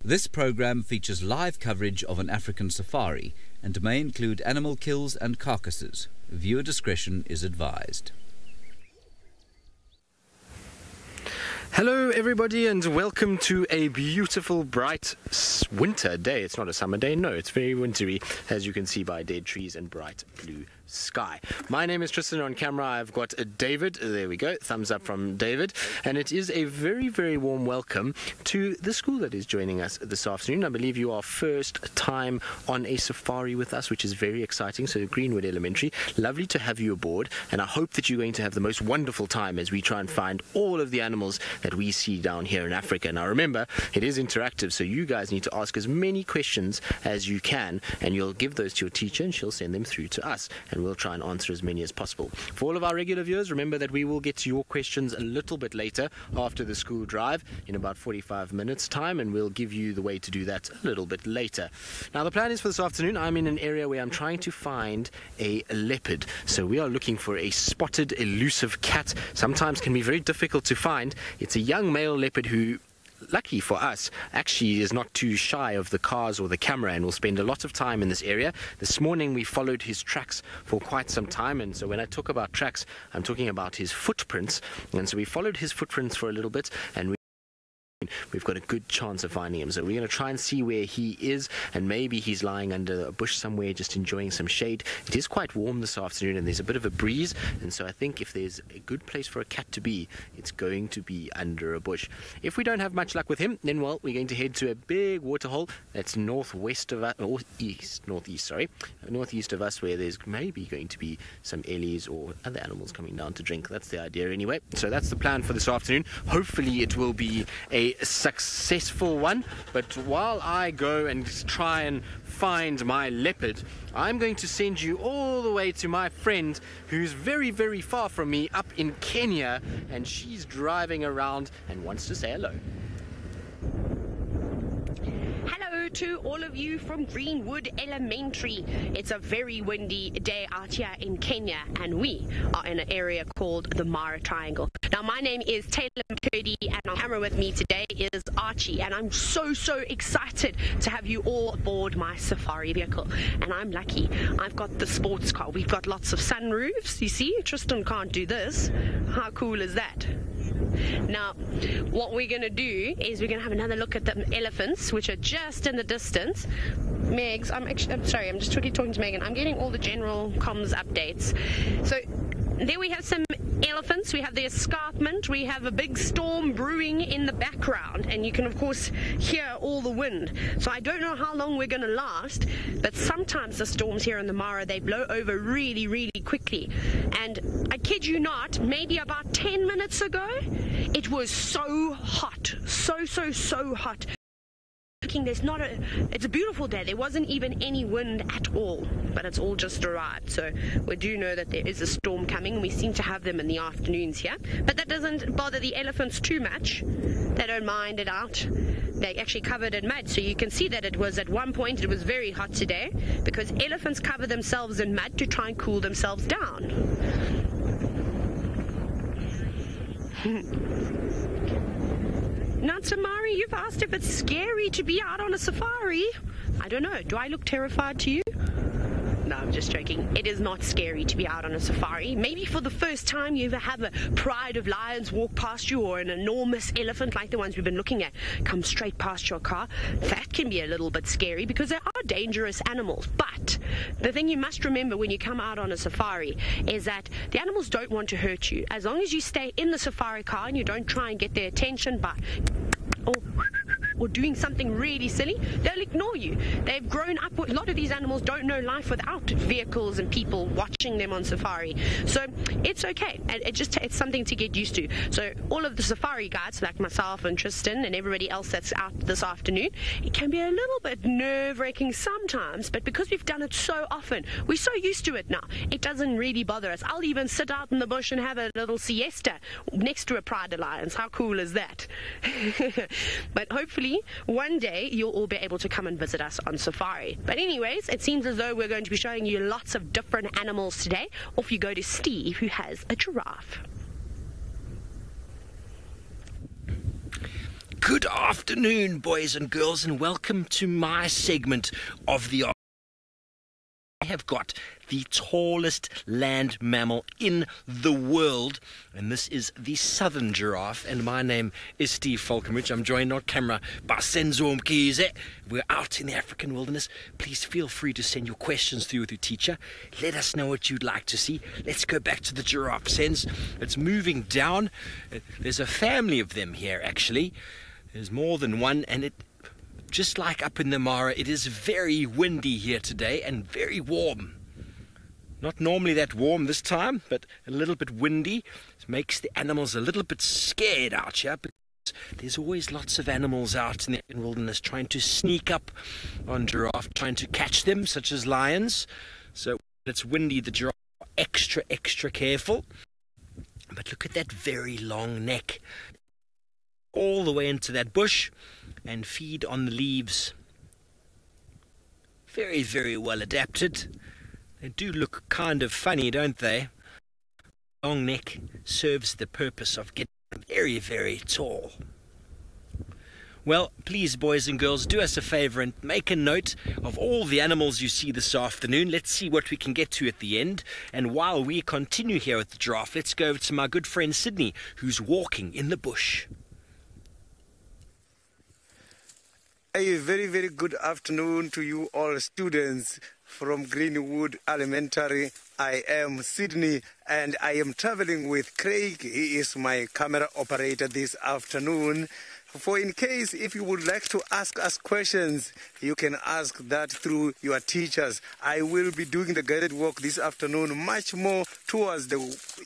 This program features live coverage of an African safari and may include animal kills and carcasses. Viewer discretion is advised. Hello everybody and welcome to a beautiful bright winter day. It's not a summer day, no, it's very wintry, as you can see by dead trees and bright blue sky. My name is Tristan. On camera I've got David. There we go, thumbs up from David. And it is a very, very warm welcome to the school that is joining us this afternoon. I believe you are first time on a safari with us, which is very exciting. So Greenwood Elementary, lovely to have you aboard, and I hope that you're going to have the most wonderful time as we try and find all of the animals that we see down here in Africa. Now remember, it is interactive, so you guys need to ask as many questions as you can, and you'll give those to your teacher and she'll send them through to us, and we'll try and answer as many as possible. For all of our regular viewers, remember that we will get to your questions a little bit later after the school drive in about 45 minutes time, and we'll give you the way to do that a little bit later. Now the plan is for this afternoon, I'm in an area where I'm trying to find a leopard. So we are looking for a spotted elusive cat. Sometimes can be very difficult to find. It's a young male leopard who, lucky for us, actually is not too shy of the cars or the camera and will spend a lot of time in this area. This morning we followed his tracks for quite some time, and so when I talk about tracks, I'm talking about his footprints. And so we followed his footprints for a little bit, and we've got a good chance of finding him. So we're going to try and see where he is, and maybe he's lying under a bush somewhere just enjoying some shade. It is quite warm this afternoon and there's a bit of a breeze, and so I think if there's a good place for a cat to be, it's going to be under a bush. If we don't have much luck with him, then well, we're going to head to a big waterhole that's northeast of us, northeast of us, where there's maybe going to be some ellies or other animals coming down to drink. That's the idea anyway. So that's the plan for this afternoon. Hopefully it will be a successful one, but while I go and try and find my leopard, I'm going to send you all the way to my friend who's very, very far from me up in Kenya, and she's driving around and wants to say hello. Hello to all of you from Greenwood Elementary. It's a very windy day out here in Kenya, and we are in an area called the Mara Triangle. Now my name is Taylor McCurdy, and on camera with me today is Archie, and I'm so excited to have you all aboard my safari vehicle. And I'm lucky, I've got the sports car. We've got lots of sunroofs, you see. Tristan can't do this. How cool is that? Now, what we're going to do is we're going to have another look at the elephants, which are just in the distance. Megs, I'm sorry, I'm just talking to Megan. I'm getting all the general comms updates. So there we have some elephants, we have the escarpment, we have a big storm brewing in the background, and you can of course hear all the wind. So I don't know how long we're going to last, but sometimes the storms here in the Mara, they blow over really, really quickly. And I kid you not, maybe about 10 minutes ago, it was so hot, so hot. It's a beautiful day. There wasn't even any wind at all, but it's all just arrived. So we do know that there is a storm coming. We seem to have them in the afternoons here, but that doesn't bother the elephants too much. They don't mind it out. They actually covered in mud, so you can see that it was at one point, it was very hot today, because elephants cover themselves in mud to try and cool themselves down. Now, Tamari, you've asked if it's scary to be out on a safari. I don't know. Do I look terrified to you? No, I'm just joking. It is not scary to be out on a safari. Maybe for the first time you ever have a pride of lions walk past you, or an enormous elephant like the ones we've been looking at come straight past your car. That can be a little bit scary because they are dangerous animals. But the thing you must remember when you come out on a safari is that the animals don't want to hurt you. As long as you stay in the safari car and you don't try and get their attention by or doing something really silly, they'll ignore you. They've grown up with, a lot of these animals don't know life without vehicles and people watching them on safari. So it's okay. It's something to get used to. So all of the safari guides, like myself and Tristan and everybody else that's out this afternoon, it can be a little bit nerve-wracking sometimes, but because we've done it so often, we're so used to it now, it doesn't really bother us. I'll even sit out in the bush and have a little siesta next to a pride of lions. How cool is that? But hopefully one day you'll all be able to come and visit us on safari. But anyways, it seems as though we're going to be showing you lots of different animals today. Off you go to Steve, who has a giraffe. Good afternoon, boys and girls, and welcome to my segment of the... I have got the tallest land mammal in the world, and this is the southern giraffe, and my name is Steve Falconbridge. I'm joined on camera by Senzo Mkize. We're out in the African wilderness. Please feel free to send your questions through with your teacher. Let us know what you'd like to see. Let's go back to the giraffe, Senz. It's moving down. There's a family of them here, actually. There's more than one, and it... Just like up in the Mara, it is very windy here today and very warm. Not normally that warm this time, but a little bit windy. It makes the animals a little bit scared out here, because there's always lots of animals out in the wilderness trying to sneak up on giraffe, trying to catch them, such as lions. So when it's windy, the giraffe are extra careful. But look at that very long neck. All the way into that bush and feed on the leaves. Very well adapted. They do look kind of funny, don't they? Long neck serves the purpose of getting very tall. Well, please, boys and girls, do us a favor and make a note of all the animals you see this afternoon. Let's see what we can get to at the end. And while we continue here at the giraffe, let's go over to my good friend Sydney, who's walking in the bush. A very good afternoon to you all students from Greenwood Elementary. I am Sydney and I am traveling with Craig. He is my camera operator this afternoon. For in case if you would like to ask us questions, you can ask that through your teachers. I will be doing the guided walk this afternoon much more towards the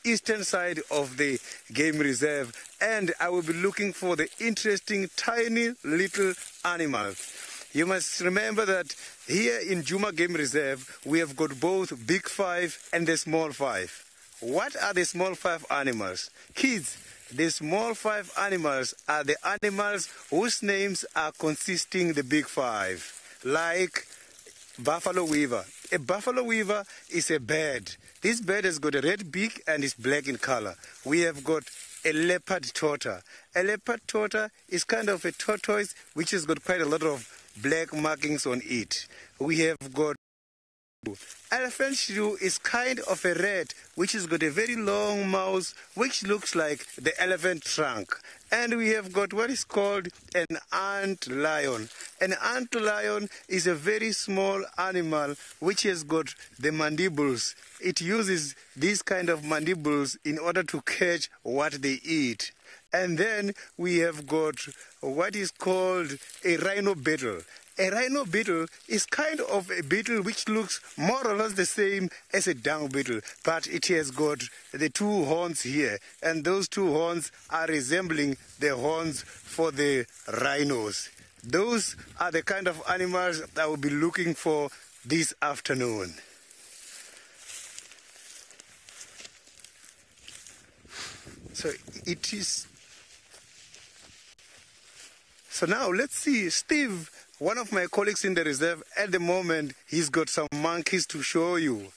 eastern side of the game reserve, and I will be looking for the interesting tiny little animals. You must remember that here in Juma Game Reserve we have got both big five and the small five. What are the small five animals? Kids, the small five animals are the animals whose names are consisting the big five, like buffalo weaver. A buffalo weaver is a bird. This bird has got a red beak and is black in color. We have got a leopard tortoise. A leopard tortoise is kind of a tortoise which has got quite a lot of black markings on it. We have got elephant shrew is kind of a rat which has got a very long mouth which looks like the elephant trunk. And we have got what is called an ant lion. An ant lion is a very small animal which has got the mandibles. It uses these kind of mandibles in order to catch what they eat. And then we have got what is called a rhino beetle. A rhino beetle is kind of a beetle which looks more or less the same as a dung beetle, but it has got the two horns here, and those two horns are resembling the horns for the rhinos. Those are the kind of animals I will be looking for this afternoon. So it is... So now let's see, Steve, one of my colleagues in the reserve, at the moment, he's got some monkeys to show you.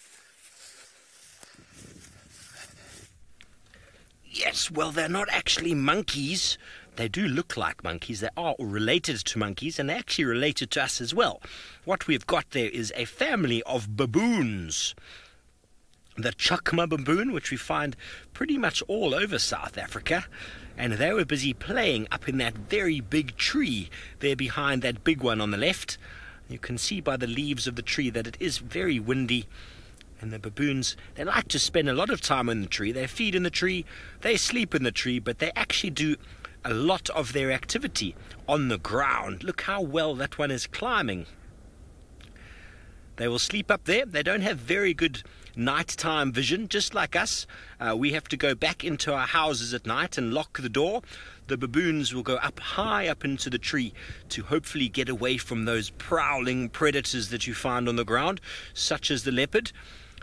Yes, well, they're not actually monkeys. They do look like monkeys. They are related to monkeys, and they're actually related to us as well. What we've got there is a family of baboons. The Chakma baboon, which we find pretty much all over South Africa. And they were busy playing up in that very big tree there behind that big one on the left. You can see by the leaves of the tree that it is very windy. And the baboons, they like to spend a lot of time in the tree. They feed in the tree, they sleep in the tree, but they actually do a lot of their activity on the ground. Look how well that one is climbing. They will sleep up there. They don't have very good nighttime vision, just like us. We have to go back into our houses at night and lock the door. The baboons will go up high up into the tree to hopefully get away from those prowling predators that you find on the ground, such as the leopard.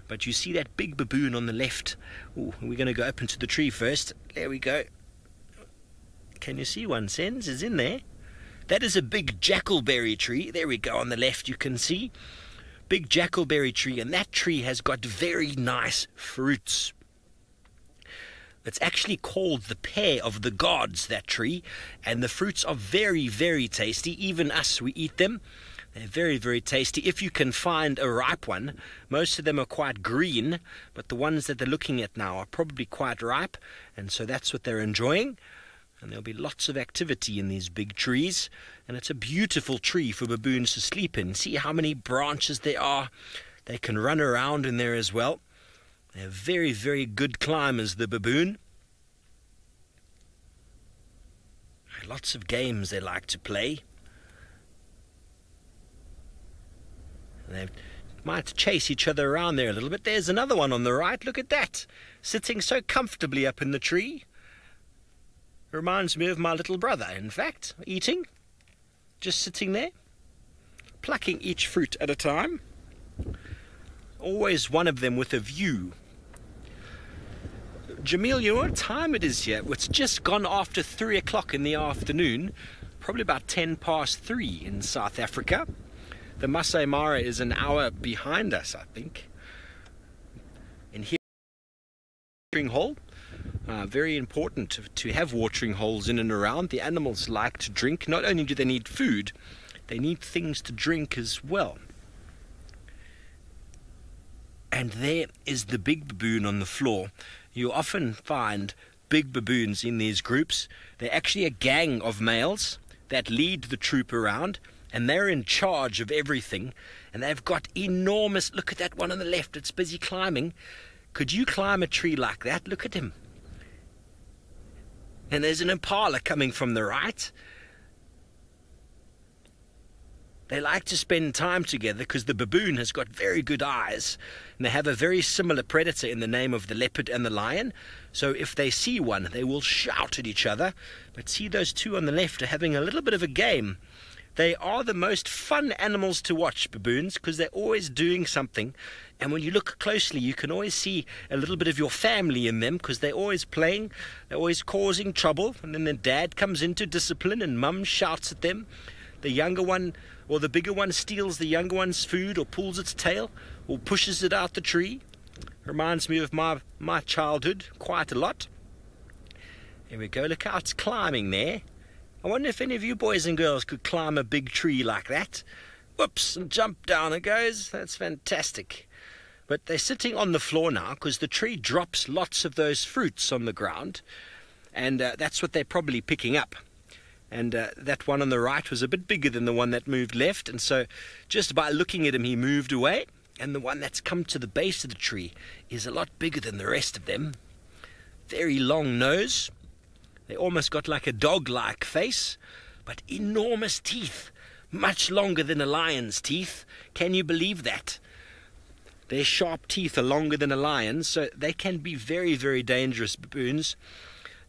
But you see that big baboon on the left. Ooh, we're going to go up into the tree first. There we go. Can you see one, Sens? Is in there. That is a big jackalberry tree. There we go on the left, you can see. Big jackalberry tree, and that tree has got very nice fruits. It's actually called the pear of the gods, that tree, and the fruits are very, very tasty. Even us, we eat them. They're very, very tasty. If you can find a ripe one, most of them are quite green, but the ones that they're looking at now are probably quite ripe, and so that's what they're enjoying. And there'll be lots of activity in these big trees, and it's a beautiful tree for baboons to sleep in. See how many branches there are. They can run around in there as well. They're very, very good climbers, the baboon. Lots of games they like to play. They might chase each other around there a little bit. There's another one on the right. Look at that. Sitting so comfortably up in the tree. Reminds me of my little brother, in fact. Eating. Just sitting there. Plucking each fruit at a time. Always one of them with a view. Jamil, you know what time it is here? It's just gone after 3 o'clock in the afternoon. Probably about 3 in South Africa. The Masai Mara is an hour behind us, I think. And here, watering hole. Very important to have watering holes in and around. The animals like to drink. Not only do they need food, they need things to drink as well. And there is the big baboon on the floor. You often find big baboons in these groups. They're actually a gang of males that lead the troop around, and they're in charge of everything. And they've got enormous... Look at that one on the left. It's busy climbing. Could you climb a tree like that? Look at him. And there's an impala coming from the right. They like to spend time together because the baboon has got very good eyes, and they have a very similar predator in the name of the leopard and the lion. So if they see one, they will shout at each other. But see, those two on the left are having a little bit of a game. They are the most fun animals to watch, baboons, because they're always doing something. And when you look closely, you can always see a little bit of your family in them, because they're always playing, they're always causing trouble. And then their dad comes into discipline and mum shouts at them. The younger one, or the bigger one, steals the younger one's food, or pulls its tail, or pushes it out the tree. Reminds me of my childhood quite a lot. Here we go, look how it's climbing there. I wonder if any of you boys and girls could climb a big tree like that. Whoops, and jump down it goes. That's fantastic. But they're sitting on the floor now because the tree drops lots of those fruits on the ground, and that's what they're probably picking up. And that one on the right was a bit bigger than the one that moved left, and so just by looking at him he moved away. And the one that's come to the base of the tree is a lot bigger than the rest of them. Very long nose. They almost got like a dog-like face, but enormous teeth, much longer than a lion's teeth. Can you believe that? Their sharp teeth are longer than a lion's, so they can be very, very dangerous baboons.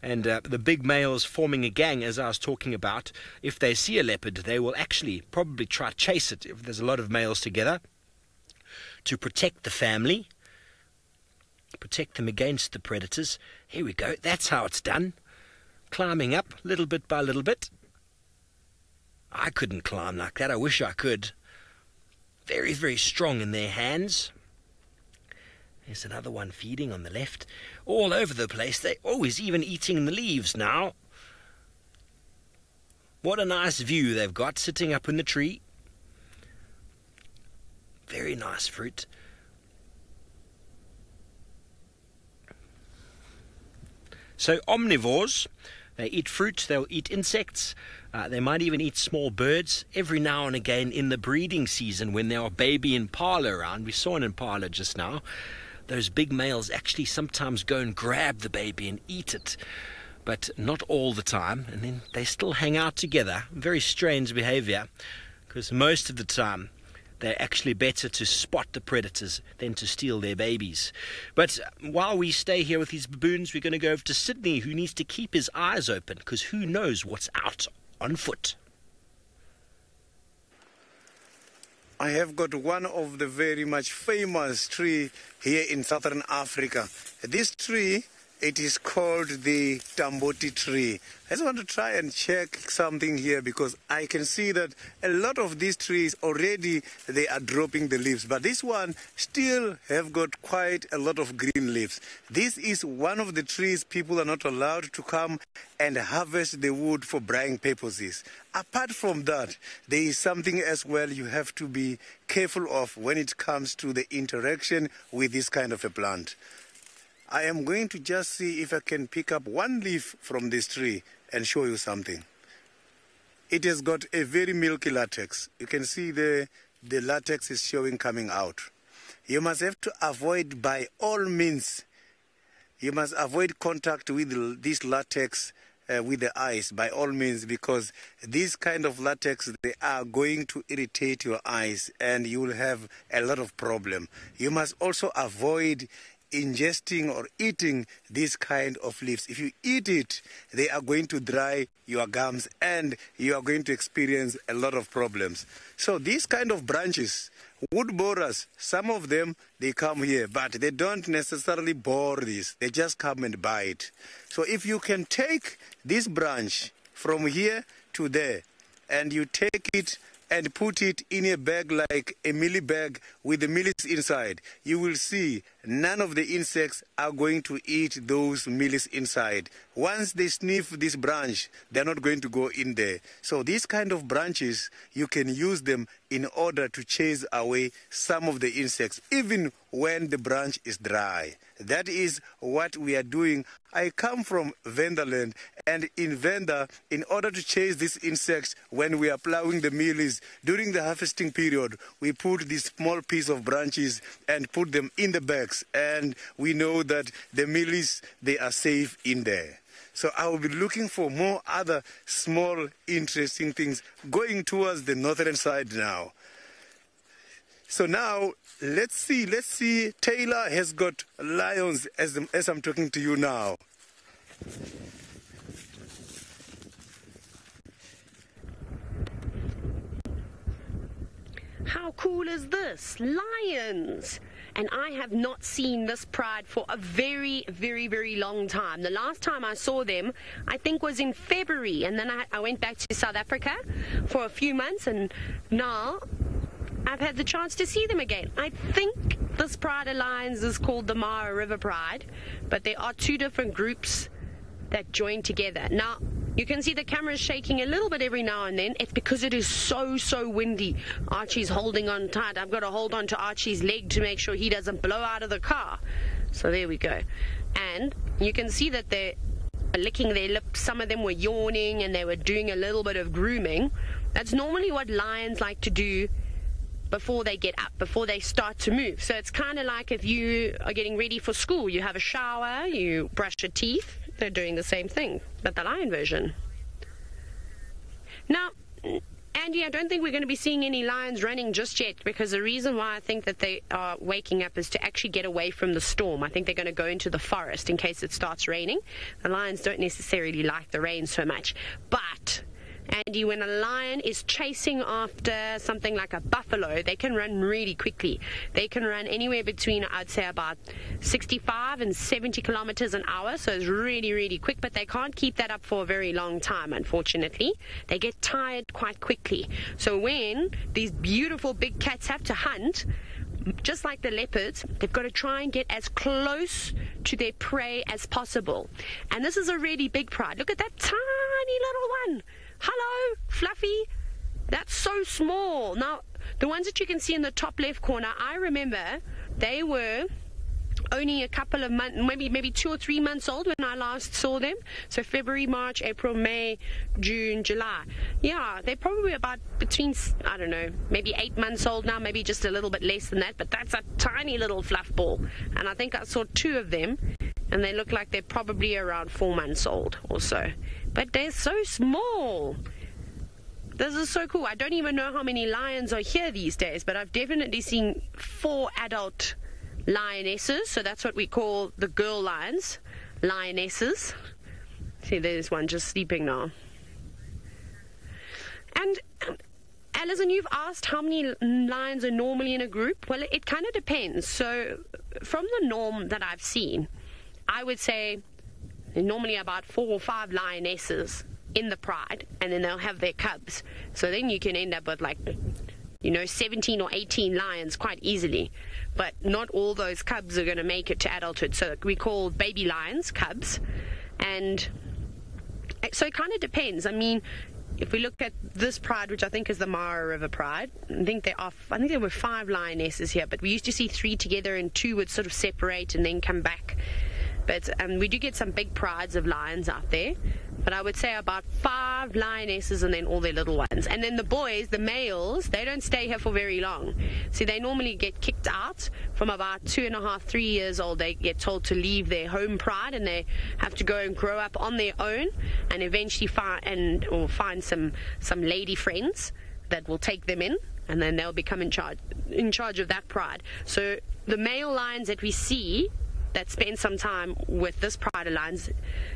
And the big males forming a gang, as I was talking about, if they see a leopard, they will actually probably try to chase it if there's a lot of males together, to protect the family, protect them against the predators. Here we go, that's how it's done. Climbing up little bit by little bit. I couldn't climb like that, I wish I could. Very, very strong in their hands. There's another one feeding on the left. All over the place. They're always even eating the leaves now. What a nice view they've got sitting up in the tree. Very nice fruit. So omnivores, they eat fruit, they'll eat insects, they might even eat small birds. Every now and again in the breeding season when there are baby impala around, we saw an impala just now, those big males actually sometimes go and grab the baby and eat it, but not all the time, and then they still hang out together. Very strange behavior, because most of the time they're actually better to spot the predators than to steal their babies. But while we stay here with these baboons, we're going to go over to Sydney, who needs to keep his eyes open, because who knows what's out on foot. I have got one of the very much famous tree here in southern Africa. This tree It is called the Tamboti tree. I just want to try and check something here because I can see that a lot of these trees already they are dropping the leaves, but this one still have got quite a lot of green leaves. This is one of the trees people are not allowed to come and harvest the wood for drying purposes. Apart from that, there is something as well you have to be careful of when it comes to the interaction with this kind of a plant. I am going to just see if I can pick up one leaf from this tree and show you something. It has got a very milky latex. You can see the latex is showing coming out. You must have to avoid by all means. You must avoid contact with this latex with the eyes by all means, because this kind of latex, they are going to irritate your eyes and you will have a lot of problem. You must also avoid ingesting or eating this kind of leaves. If you eat it, they are going to dry your gums and you are going to experience a lot of problems. So these kind of branches, wood borers, some of them, they come here, but they don't necessarily bore this. They just come and bite. So if you can take this branch from here to there and you take it and put it in a bag like a mealie bag with the mealies inside, you will see none of the insects are going to eat those mealies inside. Once they sniff this branch, they're not going to go in there. So these kind of branches, you can use them in order to chase away some of the insects, even when the branch is dry. That is what we are doing. I come from Vendaland, and in Venda, in order to chase these insects when we are plowing the mealies, during the harvesting period, we put this small piece of branches and put them in the bags, and we know that the mealies, they are safe in there. So I will be looking for more other small interesting things going towards the northern side now. So now let's see, Taylor has got lions as I'm talking to you now. How cool is this? Lions! And I have not seen this pride for a very, very, very long time. The last time I saw them, I think, was in February. And then I went back to South Africa for a few months. And now I've had the chance to see them again. I think this pride of lions is called the Mara River Pride. But there are two different groups that join together. Now, you can see the camera is shaking a little bit every now and then. It's because it is so windy. Archie's holding on tight. I've got to hold on to Archie's leg to make sure he doesn't blow out of the car. So there we go. And you can see that they're licking their lips. Some of them were yawning and they were doing a little bit of grooming. That's normally what lions like to do before they get up, before they start to move. So it's kind of like if you are getting ready for school. You have a shower, you brush your teeth. They're doing the same thing, but the lion version. Now, Andy, I don't think we're going to be seeing any lions running just yet, because the reason why I think that they are waking up is to actually get away from the storm. I think they're going to go into the forest in case it starts raining. The lions don't necessarily like the rain so much, but Andy, when a lion is chasing after something like a buffalo, they can run really quickly. They can run anywhere between, I'd say, about 65 and 70 kilometers an hour, so it's really quick, but they can't keep that up for a very long time, unfortunately. They get tired quite quickly. So when these beautiful big cats have to hunt, just like the leopards, they've got to try and get as close to their prey as possible. And this is a really big pride. Look at that tiny little one. Hello, Fluffy. That's so small. Now, the ones that you can see in the top left corner, I remember they were only a couple of months, maybe 2 or 3 months old when I last saw them. So February, March, April, May, June, July. Yeah, they're probably about between, I don't know, maybe 8 months old now, maybe just a little bit less than that. But that's a tiny little fluff ball. And I think I saw 2 of them, and they look like they're probably around 4 months old or so. But they're so small. This is so cool. I don't even know how many lions are here these days, but I've definitely seen 4 adult lionesses. So that's what we call the girl lions, lionesses. See, there's one just sleeping now. And Alison, you've asked how many lions are normally in a group. Well, it kind of depends. So from the norm that I've seen, I would say There are normally about 4 or 5 lionesses in the pride, and then they'll have their cubs. So then you can end up with, like, 17 or 18 lions quite easily. But not all those cubs are going to make it to adulthood. So we call baby lions cubs. And so it kind of depends. I mean, if we look at this pride, which I think is the Mara River Pride, I think there were 5 lionesses here, but we used to see 3 together and 2 would sort of separate and then come back. But we do get some big prides of lions out there. But I would say about 5 lionesses and then all their little ones. And then the boys, the males, they don't stay here for very long. See, they normally get kicked out from about 2.5, 3 years old. They get told to leave their home pride and they have to go and grow up on their own and eventually find some lady friends that will take them in, and then they'll become in charge of that pride. So the male lions that we see that spent some time with this pride of lions,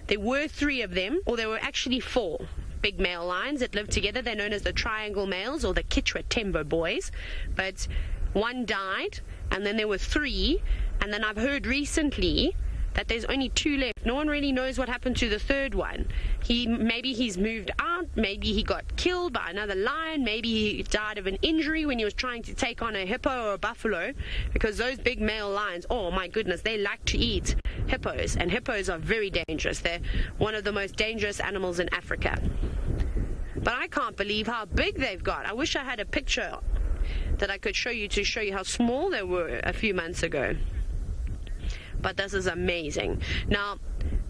there were 3 of them, or there were actually 4 big male lions that lived together. They're known as the triangle males or the Kichwa Tembo boys. But one died, and then there were 3, and then I've heard recently that there's only 2 left. No one really knows what happened to the 3rd one. Maybe he's moved out, maybe he got killed by another lion, maybe he died of an injury when he was trying to take on a hippo or a buffalo, because those big male lions, oh my goodness, they like to eat hippos, and hippos are very dangerous. They're one of the most dangerous animals in Africa. But I can't believe how big they've got. I wish I had a picture that I could show you to show you how small they were a few months ago. But this is amazing. Now,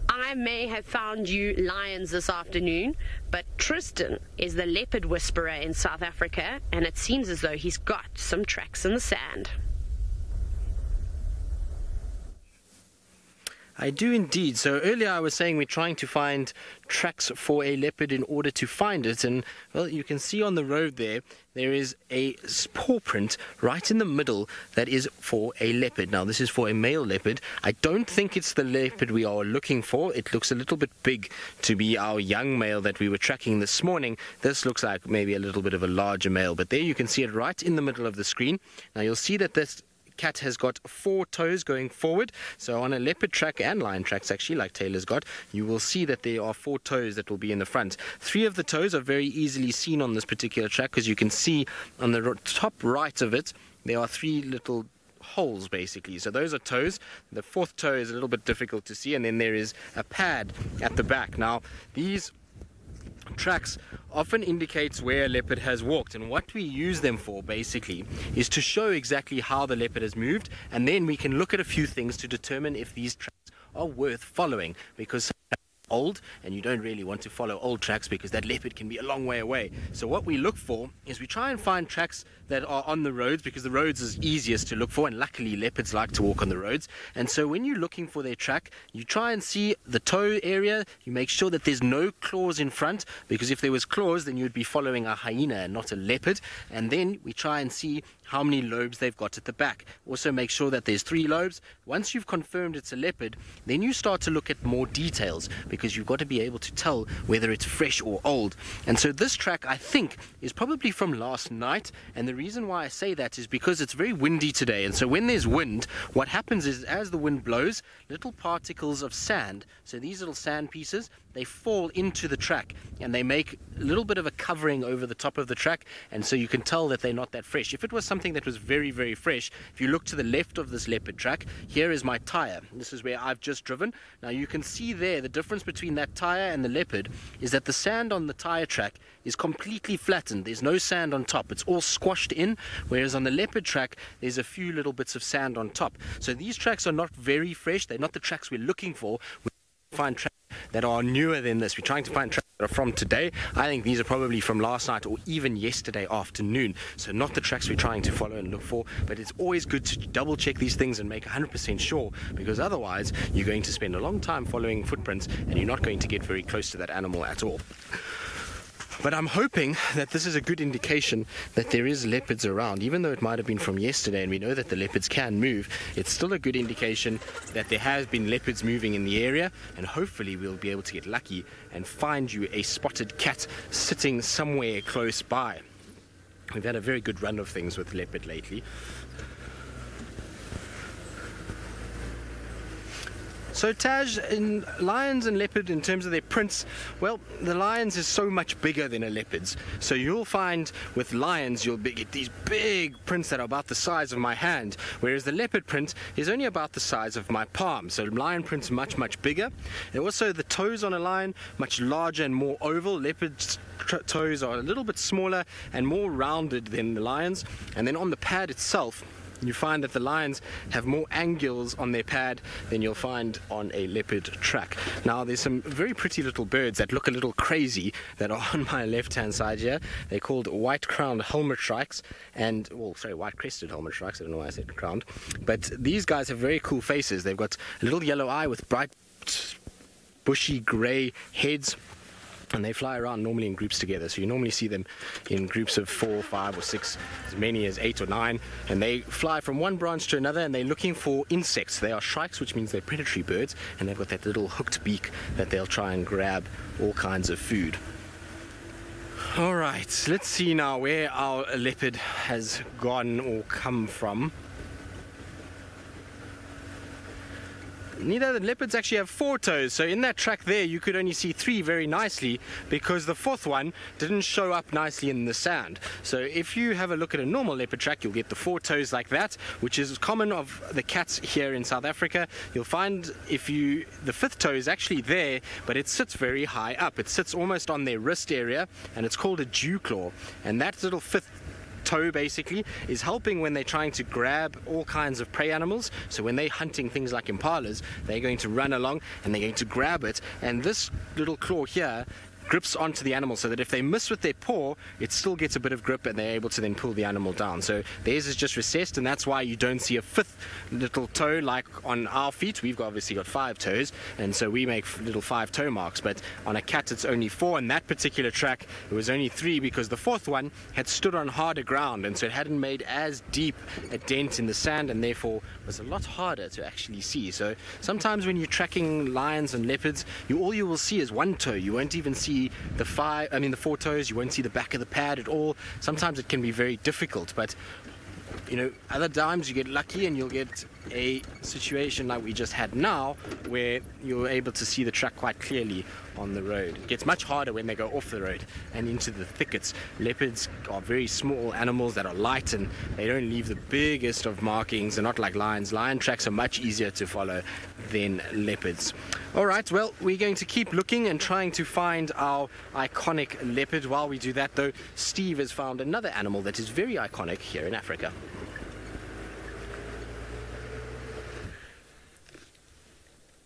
I may have found you lions this afternoon, but Tristan is the leopard whisperer in South Africa, and it seems as though he's got some tracks in the sand. I do indeed. So earlier I was saying we're trying to find tracks for a leopard in order to find it. And, well, you can see on the road there is a paw print right in the middle that is for a leopard. Now, this is for a male leopard. I don't think it's the leopard we are looking for. It looks a little bit big to be our young male that we were tracking this morning. This looks like maybe a little bit of a larger male. But there you can see it right in the middle of the screen. Now, you'll see that this cat has got 4 toes going forward. So on a leopard track and lion tracks, actually, like Taylor's got, you will see that there are 4 toes that will be in the front. 3 of the toes are very easily seen on this particular track, because you can see on the top right of it there are 3 little holes basically. So those are toes. The 4th toe is a little bit difficult to see, and then there is a pad at the back. Now, these tracks often indicates where a leopard has walked, and what we use them for basically is to show exactly how the leopard has moved, and then we can look at a few things to determine if these tracks are worth following, because old and you don't really want to follow old tracks because that leopard can be a long way away. So what we look for is we try and find tracks that are on the roads, because the roads is easiest to look for, and luckily leopards like to walk on the roads. And so when you're looking for their track, you try and see the toe area. You make sure that there's no claws in front, because if there was claws then you'd be following a hyena and not a leopard. And then we try and see how many lobes they've got at the back. Also make sure that there's 3 lobes. Once you've confirmed it's a leopard, then you start to look at more details, because you've got to be able to tell whether it's fresh or old. And so this track, I think, is probably from last night, and the reason why I say that is because it's very windy today. And so when there's wind, what happens is, as the wind blows, little particles of sand, so these little sand pieces, they fall into the track and they make a little bit of a covering over the top of the track, and so you can tell that they're not that fresh. If it was something that was very, very fresh, if you look to the left of this leopard track, here is my tire. This is where I've just driven. Now you can see there the difference between that tire and the leopard is that the sand on the tire track is completely flattened. There's no sand on top. It's all squashed in, whereas on the leopard track there's a few little bits of sand on top. So these tracks are not very fresh. They're not the tracks we're looking for. We find tracks that are newer than this. We're trying to find tracks that are from today. I think these are probably from last night or even yesterday afternoon. So not the tracks we're trying to follow and look for, but it's always good to double check these things and make 100% sure, because otherwise you're going to spend a long time following footprints and you're not going to get very close to that animal at all. But I'm hoping that this is a good indication that there is leopards around. Even though it might have been from yesterday and we know that the leopards can move, it's still a good indication that there has been leopards moving in the area, and hopefully we'll be able to get lucky and find you a spotted cat sitting somewhere close by. We've had a very good run of things with leopard lately. So Taj, in lions and leopard, in terms of their prints, well, the lions is so much bigger than a leopard's. So you'll find with lions, you'll get these big prints that are about the size of my hand, whereas the leopard print is only about the size of my palm. So lion print's much bigger. And also the toes on a lion, much larger and more oval. Leopard's toes are a little bit smaller and more rounded than the lions. And then on the pad itself, you find that the lions have more angles on their pad than you'll find on a leopard track. Now there's some very pretty little birds that look a little crazy that are on my left hand side here. They're called white-crowned helmet shrikes, and, well, sorry, white-crested helmet shrikes. I don't know why I said crowned. But these guys have very cool faces. They've got a little yellow eye with bright bushy grey heads. And they fly around normally in groups together. So you normally see them in groups of 4, 5 or 6, as many as 8 or 9. And they fly from one branch to another, and they're looking for insects. They are shrikes, which means they're predatory birds. And they've got that little hooked beak that they'll try and grab all kinds of food. All right, let's see now where our leopard has gone or come from. Neither the leopards actually have 4 toes, so in that track there you could only see 3 very nicely because the 4th one didn't show up nicely in the sand. So if you have a look at a normal leopard track, you'll get the 4 toes like that, which is common of the cats here in South Africa. You'll find the 5th toe is actually there, but it sits very high up. It sits almost on their wrist area, and it's called a dew claw. And that little 5th toe basically is helping when they're trying to grab all kinds of prey animals. So when they're hunting things like impalas, they're going to run along and they're going to grab it, and this little claw here grips onto the animal so that if they miss with their paw, it still gets a bit of grip and they're able to then pull the animal down. So theirs is just recessed, and that's why you don't see a 5th little toe like on our feet. We've obviously got 5 toes, and so we make little 5 toe marks, but on a cat it's only 4. On that particular track it was only 3 because the 4th one had stood on harder ground, and so it hadn't made as deep a dent in the sand, and therefore was a lot harder to actually see. So sometimes when you're tracking lions and leopards, all you will see is 1 toe. You won't even see the 4 toes. You won't see the back of the pad at all. Sometimes it can be very difficult, but you know, other times you get lucky and you'll get a situation like we just had now where you're able to see the track quite clearly on the road. It gets much harder when they go off the road and into the thickets. Leopards are very small animals that are light, and they don't leave the biggest of markings. They're not like lions. Lion tracks are much easier to follow than leopards. Alright, well, we're going to keep looking and trying to find our iconic leopard. While we do that though, Steve has found another animal that is very iconic here in Africa.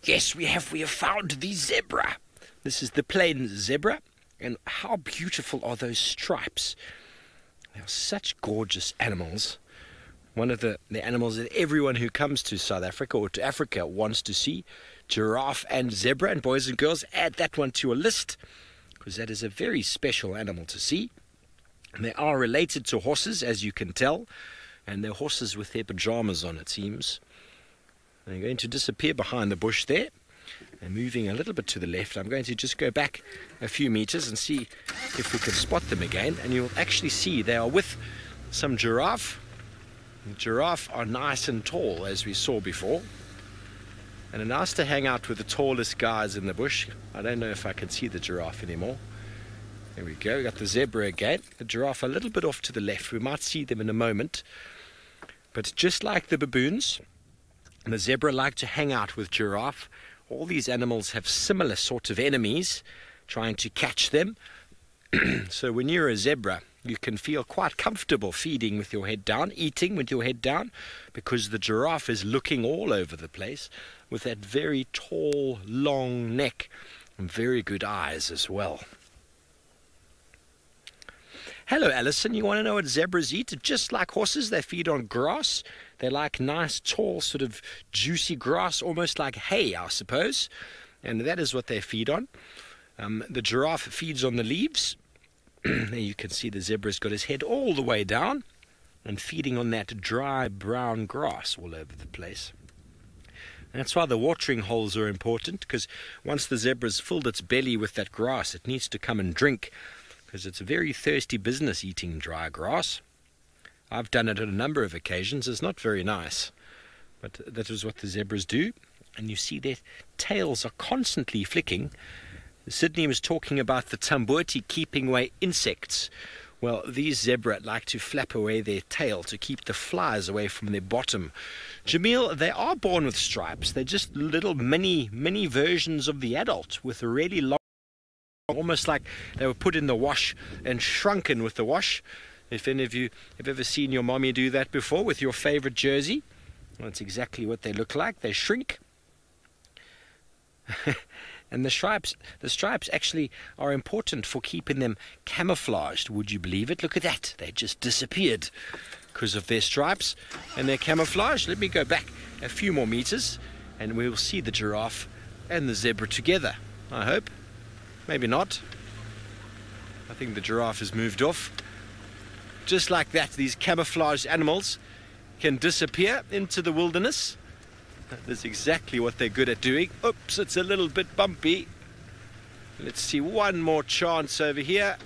Yes, we have found the zebra. This is the plain zebra, and how beautiful are those stripes. They are such gorgeous animals. One of the animals that everyone who comes to South Africa or to Africa wants to see. Giraffe and zebra, and boys and girls, add that one to your list, because that is a very special animal to see. And they are related to horses, as you can tell, and they're horses with their pajamas on, it seems. They're going to disappear behind the bush there. They're moving a little bit to the left. I'm going to just go back a few meters and see if we can spot them again. And you'll actually see they are with some giraffe. The giraffe are nice and tall, as we saw before. And it's nice to hang out with the tallest guys in the bush. I don't know if I can see the giraffe anymore. There we go. We got the zebra again. The giraffe a little bit off to the left. We might see them in a moment. But just like the baboons, the zebra like to hang out with giraffe. All these animals have similar sort of enemies trying to catch them. So when you're a zebra, you can feel quite comfortable feeding with your head down, eating with your head down, because the giraffe is looking all over the place with that very tall, long neck and very good eyes as well. Hello, Alison. You want to know what zebras eat? Just like horses, they feed on grass. They like nice, tall, sort of juicy grass, almost like hay, I suppose. And that is what they feed on. The giraffe feeds on the leaves. There you can see the zebra's got his head all the way down and feeding on that dry brown grass all over the place. That's why the watering holes are important, because once the zebra's filled its belly with that grass, it needs to come and drink, because it's a very thirsty business eating dry grass. I've done it on a number of occasions. It's not very nice, but that is what the zebras do. and you see their tails are constantly flicking. Sydney was talking about the tambuti keeping away insects. Well, these zebra like to flap away their tail to keep the flies away from their bottom. Jamil, they are born with stripes. They're just little mini versions of the adult with a really long, almost like they were put in the wash and shrunken with the wash. If any of you have ever seen your mommy do that before with your favorite jersey, well, that's exactly what they look like. They shrink. And the stripes actually are important for keeping them camouflaged. Would you believe it? Look at that. They just disappeared because of their stripes and their camouflage. Let me go back a few more meters and we will see the giraffe and the zebra together, I hope. Maybe not. I think the giraffe has moved off. Just like that, these camouflaged animals can disappear into the wilderness. That's exactly what they're good at doing. Oops, it's a little bit bumpy. Let's see one more chance over here.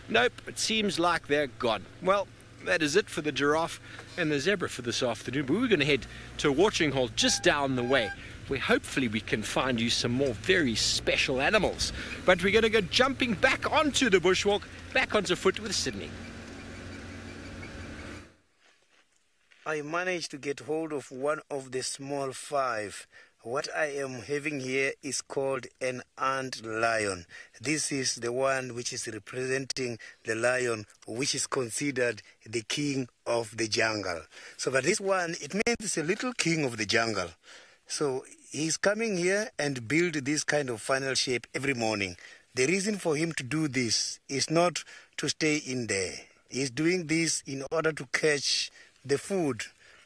Nope, it seems like they're gone. Well, that is it for the giraffe and the zebra for this afternoon. But we're going to head to a watering hole just down the way, where hopefully we can find you some more very special animals. But we're going to go jumping back onto the bushwalk, back onto foot with Sydney. I managed to get hold of one of the small five. What I am having here is called an ant lion. This is the one which is representing the lion, which is considered the king of the jungle. So, but this one, it means it's a little king of the jungle. So he's coming here and build this kind of funnel shape every morning. The reason for him to do this is not to stay in there. He's doing this in order to catch the food.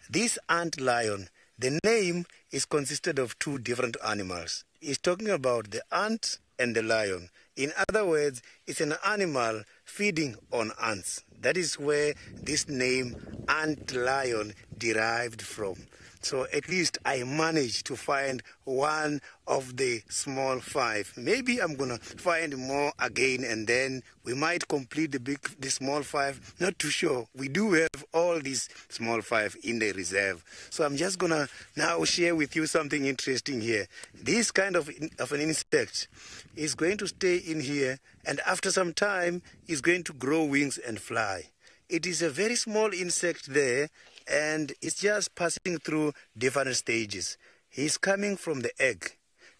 This ant lion, the name is consisted of two different animals. He's talking about the ant and the lion. In other words, it's an animal feeding on ants. That is where this name ant lion derived from. So at least I managed to find one of the small five. Maybe I'm going to find more again and then we might complete the small five. Not too sure. We do have all these small five in the reserve. So I'm just going to now share with you something interesting here. This kind of an insect is going to stay in here and after some time is going to grow wings and fly. It is a very small insect there and it's just passing through different stages. He's coming from the egg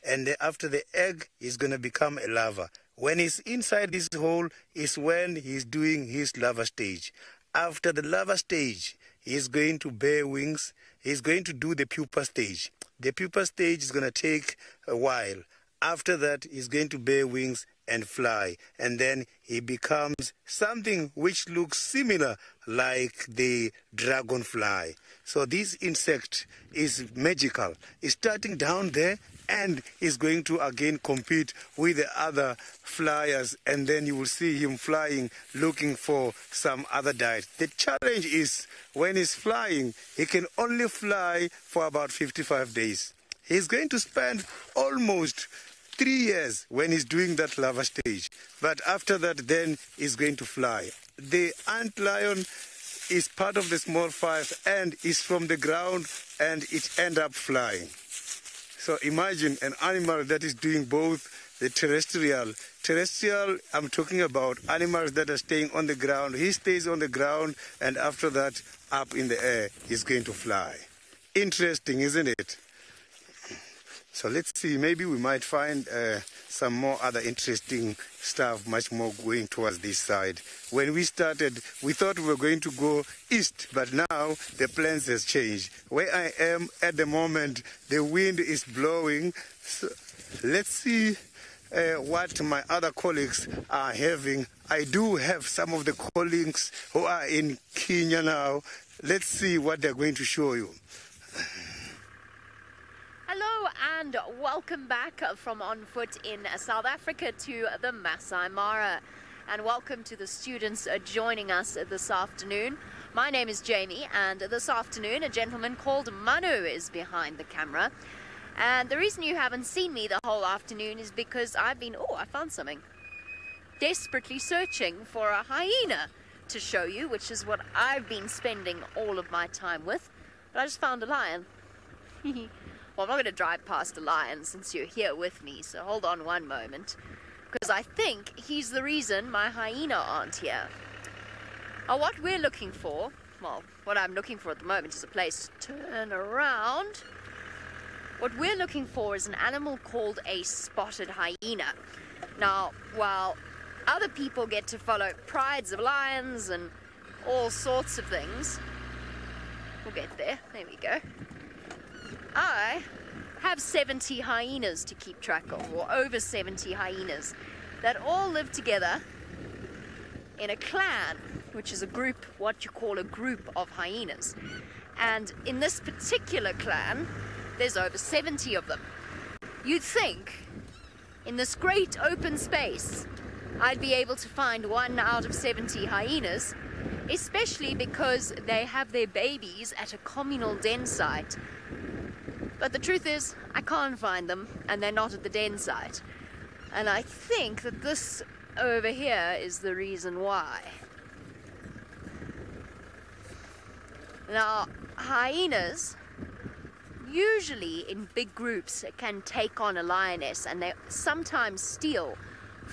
and after the egg he's going to become a larva. When he's inside this hole is when he's doing his larva stage. After the larva stage he's going to bear wings. He's going to do the pupa stage. The pupa stage is going to take a while. After that he's going to bear wings and fly, and then he becomes something which looks similar like the dragonfly. So this insect is magical. It's starting down there and is going to again compete with the other flyers, and then you will see him flying looking for some other diet. The challenge is when he's flying, he can only fly for about 55 days. He's going to spend almost 3 years when he's doing that larva stage. But after that, then he's going to fly. The ant lion is part of the small five and is from the ground and it ends up flying. So imagine an animal that is doing both the terrestrial. Terrestrial, I'm talking about animals that are staying on the ground. He stays on the ground and after that, up in the air, he's going to fly. Interesting, isn't it? So let's see, maybe we might find some more other interesting stuff, much more going towards this side. When we started, we thought we were going to go east, but now the plans has changed. Where I am at the moment, the wind is blowing. So let's see what my other colleagues are having. I do have some of the colleagues who are in Kenya now. Let's see what they're going to show you. Hello and welcome back from On Foot in South Africa to the Masai Mara. And welcome to the students joining us this afternoon. My name is Jamie and this afternoon a gentleman called Manu is behind the camera. And the reason you haven't seen me the whole afternoon is because I've been, I found something, desperately searching for a hyena to show you, which is what I've been spending all of my time with. But I just found a lion. Well, I'm not going to drive past a lion since you're here with me, so hold on one moment. Because I think he's the reason my hyena aren't here. Now, what we're looking for, well, what I'm looking for at the moment is a place to turn around. What we're looking for is an animal called a spotted hyena. Now, while other people get to follow prides of lions and all sorts of things, we'll get there, there we go. I have 70 hyenas to keep track of, or over 70 hyenas, that all live together in a clan, which is a group, what you call a group of hyenas. And in this particular clan, there's over 70 of them. You'd think, in this great open space, I'd be able to find 1 out of 70 hyenas, especially because they have their babies at a communal den site. But the truth is, I can't find them, and they're not at the den site. And I think that this over here is the reason why. Now, hyenas, usually in big groups, can take on a lioness, and they sometimes steal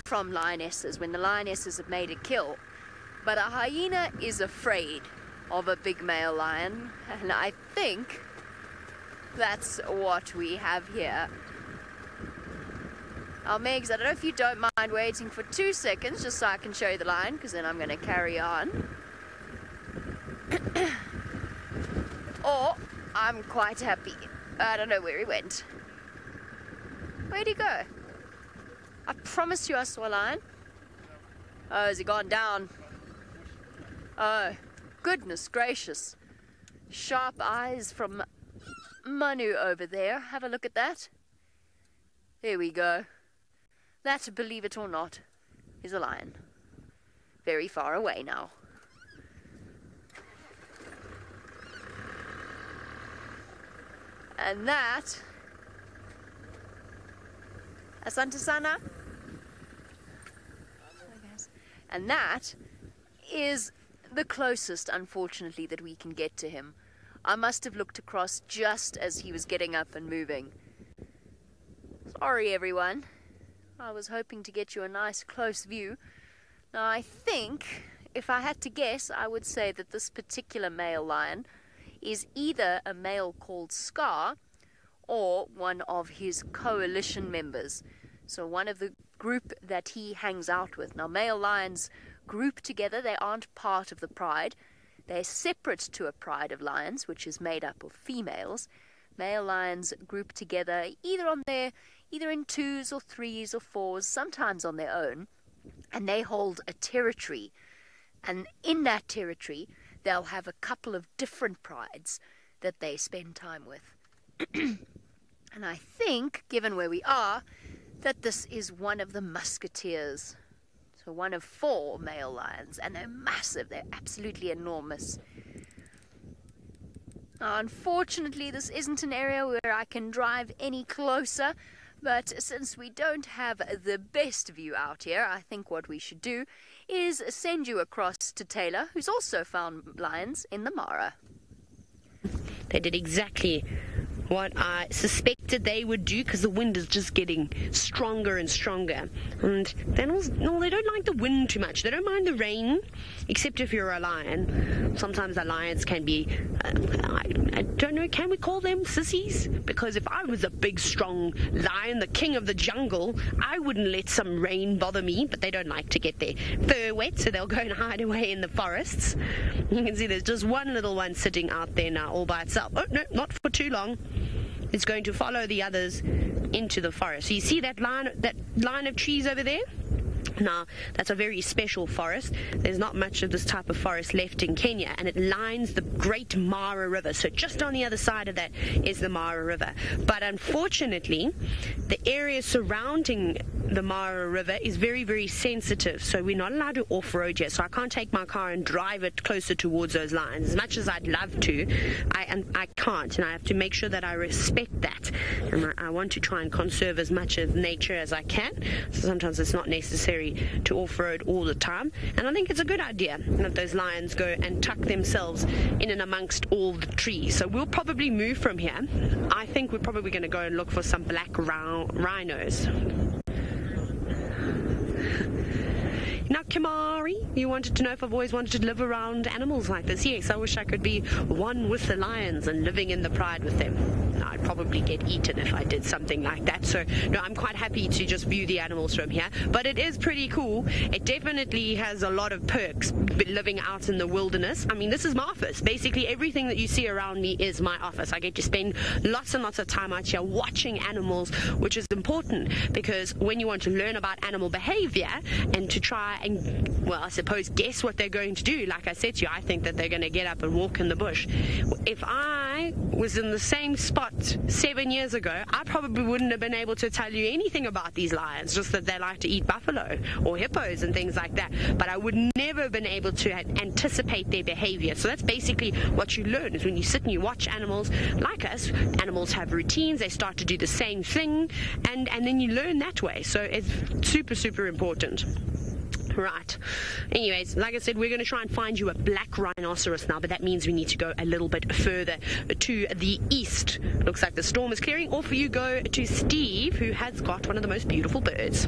from lionesses when the lionesses have made a kill. But a hyena is afraid of a big male lion, and I think that's what we have here. Now, Megs, I don't know if you don't mind waiting for 2 seconds just so I can show you the lion, because then I'm going to carry on. Or, I'm quite happy. I don't know where he went. Where'd he go? I promise you I saw a lion. Oh, has he gone down? Oh, goodness gracious. Sharp eyes from Manu over there. Have a look at that. There we go. That, believe it or not, is a lion. Very far away now. And that, Asante Sana, and that is the closest, unfortunately, that we can get to him. I must have looked across just as he was getting up and moving. Sorry, everyone. I was hoping to get you a nice close view. Now, I think, if I had to guess, I would say that this particular male lion is either a male called Scar or one of his coalition members. So one of the group that he hangs out with. Now, male lions group together. They aren't part of the pride. They're separate to a pride of lions, which is made up of females. Male lions group together either in 2s or 3s or 4s, sometimes on their own, and they hold a territory. And in that territory, they'll have a couple of different prides that they spend time with. And I think, given where we are, that this is one of the musketeers. So one of 4 male lions, and they're massive, they're absolutely enormous. Now, unfortunately, this isn't an area where I can drive any closer, but since we don't have the best view out here, I think what we should do is send you across to Taylor, who's also found lions in the Mara. They did exactly what I suspected they would do, because the wind is just getting stronger and stronger. And they don't like the wind too much. They don't mind the rain, except if you're a lion. Sometimes the lions can be, I don't know, can we call them sissies? Because if I was a big, strong lion, the king of the jungle, I wouldn't let some rain bother me, but they don't like to get their fur wet, so they'll go and hide away in the forests. You can see there's just one little one sitting out there now all by itself. Oh, no, not for too long. It's going to follow the others into the forest. So you see that line of trees over there? Now, that's a very special forest. There's not much of this type of forest left in Kenya, and it lines the great Mara River. So just on the other side of that is the Mara River. But unfortunately, the area surrounding the Mara River is very, very sensitive, so we're not allowed to off-road yet, so I can't take my car and drive it closer towards those lions. As much as I'd love to, I can't, and I have to make sure that I respect that, and I want to try and conserve as much of nature as I can, so sometimes it's not necessary to off-road all the time, and I think it's a good idea that those lions go and tuck themselves in and amongst all the trees. So we'll probably move from here. I think we're probably going to go and look for some black rhinos. Now, Kimari, you wanted to know if I've always wanted to live around animals like this. Yes, I wish I could be one with the lions and living in the pride with them. I'd probably get eaten if I did something like that. So, no, I'm quite happy to just view the animals from here. But it is pretty cool. It definitely has a lot of perks living out in the wilderness. I mean, this is my office. Basically, everything that you see around me is my office. I get to spend lots and lots of time out here watching animals, which is important because when you want to learn about animal behavior and to try and, well, I suppose guess what they're going to do, like I said to you, I think that they're going to get up and walk in the bush. If I was in the same spot 7 years ago, I probably wouldn't have been able to tell you anything about these lions, just that they like to eat buffalo or hippos and things like that. But I would never have been able to anticipate their behavior. So that's basically what you learn, is when you sit and you watch animals like us. Animals have routines, they start to do the same thing, and then you learn that way. So it's super, super important. Right. Anyways, like I said, we're going to try and find you a black rhinoceros now, but that means we need to go a little bit further to the east. Looks like the storm is clearing. Off you go to Steve, who has got one of the most beautiful birds.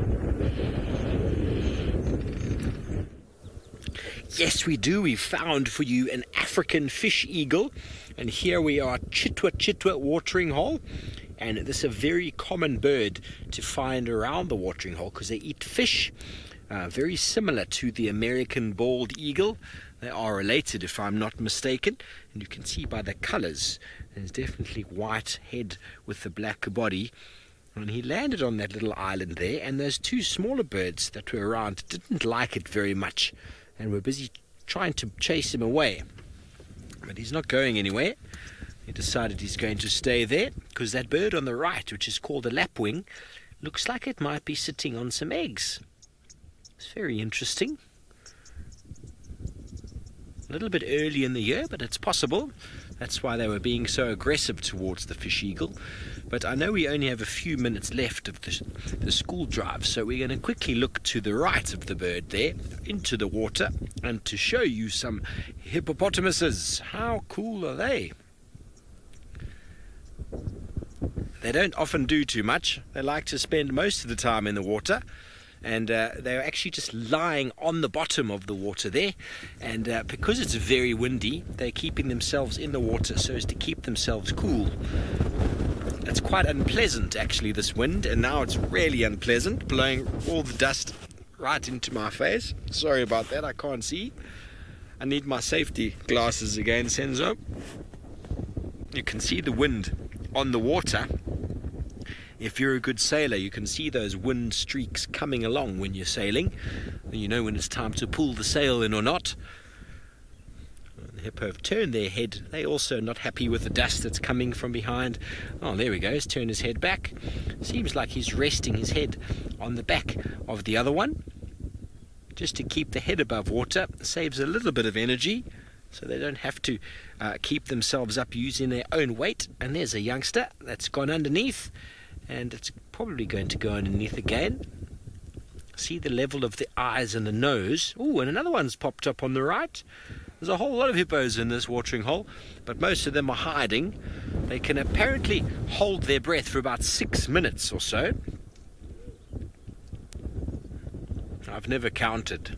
Yes, we do. We found for you an African fish eagle, and here we are, Chitwa watering hole. And this is a very common bird to find around the watering hole because they eat fish. Very similar to the American bald eagle. They are related, if I'm not mistaken, and you can see by the colors there's definitely white head with the black body. And he landed on that little island there, and those two smaller birds that were around didn't like it very much and were busy trying to chase him away. But he's not going anywhere. He decided he's going to stay there because that bird on the right, which is called a lapwing, looks like it might be sitting on some eggs. It's very interesting. A little bit early in the year, but it's possible. That's why they were being so aggressive towards the fish eagle. But I know we only have a few minutes left of the school drive, so we're going to quickly look to the right of the bird there, into the water, and to show you some hippopotamuses. How cool are they? They don't often do too much. They like to spend most of the time in the water. And they're actually just lying on the bottom of the water there, and because it's very windy, they're keeping themselves in the water so as to keep themselves cool. It's quite unpleasant actually, this wind, and now it's really unpleasant, blowing all the dust right into my face. Sorry about that, I can't see. I need my safety glasses again, Senzo. You can see the wind on the water. If you're a good sailor, you can see those wind streaks coming along when you're sailing, and you know when it's time to pull the sail in or not. The hippo have turned their head. They're also not happy with the dust that's coming from behind. Oh, there we go. He's turned his head back. Seems like he's resting his head on the back of the other one, just to keep the head above water. Saves a little bit of energy, so they don't have to keep themselves up using their own weight. And there's a youngster that's gone underneath, and it's probably going to go underneath again. See the level of the eyes and the nose. Oh, and another one's popped up on the right. There's a whole lot of hippos in this watering hole, but most of them are hiding. They can apparently hold their breath for about 6 minutes or so. I've never counted.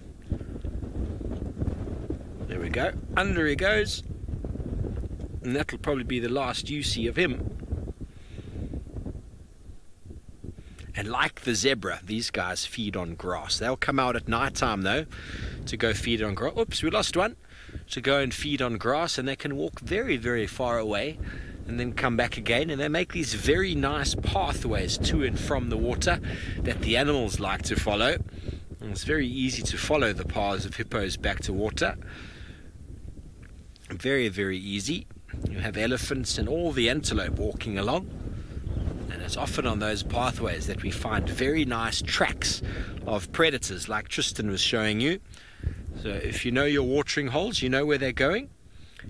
There we go. Under he goes. And that'll probably be the last you see of him. And like the zebra, these guys feed on grass. They'll come out at night time though to go feed on grass. Oops, we lost one. To go and feed on grass, and they can walk very, very far away and then come back again, and they make these very nice pathways to and from the water that the animals like to follow. And it's very easy to follow the paths of hippos back to water. Very, very easy. You have elephants and all the antelope walking along. And it's often on those pathways that we find very nice tracks of predators, like Tristan was showing you. So if you know your watering holes, you know where they're going.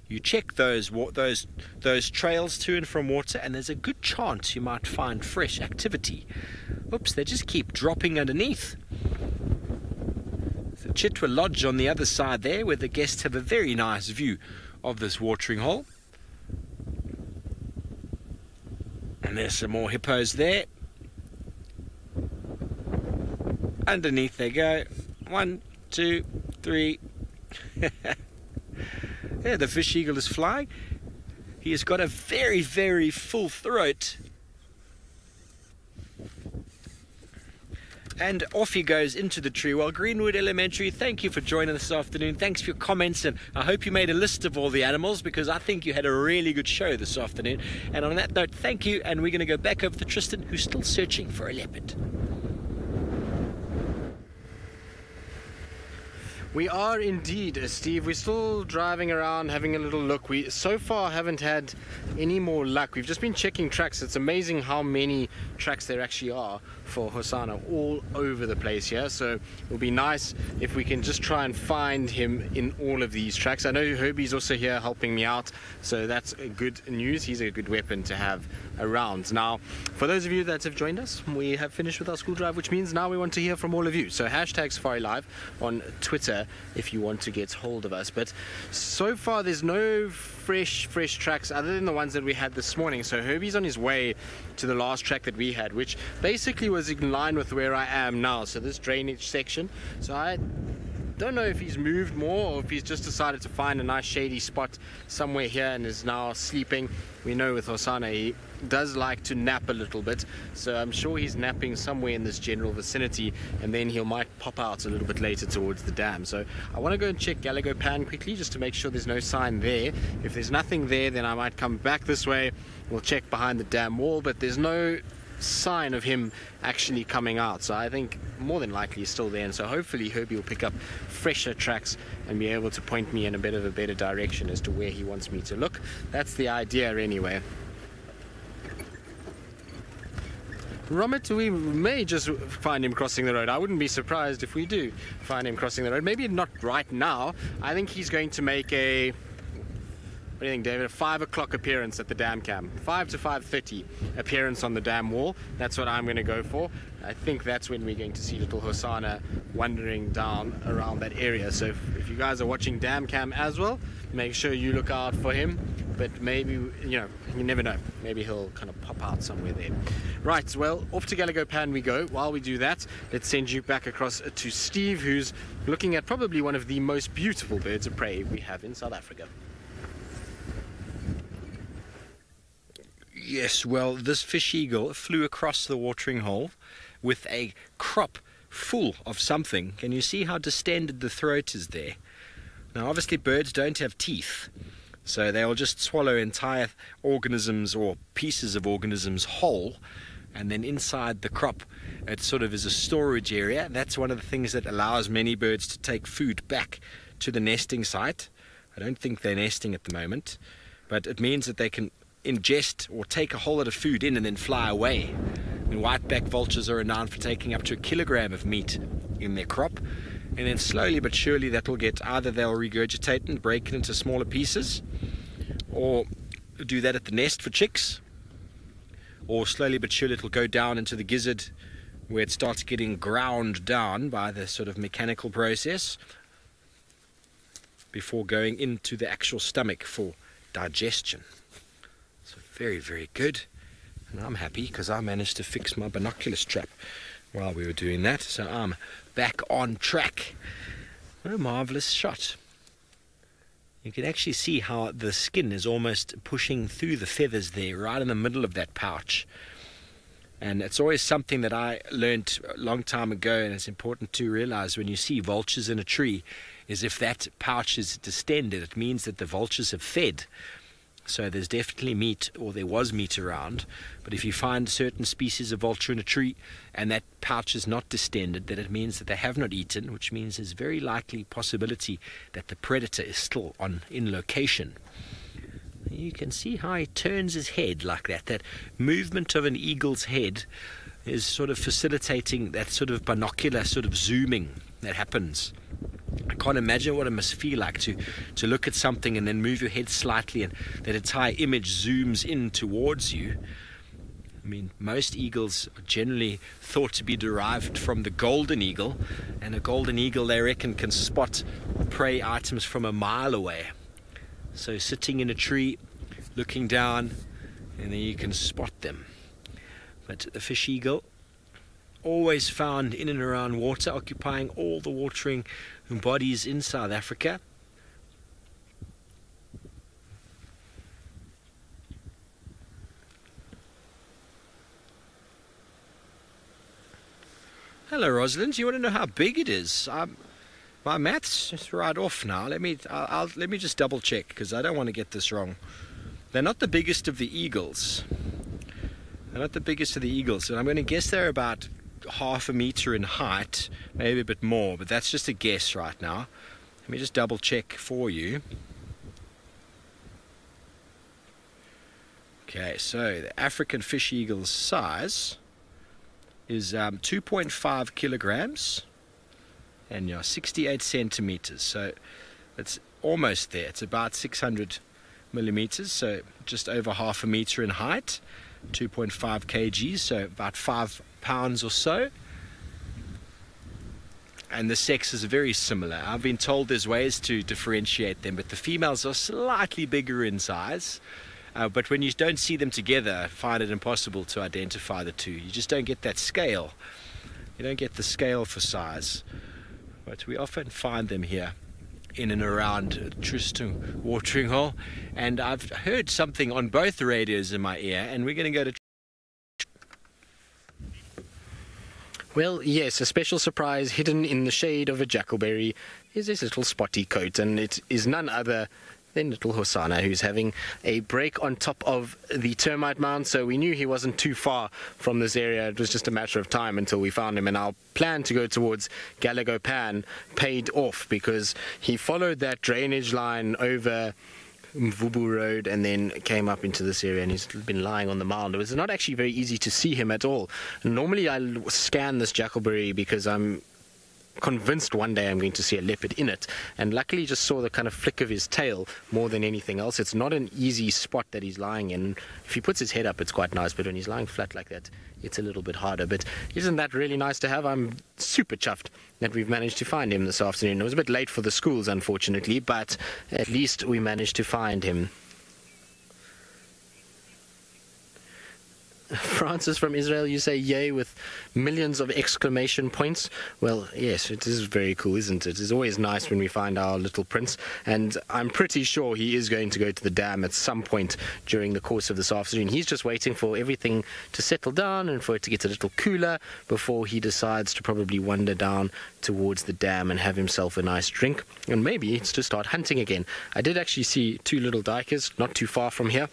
You check those trails to and from water, and there's a good chance you might find fresh activity. Oops, they just keep dropping underneath. The Chitwa Lodge on the other side there, where the guests have a very nice view of this watering hole. And there's some more hippos there. Underneath they go. 1, 2, 3. There, the fish eagle is flying. He has got a very, very full throat. And off he goes into the tree. Well, Greenwood Elementary, thank you for joining us this afternoon. Thanks for your comments, and I hope you made a list of all the animals, because I think you had a really good show this afternoon. And on that note, thank you, and we're going to go back over to Tristan, who's still searching for a leopard. We are indeed, Steve. We're still driving around, having a little look. We so far haven't had any more luck. We've just been checking tracks. It's amazing how many tracks there actually are for Hosana all over the place here. So it'll be nice if we can just try and find him in all of these tracks. I know Herbie's also here helping me out, so that's good news. He's a good weapon to have around. Now, for those of you that have joined us, we have finished with our school drive, which means now we want to hear from all of you. So hashtag SafariLive on Twitter if you want to get hold of us. But so far there's no fresh tracks other than the ones that we had this morning. So Herbie's on his way to the last track that we had, which basically was in line with where I am now, so this drainage section. So I don't know if he's moved more or if he's just decided to find a nice shady spot somewhere here and is now sleeping. We know with Hosana he does like to nap a little bit, so I'm sure he's napping somewhere in this general vicinity, and then he might pop out a little bit later towards the dam. So I want to go and check Galago Pan quickly just to make sure there's no sign there. If there's nothing there, then I might come back this way. We'll check behind the dam wall, but there's no sign of him actually coming out, so I think more than likely he's still there. And so hopefully Herbie will pick up fresher tracks and be able to point me in a bit of a better direction as to where he wants me to look. That's the idea anyway. Romit, we may just find him crossing the road. I wouldn't be surprised if we do find him crossing the road. Maybe not right now. I think he's going to make a, what do you think, David? A 5 o'clock appearance at the dam cam. 5 to 5:30 appearance on the dam wall. That's what I'm going to go for. I think that's when we're going to see little Hosana wandering down around that area. So if you guys are watching dam cam as well, make sure you look out for him. But maybe, you know, you never know. Maybe he'll kind of pop out somewhere there. Right, well, off to Galago Pan we go. While we do that, let's send you back across to Steve, who's looking at probably one of the most beautiful birds of prey we have in South Africa. Yes, well, this fish eagle flew across the watering hole with a crop full of something. Can you see how distended the throat is there? Now, obviously, birds don't have teeth, so they'll just swallow entire organisms or pieces of organisms whole, and then inside the crop, it sort of is a storage area. That's one of the things that allows many birds to take food back to the nesting site. I don't think they're nesting at the moment, but it means that they can ingest or take a whole lot of food in and then fly away. And whiteback vultures are renowned for taking up to 1 kilogram of meat in their crop, and then slowly but surely that will get, either they'll regurgitate and break it into smaller pieces, or do that at the nest for chicks, or slowly but surely it'll go down into the gizzard where it starts getting ground down by the sort of mechanical process before going into the actual stomach for digestion. So very, very good. And I'm happy because I managed to fix my binoculars trap while we were doing that. So I'm back on track. What a marvelous shot. You can actually see how the skin is almost pushing through the feathers there, right in the middle of that pouch. And it's always something that I learned a long time ago, and it's important to realize when you see vultures in a tree, is if that pouch is distended, it means that the vultures have fed. So there's definitely meat, or there was meat around. But if you find certain species of vulture in a tree and that pouch is not distended, then it means that they have not eaten, which means there's very likely possibility that the predator is still in location. You can see how he turns his head like that. That movement of an eagle's head is sort of facilitating that sort of binocular sort of zooming that happens. I can't imagine what it must feel like to look at something and then move your head slightly and that entire image zooms in towards you. I mean, most eagles are generally thought to be derived from the golden eagle, and a golden eagle, they reckon, can spot prey items from a mile away. So sitting in a tree, looking down, and then you can spot them. But the fish eagle, always found in and around water, occupying all the watering bodies in South Africa. Hello, Rosalind. Do you want to know how big it is? My maths is right off now. Let me just double check because I don't want to get this wrong. They're not the biggest of the eagles. They're not the biggest of the eagles, and I'm going to guess they're about 1/2 meter in height, maybe a bit more, but that's just a guess right now. Let me just double check for you. Okay, so the African fish eagle's size is 2.5 kilograms and 68 centimeters, so it's almost there. It's about 600 millimeters, so just over 1/2 meter in height, 2.5 kgs, so about 5 pounds or so. And the sexes are very similar. I've been told there's ways to differentiate them, but the females are slightly bigger in size. But when you don't see them together, I find it impossible to identify the two. You just don't get that scale. You don't get the scale for size. But we often find them here in and around Tristan watering hole. And I've heard something on both the radios in my ear, and we're going to go to... Well, yes, a special surprise hidden in the shade of a jackalberry is this little spotty coat, and it is none other than little Hosanna, who's having a break on top of the termite mound. So we knew he wasn't too far from this area. It was just a matter of time until we found him, and our plan to go towards Galago Pan paid off because he followed that drainage line over Mvubu Road and then came up into this area, and he's been lying on the mound. It was not actually very easy to see him at all. Normally I scan this jackalberry because I'm convinced one day I'm going to see a leopard in it, and luckily just saw the kind of flick of his tail more than anything else. It's not an easy spot that he's lying in. If he puts his head up, it's quite nice, but when he's lying flat like that, it's a little bit harder. But isn't that really nice to have? I'm super chuffed that we've managed to find him this afternoon. It was a bit late for the schools, unfortunately, but at least we managed to find him. Francis from Israel, you say yay with millions of exclamation points. Well, yes, it is very cool, isn't it? It's always nice when we find our little prince, and I'm pretty sure he is going to go to the dam at some point during the course of this afternoon. He's just waiting for everything to settle down and for it to get a little cooler before he decides to probably wander down towards the dam and have himself a nice drink, and maybe it's to start hunting again. I did actually see 2 little duikers not too far from here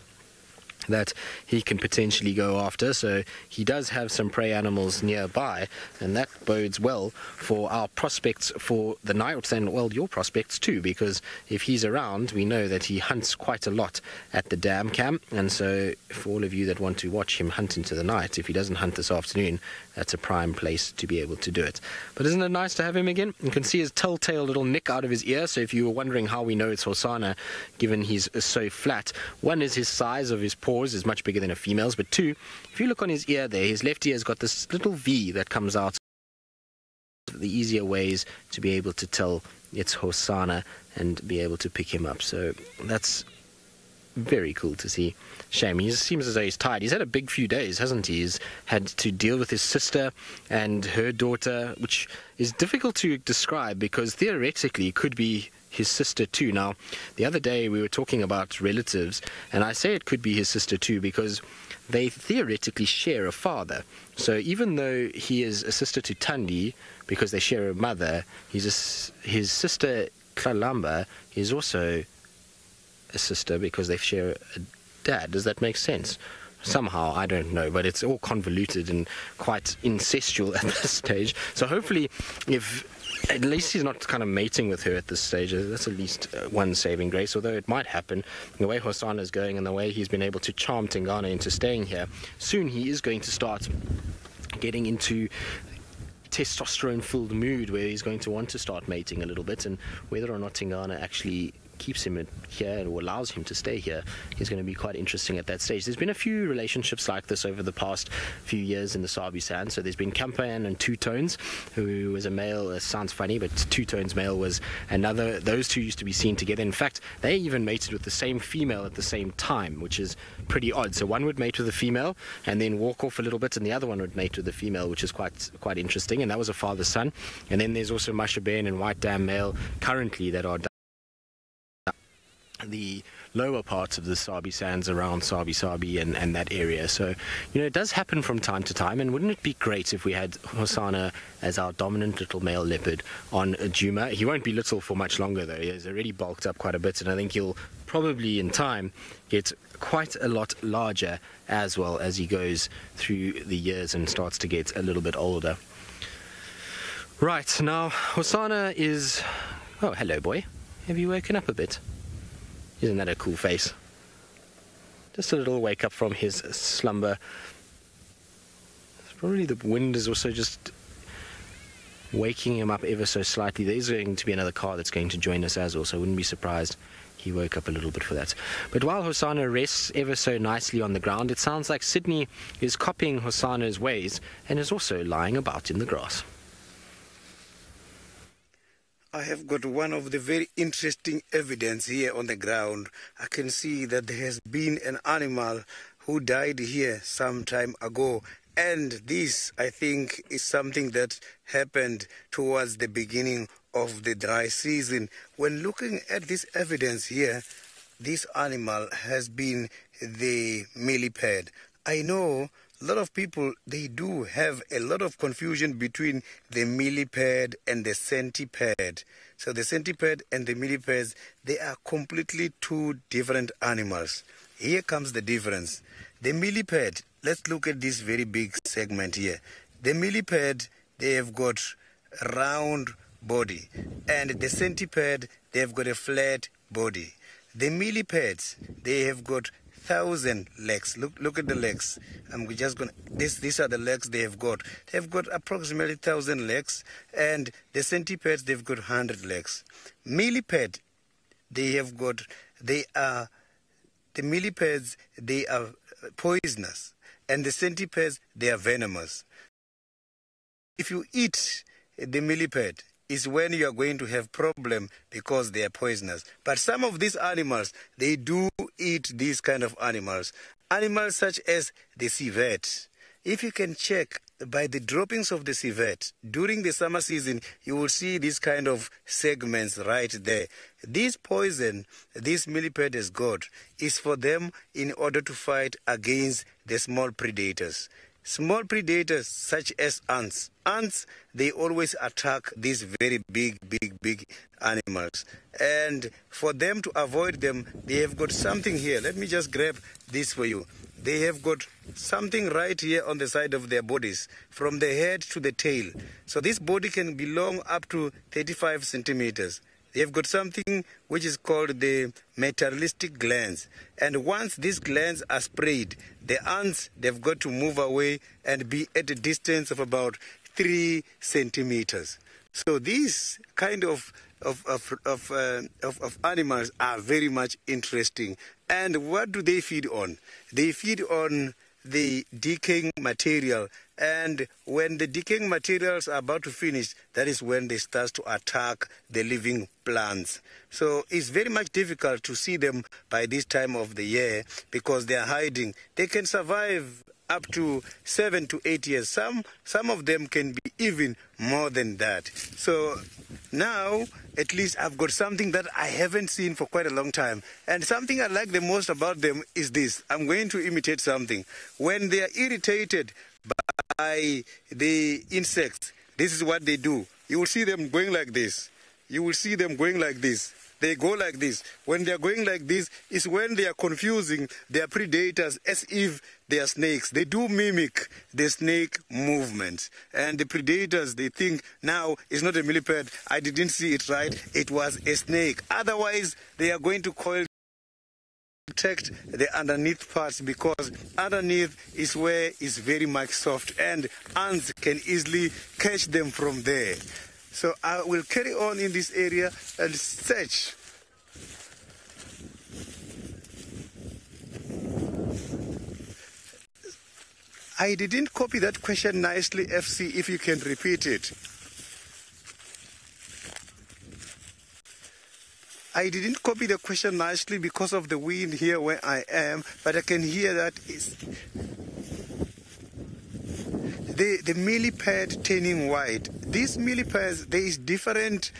that he can potentially go after, so he does have some prey animals nearby, and that bodes well for our prospects for the night, and well, your prospects too, because if he's around, we know that he hunts quite a lot at the dam camp, and so for all of you that want to watch him hunt into the night, if he doesn't hunt this afternoon, that's a prime place to be able to do it. But isn't it nice to have him again? You can see his telltale little nick out of his ear, so if you were wondering how we know it's Hosanna, given he's so flat, one is his size of his paws is much bigger than a female's, but two, if you look on his ear there, his left ear's got this little V that comes out. The easier ways to be able to tell it's Hosanna and be able to pick him up, so that's very cool to see. Shame, he seems as though he's tired. He's had a big few days, hasn't he? He's had to deal with his sister and her daughter, which is difficult to describe because theoretically it could be his sister too. Now, the other day we were talking about relatives, and I say it could be his sister too because they theoretically share a father. So even though he is a sister to Tandi because they share a mother, his sister Kalamba is also a sister because they share a dad. Does that make sense? Somehow, I don't know, but it's all convoluted and quite incestual at this stage. So hopefully, if at least he's not kind of mating with her at this stage. That's at least one saving grace, although it might happen. The way Hosana is going and the way he's been able to charm Tingana into staying here, soon he is going to start getting into testosterone-filled mood where he's going to want to start mating a little bit, and whether or not Tingana actually keeps him here or allows him to stay here is going to be quite interesting at that stage. There's been a few relationships like this over the past few years in the Sabi Sand. So there's been Kampan and Two Tones, who was a male. It sounds funny, but Two Tones male was another. Those two used to be seen together. In fact, they even mated with the same female at the same time, which is pretty odd. So one would mate with a female and then walk off a little bit, and the other one would mate with the female, which is quite interesting. And that was a father-son. And then there's also Mashaben and White Dam male currently that are the lower parts of the Sabi Sands around Sabi and that area. So, it does happen from time to time, and wouldn't it be great if we had Hosana as our dominant little male leopard on Juma? He won't be little for much longer though. He has already bulked up quite a bit, and I think he'll probably in time get quite a lot larger as well as he goes through the years and starts to get a little bit older. Right, now Hosana is... Oh, hello boy. Have you woken up a bit? Isn't that a cool face? Just a little wake up from his slumber. Probably the wind is also just waking him up ever so slightly. There's going to be another car that's going to join us as well, so I wouldn't be surprised he woke up a little bit for that. But while Hosana rests ever so nicely on the ground, it sounds like Sydney is copying Hosana's ways and is also lying about in the grass. I have got one of the very interesting evidence here on the ground. I can see that there has been an animal who died here some time ago. And this, I think, is something that happened towards the beginning of the dry season. When looking at this evidence here, this animal has been the millipede. I know a lot of people, they do have a lot of confusion between the millipede and the centipede. So the centipede and the millipedes, they are completely two different animals. Here comes the difference. The millipede, let's look at this very big segment here. The millipede, they have got a round body, and the centipede, they have got a flat body. The millipedes, they have got 1,000 legs. Look at the legs. We're just gonna. These are the legs they have got. They have got approximately 1,000 legs, and the centipedes they've got 100 legs. Millipede, the millipedes they are poisonous, and the centipedes they are venomous. If you eat the millipede, is when you are going to have problem because they are poisonous. But some of these animals, they do eat these kind of animals. Animals such as the civet. If you can check by the droppings of the civet, during the summer season, you will see these kind of segments right there. This poison, this millipede has got, is for them in order to fight against the small predators. Small predators such as ants. Ants, they always attack these very big animals. And for them to avoid them, they have got something here. Let me just grab this for you. They have got something right here on the side of their bodies, from the head to the tail. So this body can be long up to 35 centimeters. They have got something which is called the materialistic glands. And once these glands are sprayed, the ants, they've got to move away and be at a distance of about 3 centimeters. So these kind of animals are very much interesting. And what do they feed on? They feed on the decaying material, and when the decaying materials are about to finish, that is when they start to attack the living plants. So it's very much difficult to see them by this time of the year because they are hiding. They can survive up to 7 to 8 years. Some of them can be even more than that. So now at least I've got something that I haven't seen for quite a long time. And something I like the most about them is this. I'm going to imitate something. When they are irritated by the insects, this is what they do. You will see them going like this. You will see them going like this. they go like this. When they are going like this is when they are confusing their predators as if they are snakes. They do mimic the snake movements. And the predators, they think, now it's not a millipede. I didn't see it right. It was a snake. Otherwise, they are going to coil protect the underneath parts, because underneath is where it's very much soft and ants can easily catch them from there. So I will carry on in this area and search. I didn't copy that question nicely, FC, if you can repeat it. I didn't copy the question nicely because of the wind here where I am, but I can hear that it's the millipede turning white. These millipedes, there's different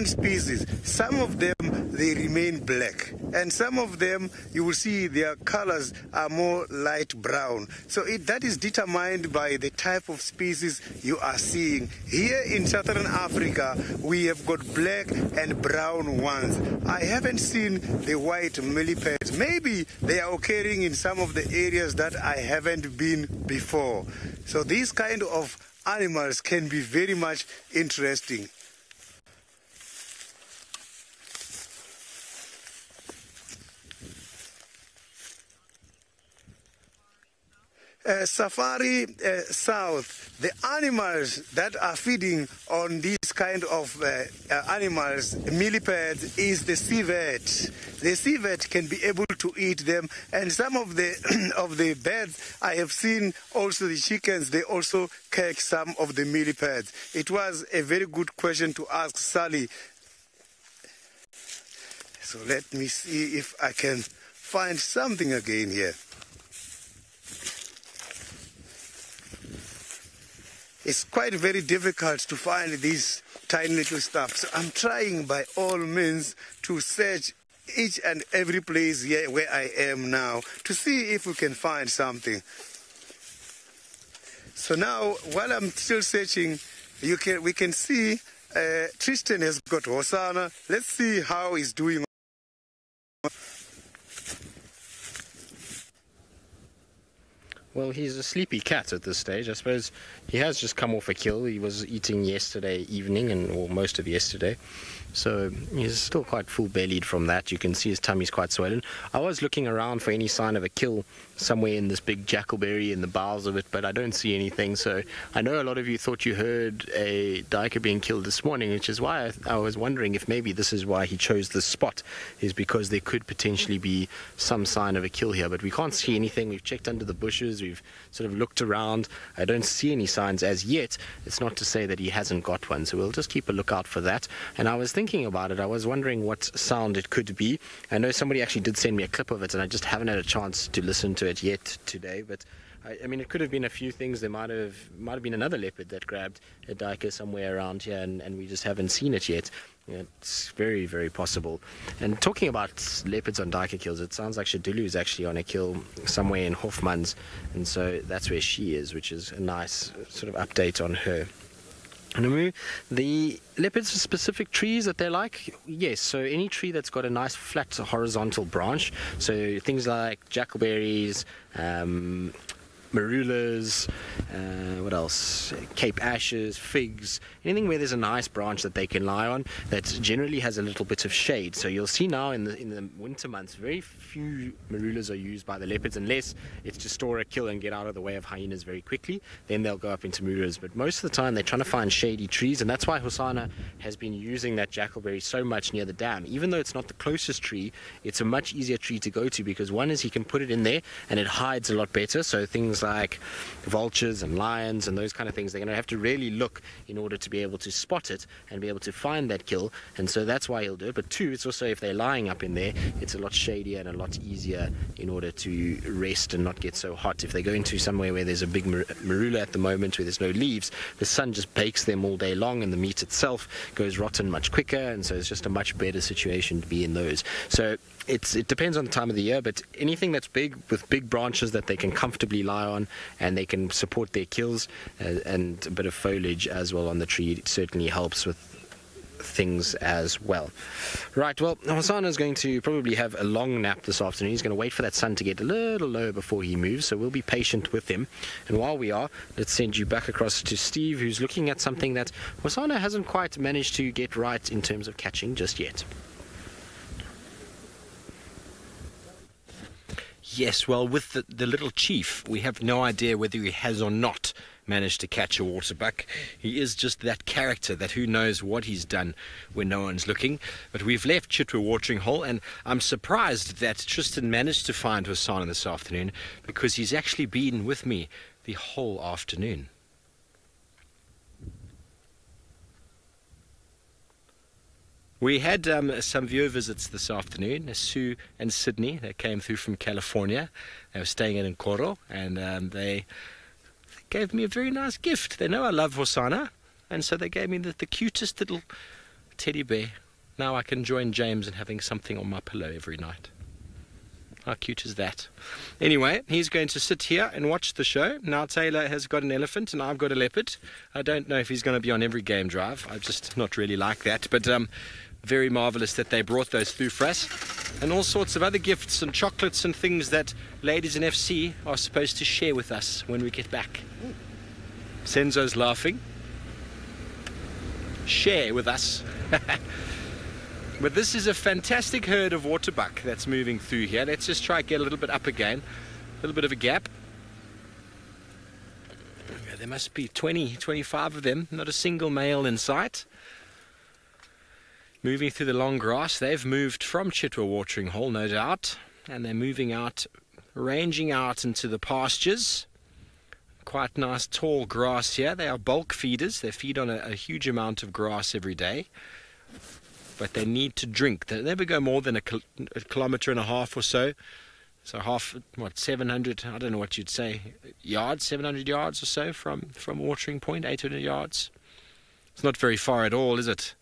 species. Some of them, they remain black, and some of them, you will see their colors are more light brown. So that is determined by the type of species you are seeing. Here in Southern Africa, we have got black and brown ones. I haven't seen the white millipedes. Maybe they are occurring in some of the areas that I haven't been before. So these kind of animals can be very much interesting. Safari South, the animals that are feeding on these kind of animals, millipedes, is the civet. The civet can be able to eat them, and some of the birds I have seen, also the chickens, they also catch some of the millipedes. It was a very good question to ask Sally. So let me see if I can find something again here. It's quite very difficult to find these tiny little stuff. So I'm trying by all means to search each and every place here where I am now to see if we can find something. So now, while I'm still searching, we can see Tristan has got Hosanna. Let's see how he's doing. Well, he's a sleepy cat at this stage. I suppose he has just come off a kill. He was eating yesterday evening, or most of yesterday. So he's still quite full-bellied from that. You can see his tummy's quite swollen. I was looking around for any sign of a kill somewhere in this big jackalberry in the bowels of it, but I don't see anything. So I know a lot of you thought you heard a duiker being killed this morning, which is why I was wondering if maybe this is why he chose this spot, is because there could potentially be some sign of a kill here. But we can't see anything. We've checked under the bushes. We've sort of looked around. I don't see any signs as yet. It's not to say that he hasn't got one. So we'll just keep a lookout for that. And I was thinking about it. I was wondering what sound it could be. I know somebody actually did send me a clip of it, and I just haven't had a chance to listen to it yet today. But I mean, it could have been a few things. There might have been another leopard that grabbed a duiker somewhere around here, and we just haven't seen it yet. It's very, very possible. And talking about leopards on duiker kills, it sounds like Shadulu is actually on a kill somewhere in Hofmans, and so that's where she is, which is a nice sort of update on her. The leopards are specific trees that they like? Yes, so any tree that's got a nice flat horizontal branch, so things like jackalberries, marulas, what else? Cape ashes, figs, anything where there's a nice branch that they can lie on that generally has a little bit of shade. So you'll see now in the winter months, very few marulas are used by the leopards unless it's to store a kill and get out of the way of hyenas very quickly. Then they'll go up into marulas. But most of the time they're trying to find shady trees, and that's why Hosanna has been using that jackalberry so much near the dam. Even though it's not the closest tree, it's a much easier tree to go to because one is he can put it in there and it hides a lot better. So things like vultures and lions and those kind of things, they're going to have to really look in order to be able to spot it and be able to find that kill, and so that's why he'll do it. But two, it's also if they're lying up in there, it's a lot shadier and a lot easier in order to rest and not get so hot. If they go into somewhere where there's a big marula at the moment where there's no leaves, the sun just bakes them all day long and the meat itself goes rotten much quicker, and so it's just a much better situation to be in those. So it depends on the time of the year, but anything that's big with big branches that they can comfortably lie on and they can support their kills, and a bit of foliage as well on the tree, it certainly helps with things as well. Right, well, Hosanna is going to probably have a long nap this afternoon. He's going to wait for that sun to get a little lower before he moves, so we'll be patient with him. And while we are, let's send you back across to Steve, who's looking at something that Hosanna hasn't quite managed to get right in terms of catching just yet. Yes, well, with the little chief, we have no idea whether he has or not managed to catch a waterbuck. He is just that character that who knows what he's done when no one's looking. But we've left Chitwa Watering Hole, and I'm surprised that Tristan managed to find Hosanna this afternoon, because he's actually been with me the whole afternoon. We had some viewer visits this afternoon, Sue and Sydney. They came through from California. They were staying in Nkoro, and they gave me a very nice gift. They know I love Hosanna, and so they gave me the cutest little teddy bear. Now I can join James in having something on my pillow every night. How cute is that? Anyway, he's going to sit here and watch the show. Now Taylor has got an elephant and I've got a leopard. I don't know if he's going to be on every game drive. I'm just not really like that. But very marvellous that they brought those through for us. And all sorts of other gifts and chocolates and things that ladies in FC are supposed to share with us when we get back. Senzo's laughing. Share with us. But this is a fantastic herd of waterbuck that's moving through here. Let's just try and get a little bit up again. A little bit of a gap. There must be 20, 25 of them. Not a single male in sight. Moving through the long grass. They've moved from Chitwa Watering Hole, no doubt. And they're moving out, ranging out into the pastures. Quite nice tall grass here. They are bulk feeders. They feed on a huge amount of grass every day. But they need to drink. They never go more than a kilometre and a half or so. So 700, I don't know what you'd say, yards, 700 yards or so from watering point, 800 yards. It's not very far at all, is it?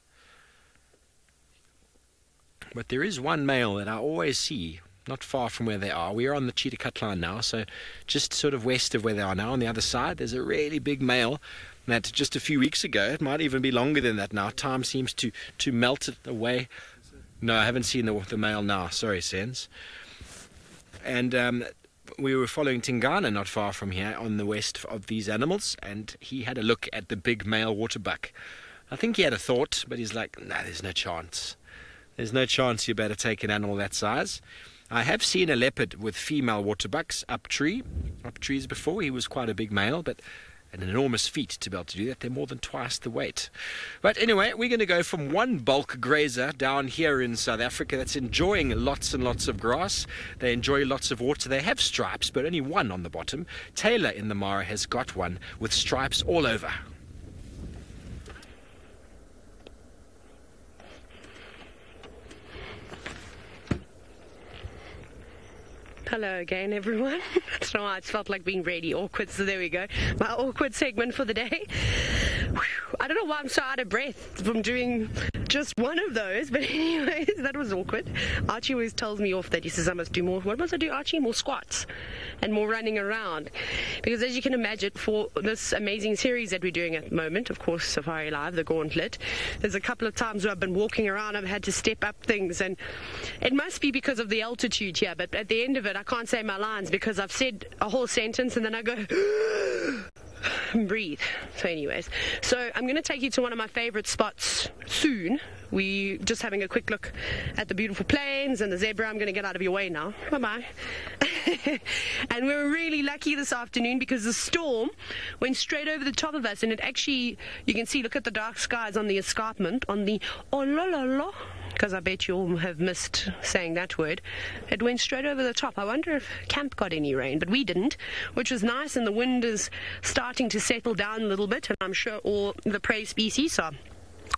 But there is one male that I always see not far from where they are. We are on the Cheetah Cut line now, so just sort of west of where they are now. On the other side, there's a really big male that just a few weeks ago, it might even be longer than that now, time seems to melt it away. No, I haven't seen the male now. Sorry, Sens. And we were following Tingana not far from here on the west of these animals, and he had a look at the big male waterbuck. I think he had a thought, but he's like, no, there's no chance. There's no chance you better take an animal that size. I have seen a leopard with female waterbucks up trees before. He was quite a big male, but an enormous feat to be able to do that. They're more than twice the weight. But anyway, we're going to go from one bulk grazer down here in South Africa that's enjoying lots and lots of grass. They enjoy lots of water. They have stripes, but only one on the bottom. Taylor in the Mara has got one with stripes all over. Hello again, everyone. I don't know why it felt like being really awkward, so there we go. My awkward segment for the day. I don't know why I'm so out of breath from doing just one of those, but anyways, that was awkward. Archie always tells me off that he says I must do more. What must I do, Archie? More squats and more running around. Because as you can imagine, for this amazing series that we're doing at the moment, of course, SafariLive, the Gauntlet, there's a couple of times where I've been walking around, I've had to step up things, and it must be because of the altitude here, but at the end of it, I can't say my lines because I've said a whole sentence and then I go and breathe. So anyways, so I'm going to take you to one of my favorite spots soon. We just having a quick look at the beautiful plains and the zebra. I'm going to get out of your way now. Bye-bye. And we were really lucky this afternoon because the storm went straight over the top of us, and it actually, you can see, look at the dark skies on the escarpment, on the oh-la-la-la, because I bet you all have missed saying that word. It went straight over the top. I wonder if camp got any rain, but we didn't, which was nice, and the wind is starting to settle down a little bit, and I'm sure all the prey species are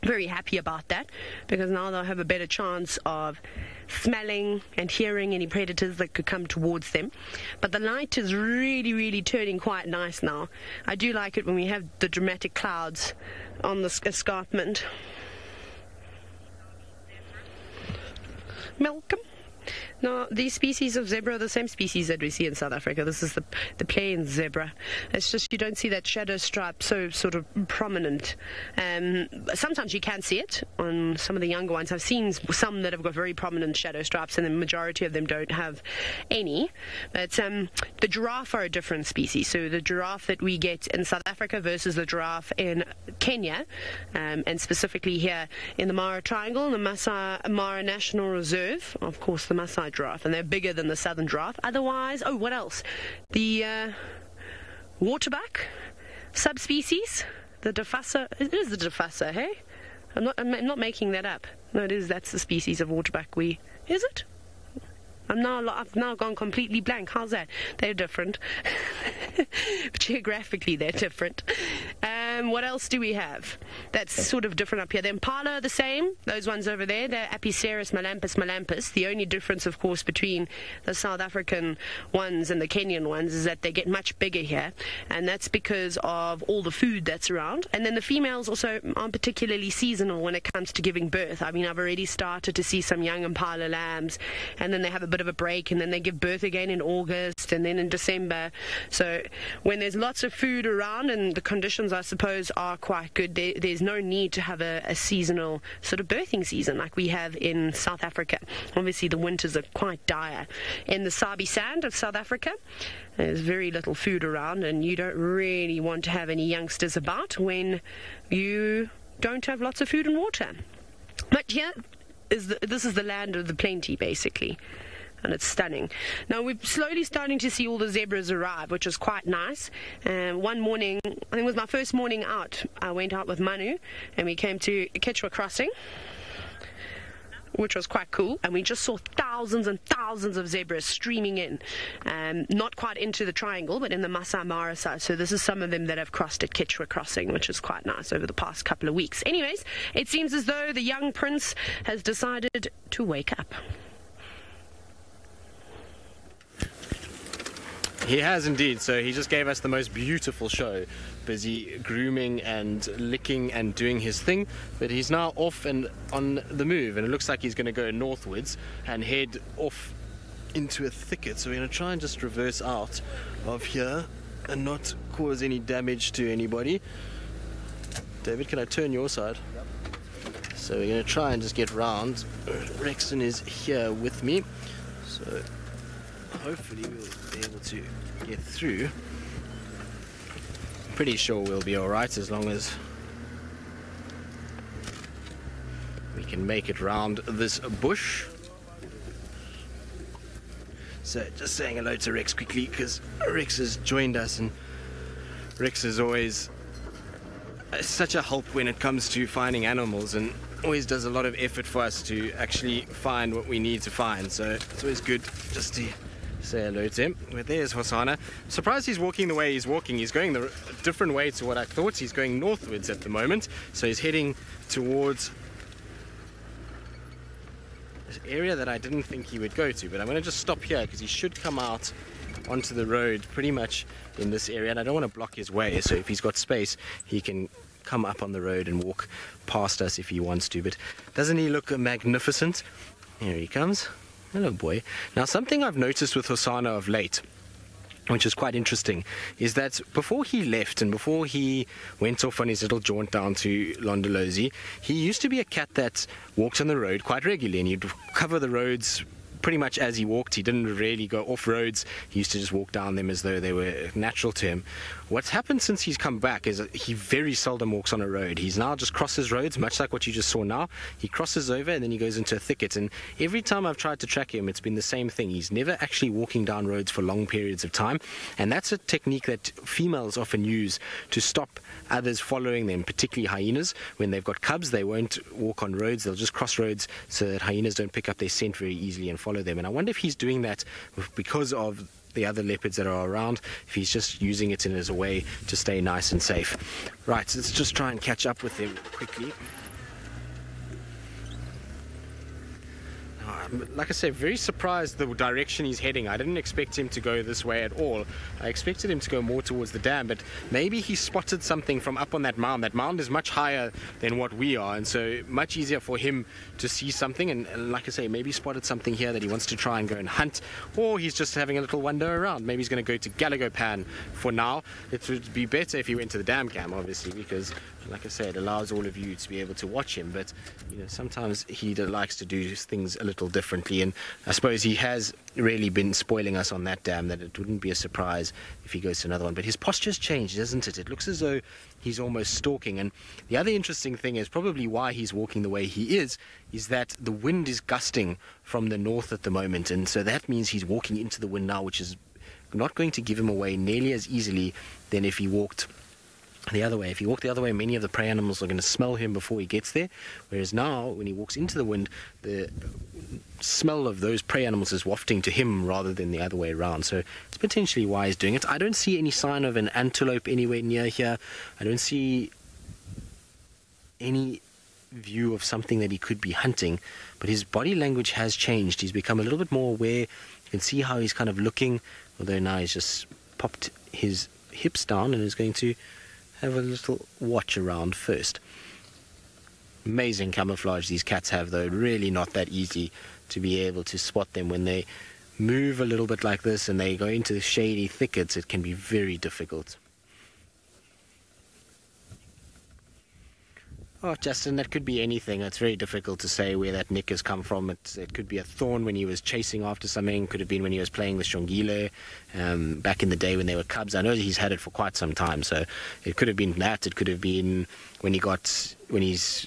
very happy about that, because now they'll have a better chance of smelling and hearing any predators that could come towards them. But the light is really, really turning quite nice now. I do like it when we have the dramatic clouds on the escarpment. Malcolm, No, these species of zebra are the same species that we see in South Africa. This is the plain zebra. It's just you don't see that shadow stripe so sort of prominent. Sometimes you can see it on some of the younger ones. I've seen some that have got very prominent shadow stripes, and the majority of them don't have any. But the giraffe are a different species. So the giraffe that we get in South Africa versus the giraffe in Kenya, and specifically here in the Mara Triangle, the Masai Mara National Reserve, of course the Masai giraffe, and they're bigger than the southern giraffe. Otherwise, oh, what else? The waterbuck subspecies, the Defassa. It is the Defassa, hey? I'm not making that up. No, it is. That's the species of waterbuck. Is it? I've now gone completely blank. How's that? They're different. Geographically, they're different. What else do we have that's sort of different up here? The impala are the same. Those ones over there, they're Apicerus malampus. The only difference, of course, between the South African ones and the Kenyan ones is that they get much bigger here, and that's because of all the food that's around. And then the females also aren't particularly seasonal when it comes to giving birth. I mean, I've already started to see some young impala lambs, and then they have a bit of a break, and then they give birth again in August and then in December. So when there's lots of food around and the conditions, I suppose, are quite good, there's no need to have a seasonal sort of birthing season like we have in South Africa. Obviously the winters are quite dire. In the Sabi Sand of South Africa, there's very little food around, and you don't really want to have any youngsters about when you don't have lots of food and water. But here this is the land of the plenty, basically. And it's stunning. Now we're slowly starting to see all the zebras arrive, which is quite nice. One morning, I think it was my first morning out, I went out with Manu and we came to Kichwa Crossing, which was quite cool, and we just saw thousands and thousands of zebras streaming in, not quite into the triangle, but in the Masai Mara side. So this is some of them that have crossed at Kichwa Crossing, which is quite nice over the past couple of weeks. Anyways, it seems as though the young prince has decided to wake up. He has indeed. So he just gave us the most beautiful show, busy grooming and licking and doing his thing, but he's now off and on the move, and it looks like he's going to go northwards and head off into a thicket. So we're going to try and just reverse out of here and not cause any damage to anybody. David, can I turn your side? So we're going to try and just get round. Rexon is here with me, so hopefully we'll be able to get through. Pretty sure we'll be alright as long as we can make it round this bush. So just saying hello to Rex quickly, because Rex has joined us, and Rex is always such a help when it comes to finding animals, and always does a lot of effort for us to actually find what we need to find. So it's always good just to say hello to him. But there's Hosana. Surprised he's walking the way he's walking. He's going the different way to what I thought. He's going northwards at the moment. So he's heading towards this area that I didn't think he would go to. But I'm going to just stop here because he should come out onto the road pretty much in this area. And I don't want to block his way. So if he's got space, he can come up on the road and walk past us if he wants to. But doesn't he look magnificent? Here he comes. Hello, boy. Now, something I've noticed with Hosana of late, which is quite interesting, is that before he left and before he went off on his little jaunt down to Londolozi, he used to be a cat that walked on the road quite regularly, and he'd cover the roads pretty much as he walked. He didn't really go off roads. He used to just walk down them as though they were natural to him. What's happened since he's come back is that he very seldom walks on a road. He's now just crosses roads, much like what you just saw now. He crosses over and then he goes into a thicket, and every time I've tried to track him, it's been the same thing. He's never actually walking down roads for long periods of time, and that's a technique that females often use to stop others following them, particularly hyenas. When they've got cubs, they won't walk on roads. They'll just cross roads so that hyenas don't pick up their scent very easily and follow them. And I wonder if he's doing that because of the other leopards that are around, if he's just using it as a way to stay nice and safe. Right, so let's just try and catch up with him quickly. Now, like I say, very surprised the direction he's heading. I didn't expect him to go this way at all. I expected him to go more towards the dam, but maybe he spotted something from up on that mound. That mound is much higher than what we are, and so much easier for him to see something. And like I say, maybe spotted something here that he wants to try and go and hunt, or he's just having a little wander around. Maybe he's going to go to Galagopan for now. It would be better if he went to the dam cam, obviously, because like I say, it allows all of you to be able to watch him. But you know, sometimes he likes to do things a little differently, and I suppose he has really been spoiling us on that dam, that it wouldn't be a surprise if he goes to another one. But his posture's changed, doesn't it? It looks as though he's almost stalking. And the other interesting thing is probably why he's walking the way he is that the wind is gusting from the north at the moment, and so that means he's walking into the wind now, which is not going to give him away nearly as easily than if he walked the other way. If he walked the other way, many of the prey animals are going to smell him before he gets there, whereas now when he walks into the wind, the smell of those prey animals is wafting to him rather than the other way around. So it's potentially why he's doing it. I don't see any sign of an antelope anywhere near here. I don't see any view of something that he could be hunting, but his body language has changed. He's become a little bit more aware. You can see how he's kind of looking, although now he's just popped his hips down and is going to have a little watch around first. Amazing camouflage these cats have, though. Really not that easy to be able to spot them when they move a little bit like this and they go into the shady thickets. It can be very difficult. Oh, Justin, that could be anything. It's very difficult to say where that nick has come from. It could be a thorn when he was chasing after something. Could have been when he was playing with Shongile back in the day when they were cubs. I know he's had it for quite some time, so it could have been that. It could have been when he's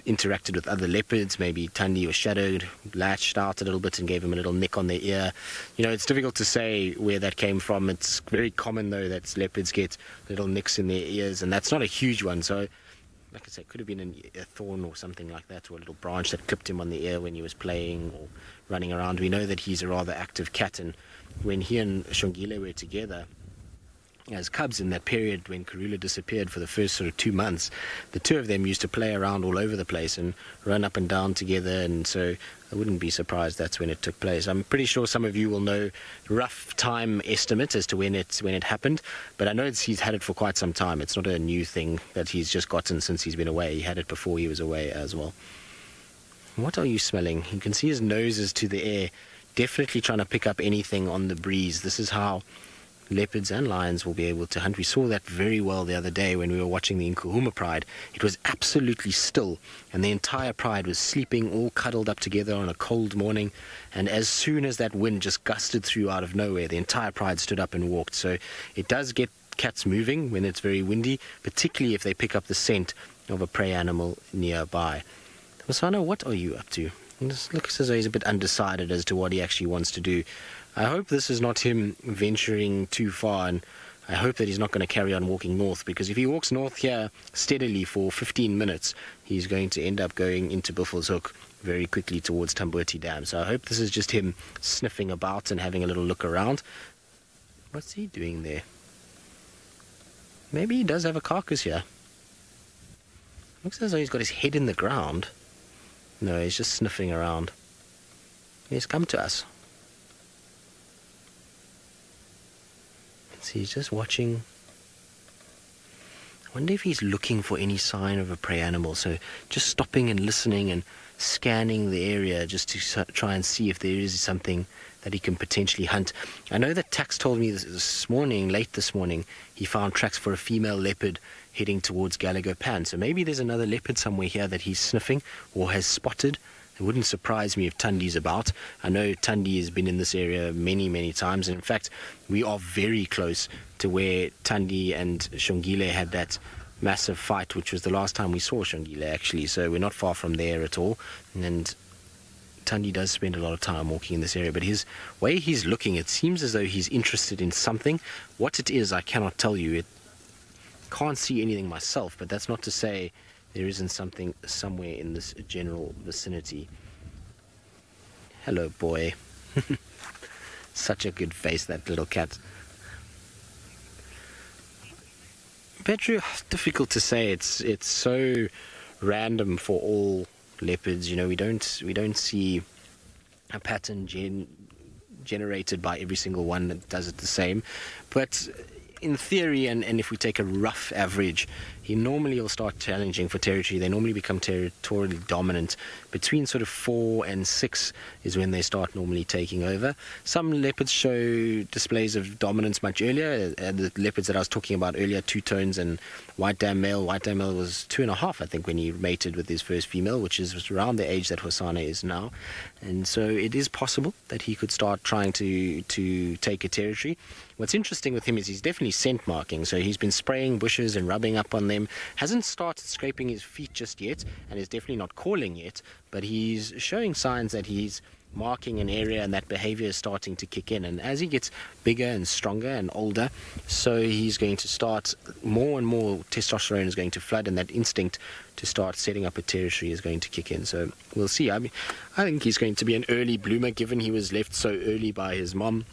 interacted with other leopards. Maybe Tundi was shadowed, latched out a little bit and gave him a little nick on the ear. You know, it's difficult to say where that came from. It's very common, though, that leopards get little nicks in their ears, and that's not a huge one. So like I said, it could have been a thorn or something like that, or a little branch that clipped him on the ear when he was playing or running around. We know that he's a rather active cat, and when he and Shongile were together as cubs in that period when Karula disappeared for the first sort of 2 months, the two of them used to play around all over the place and run up and down together, and so I wouldn't be surprised that's when it took place. I'm pretty sure some of you will know rough time estimate as to when it happened, but I know he's had it for quite some time. It's not a new thing that he's just gotten since he's been away. He had it before he was away as well. What are you smelling? You can see his nose is to the air, definitely trying to pick up anything on the breeze. This is how leopards and lions will be able to hunt. We saw that very well the other day when we were watching the Nkuhuma pride. It was absolutely still, and the entire pride was sleeping all cuddled up together on a cold morning, and as soon as that wind just gusted through out of nowhere, the entire pride stood up and walked. So it does get cats moving when it's very windy, particularly if they pick up the scent of a prey animal nearby. Masano, what are you up to? It looks as though he's a bit undecided as to what he actually wants to do. I hope this is not him venturing too far, and I hope that he's not going to carry on walking north, because if he walks north here steadily for 15 minutes, he's going to end up going into Buffelshoek very quickly towards Tambuti Dam. So I hope this is just him sniffing about and having a little look around. What's he doing there? Maybe he does have a carcass here. Looks as though he's got his head in the ground. No, he's just sniffing around. He's come to us. See, he's just watching. I wonder if he's looking for any sign of a prey animal. So just stopping and listening and scanning the area just to try and see if there is something that he can potentially hunt. I know that Tax told me this morning, late this morning, he found tracks for a female leopard heading towards Galagopan. So maybe there's another leopard somewhere here that he's sniffing or has spotted. It wouldn't surprise me if Tundi's about. I know Tundi has been in this area many, many times. And in fact, we are very close to where Tundi and Shongile had that massive fight, which was the last time we saw Shongile, actually. So we're not far from there at all. And Tundi does spend a lot of time walking in this area. But his way he's looking, it seems as though he's interested in something. What it is, I cannot tell you. Can't see anything myself, but that's not to say there isn't something somewhere in this general vicinity. Hello, boy. Such a good face, that little cat. Petru, difficult to say. It's so random for all leopards. You know, we don't see a pattern generated by every single one that does it the same. But in theory, and if we take a rough average, he normally will start challenging for territory. They normally become territorially dominant. Between sort of 4 and 6 is when they start normally taking over. Some leopards show displays of dominance much earlier. The leopards that I was talking about earlier, two-tones and white dam male. White dam male was 2.5, I think, when he mated with his first female, which is around the age that Hosana is now. And so it is possible that he could start trying to take a territory. What's interesting with him is he's definitely scent marking. So he's been spraying bushes and rubbing up on them. Hasn't started scraping his feet just yet, and is definitely not calling yet, but he's showing signs that he's marking an area and that behavior is starting to kick in. And as he gets bigger and stronger and older, so he's going to start, more and more testosterone is going to flood, and that instinct to start setting up a territory is going to kick in. So we'll see. I think he's going to be an early bloomer, given he was left so early by his mom.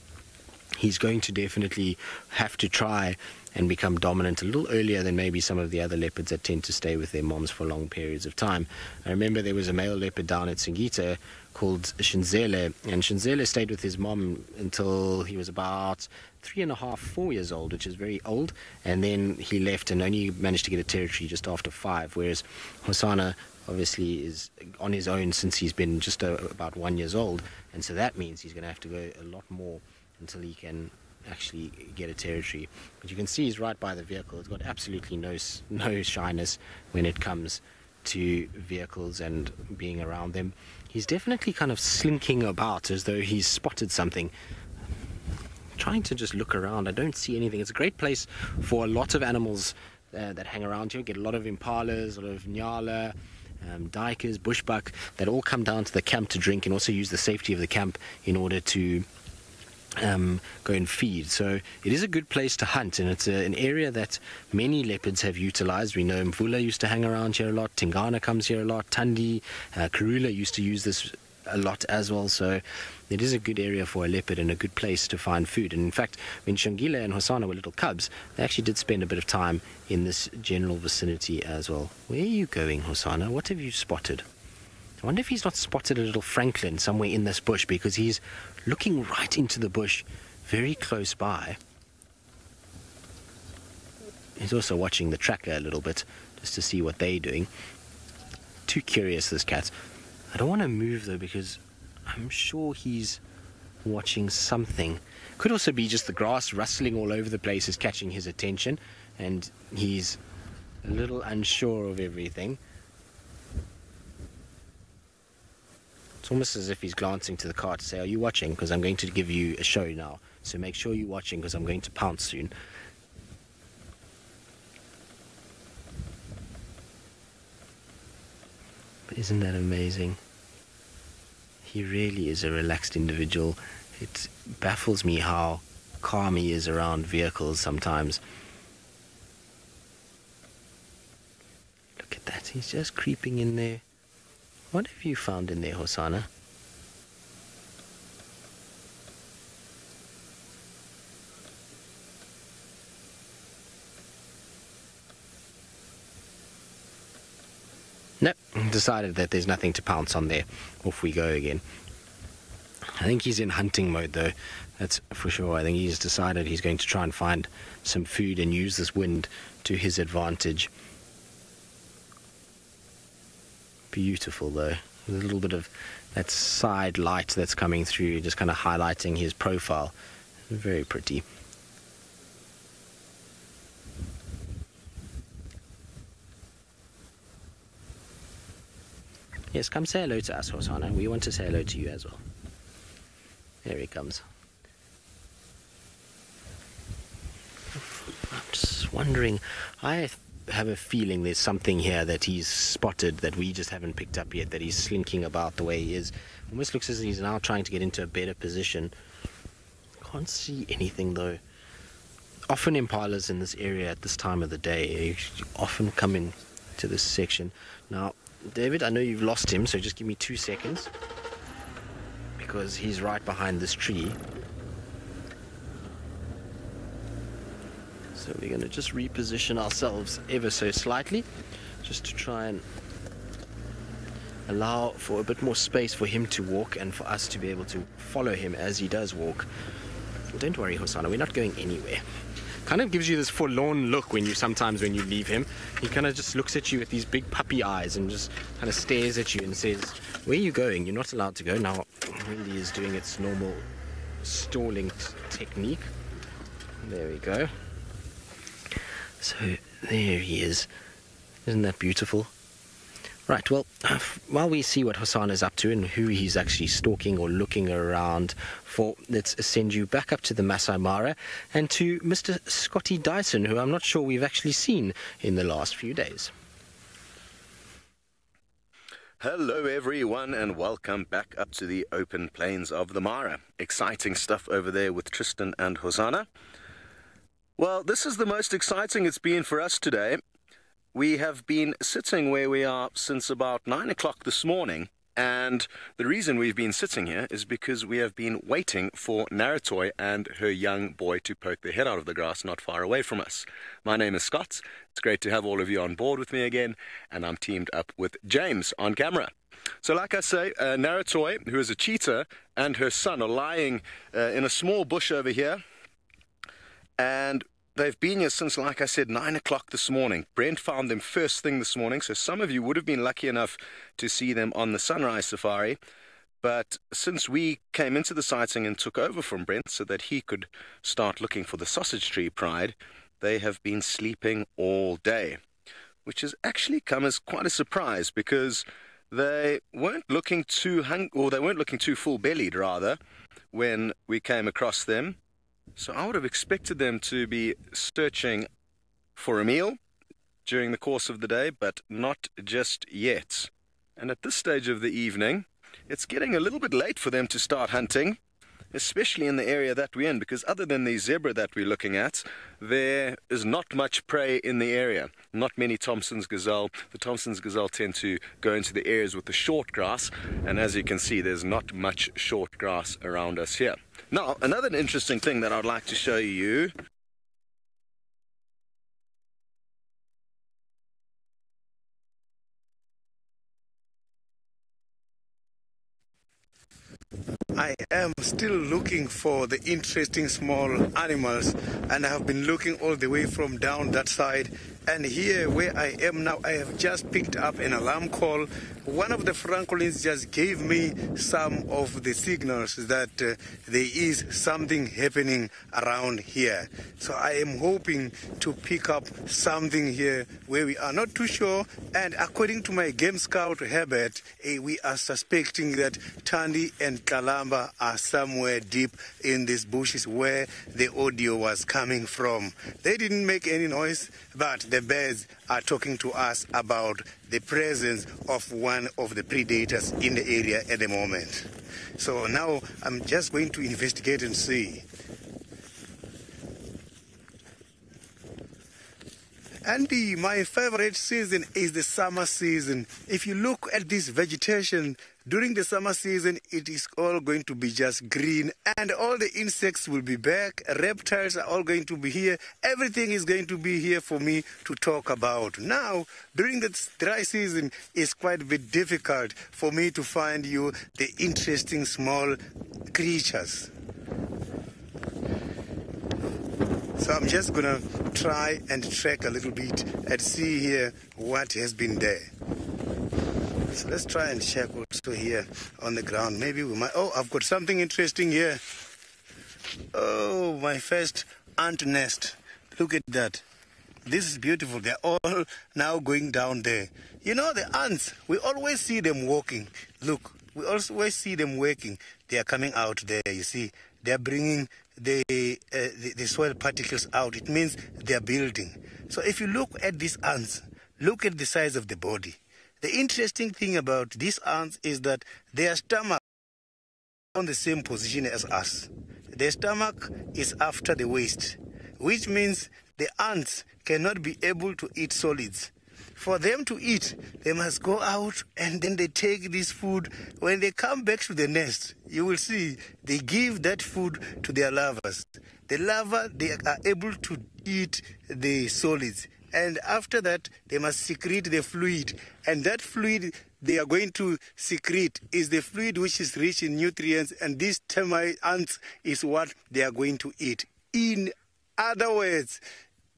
He's going to definitely have to try and become dominant a little earlier than maybe some of the other leopards that tend to stay with their moms for long periods of time. I remember there was a male leopard down at Singita called Shinzele, and Shinzele stayed with his mom until he was about 3.5, 4 years old, which is very old, and then he left and only managed to get a territory just after 5, whereas Hosana obviously is on his own since he's been just about 1 year old, and so that means he's going to have to go a lot more until he can actually get a territory. But you can see he's right by the vehicle. It's got absolutely no shyness when it comes to vehicles and being around them. He's definitely kind of slinking about as though he's spotted something. Trying to just look around. I don't see anything. It's a great place for a lot of animals that hang around here. Get a lot of impalas, a lot of nyala, duikers, bushbuck, that all come down to the camp to drink, and also use the safety of the camp in order to go and feed. So it is a good place to hunt, and it's an area that many leopards have utilized. We know Mvula used to hang around here a lot, Tingana comes here a lot, Tandi, Karula used to use this a lot as well. So it is a good area for a leopard and a good place to find food. And in fact, when Shangila and Hosana were little cubs, they actually did spend a bit of time in this general vicinity as well. Where are you going, Hosana? What have you spotted? I wonder if he's not spotted a little Franklin somewhere in this bush, because he's looking right into the bush very close by. He's also watching the tracker a little bit just to see what they're doing. Too curious, this cat. I don't want to move though, because I'm sure he's watching something. Could also be just the grass rustling all over the place is catching his attention, and he's a little unsure of everything. It's almost as if he's glancing to the car to say, are you watching? Because I'm going to give you a show now. So make sure you're watching, because I'm going to pounce soon. But isn't that amazing? He really is a relaxed individual. It baffles me how calm he is around vehicles sometimes. Look at that. He's just creeping in there. What have you found in there, Hosana? Nope, decided that there's nothing to pounce on there. Off we go again. I think he's in hunting mode though, that's for sure. I think he's decided he's going to try and find some food and use this wind to his advantage. Beautiful though, a little bit of that side light that's coming through, just kind of highlighting his profile. Very pretty. Yes, come say hello to us, Hosana. We want to say hello to you as well. There he comes. I'm just wondering, I have a feeling there's something here that he's spotted that we just haven't picked up yet, that he's slinking about the way he is. Almost looks as if he's now trying to get into a better position. Can't see anything though. Often impalas in this area at this time of the day, they often come in to this section. Now, David, I know you've lost him, so just give me 2 seconds, because he's right behind this tree. So we're going to just reposition ourselves ever so slightly, just to try and allow for a bit more space for him to walk and for us to be able to follow him as he does walk. Don't worry, Hosanna, we're not going anywhere. Kind of gives you this forlorn look when you leave him. He kind of just looks at you with these big puppy eyes and just kind of stares at you and says, where are you going? You're not allowed to go. Now, Wendy is doing its normal stalling technique. There we go. So, there he is. Isn't that beautiful? Right, well, while we see what Hosanna is up to and who he's actually stalking or looking around for, let's send you back up to the Masai Mara and to Mr. Scotty Dyson, who I'm not sure we've actually seen in the last few days. Hello everyone and welcome back up to the open plains of the Mara. Exciting stuff over there with Tristan and Hosanna. Well, this is the most exciting it's been for us today. We have been sitting where we are since about 9 o'clock this morning, and the reason we've been sitting here is because we have been waiting for Naratoy and her young boy to poke their head out of the grass not far away from us. My name is Scott. It's great to have all of you on board with me again, and I'm teamed up with James on camera. So like I say, Naratoy, who is a cheetah, and her son are lying in a small bush over here, and they've been here since, like I said, 9 o'clock this morning. Brent found them first thing this morning, so some of you would have been lucky enough to see them on the sunrise safari. But since we came into the sighting and took over from Brent so that he could start looking for the sausage tree pride, they have been sleeping all day, which has actually come as quite a surprise because they weren't looking too full-bellied, rather, when we came across them. So I would have expected them to be searching for a meal during the course of the day, but not just yet. And at this stage of the evening, it's getting a little bit late for them to start hunting, especially in the area that we're in, because other than the zebra that we're looking at, there is not much prey in the area. Not many Thompson's gazelle. The Thompson's gazelle tend to go into the areas with the short grass, and as you can see, there's not much short grass around us here. Now, another interesting thing that I'd like to show you . I am still looking for the interesting small animals, and I have been looking all the way from down that side. And here where I am now, I have just picked up an alarm call. One of the francolins just gave me some of the signals that there is something happening around here. So I am hoping to pick up something here where we are not too sure. And according to my game scout Herbert, we are suspecting that Tandy and Kalamba are somewhere deep in these bushes where the audio was coming from. They didn't make any noise, but the birds are talking to us about the presence of one of the predators in the area at the moment. So now I'm just going to investigate and see. Andy, my favorite season is the summer season. If you look at this vegetation, during the summer season, it is all going to be just green, and all the insects will be back. Reptiles are all going to be here. Everything is going to be here for me to talk about. Now, during the dry season, it's quite a bit difficult for me to find you the interesting small creatures. So I'm just going to try and track a little bit and see here what has been there. So let's try and check also here on the ground. Maybe we might... Oh, I've got something interesting here. Oh, my first ant nest. Look at that. This is beautiful. They're all now going down there. You know, the ants, we always see them walking. Look, we always see them working. They are coming out there, you see. They are bringing the soil particles out. It means they are building. So if you look at these ants, look at the size of the body. The interesting thing about these ants is that their stomach is on the same position as us. Their stomach is after the waist, which means the ants cannot be able to eat solids. For them to eat, they must go out and then they take this food. When they come back to the nest, you will see they give that food to their larvae. The larvae, they are able to eat the solids. And after that, they must secrete the fluid. And that fluid they are going to secrete is the fluid which is rich in nutrients, and these termite ants is what they are going to eat. In other words,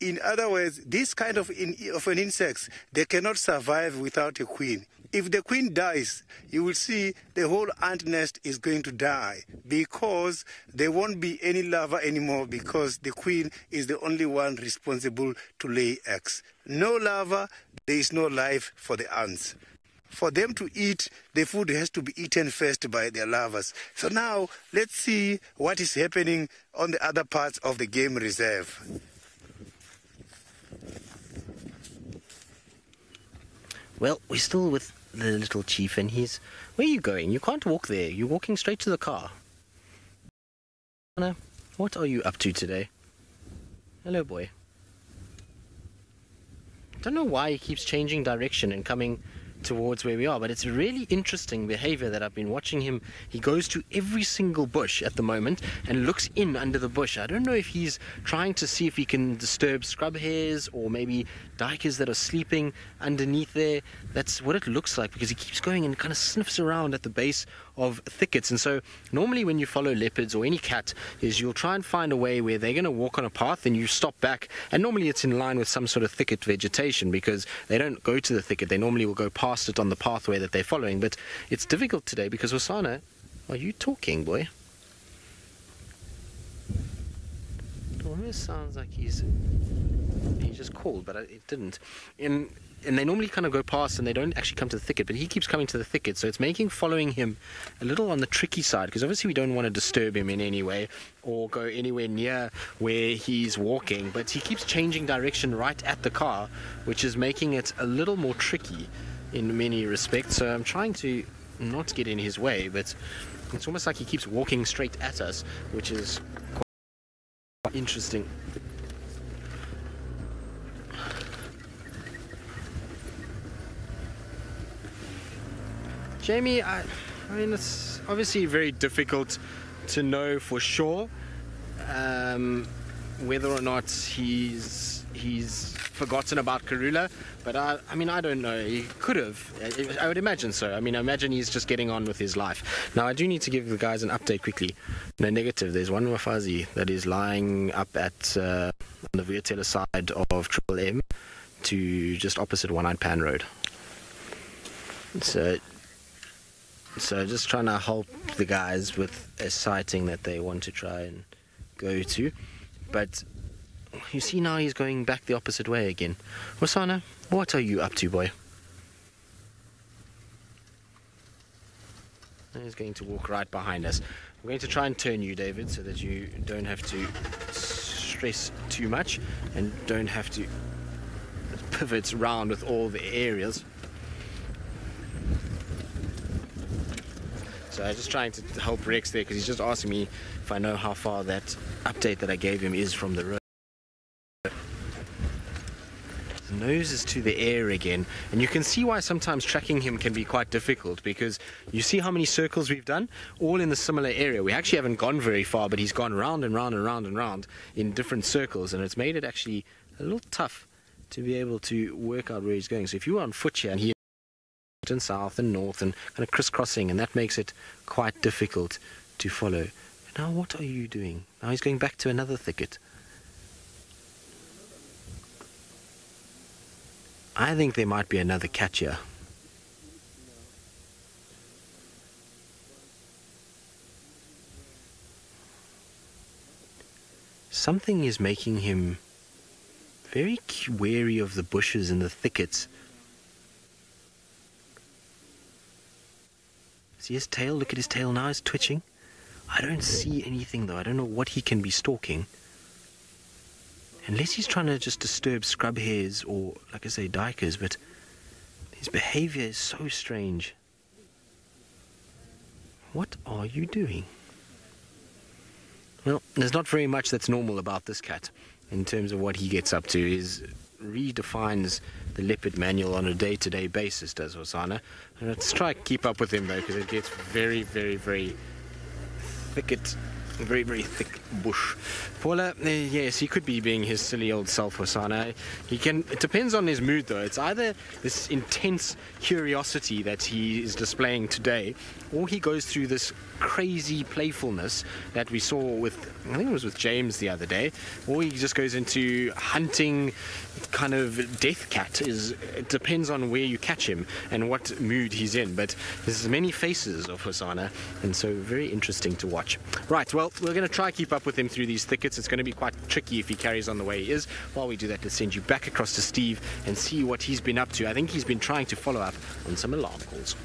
this kind of an insects, they cannot survive without a queen. If the queen dies, you will see the whole ant nest is going to die, because there won't be any larva anymore, because the queen is the only one responsible to lay eggs. No larva, there is no life for the ants. For them to eat, the food has to be eaten first by their larvas. So now, let's see what is happening on the other parts of the game reserve. Well, we're still with the little chief, and he's... Where are you going? You can't walk there. You're walking straight to the car. Anna, what are you up to today? Hello, boy. Don't know why he keeps changing direction and coming towards where we are, but it's a really interesting behavior that I've been watching him. He goes to every single bush at the moment and looks in under the bush. I don't know if he's trying to see if he can disturb scrub hares or maybe duikers that are sleeping underneath there. That's what it looks like, because he keeps going and kind of sniffs around at the base of thickets. And so normally when you follow leopards or any cat, is you'll try and find a way where they're going to walk on a path and you stop back, and normally it's in line with some sort of thicket vegetation, because they don't go to the thicket, they normally will go past it on the pathway that they're following. But it's difficult today because Hosana, are you talking, boy? It almost sounds like he just called, but it didn't. And they normally kind of go past and they don't actually come to the thicket, but he keeps coming to the thicket, so it's making following him a little on the tricky side, because obviously we don't want to disturb him in any way or go anywhere near where he's walking, but he keeps changing direction right at the car, which is making it a little more tricky in many respects. So I'm trying to not get in his way, but it's almost like he keeps walking straight at us, which is quite interesting. Jamie, I mean, it's obviously very difficult to know for sure whether or not he's forgotten about Karula, but I mean, I don't know. He could have. I would imagine so. I mean, I imagine he's just getting on with his life. Now, I do need to give the guys an update quickly. No, negative. There's one Wafazi that is lying up at on the Vuyatela side of Triple M to just opposite One-Eyed Pan Road. So just trying to help the guys with a sighting that they want to try and go to. But you see now he's going back the opposite way again. Wasana, what are you up to, boy? He's going to walk right behind us. I'm going to try and turn you, David, so that you don't have to stress too much and don't have to pivot around with all the areas. So I'm just trying to help Rex there, because he's just asking me if I know how far that update that I gave him is from the road. His nose is to the air again, and you can see why sometimes tracking him can be quite difficult, because you see how many circles we've done, all in the similar area. We actually haven't gone very far, but he's gone round and round and round and round in different circles, and it's made it actually a little tough to be able to work out where he's going. So if you were on foot here and he and south and north and kind of crisscrossing, and that makes it quite difficult to follow. Now what are you doing? Now he's going back to another thicket. I think there might be another cat here. Something is making him very wary of the bushes and the thickets. See his tail? Look at his tail now, it's twitching. I don't see anything though. I don't know what he can be stalking. Unless he's trying to just disturb scrub hares or, like I say, duikers, but his behavior is so strange. What are you doing? Well, there's not very much that's normal about this cat in terms of what he gets up to. He redefines the leopard manual on a day-to-day basis, does Hosana. And let's try to keep up with him though, because it gets very, very, very thicket very, very thick bush. Paula, yes, he could be being his silly old self, Hosanna. It depends on his mood, though. It's either this intense curiosity that he is displaying today, or he goes through this crazy playfulness that we saw with, I think it was with James the other day, or he just goes into hunting kind of death cat. It depends on where you catch him and what mood he's in, but there's many faces of Hosanna, and so very interesting to watch. Right, well, we're going to try keep up with him through these thickets. It's going to be quite tricky if he carries on the way he is. While we do that, let's send you back across to Steve and see what he's been up to. I think he's been trying to follow up on some alarm calls.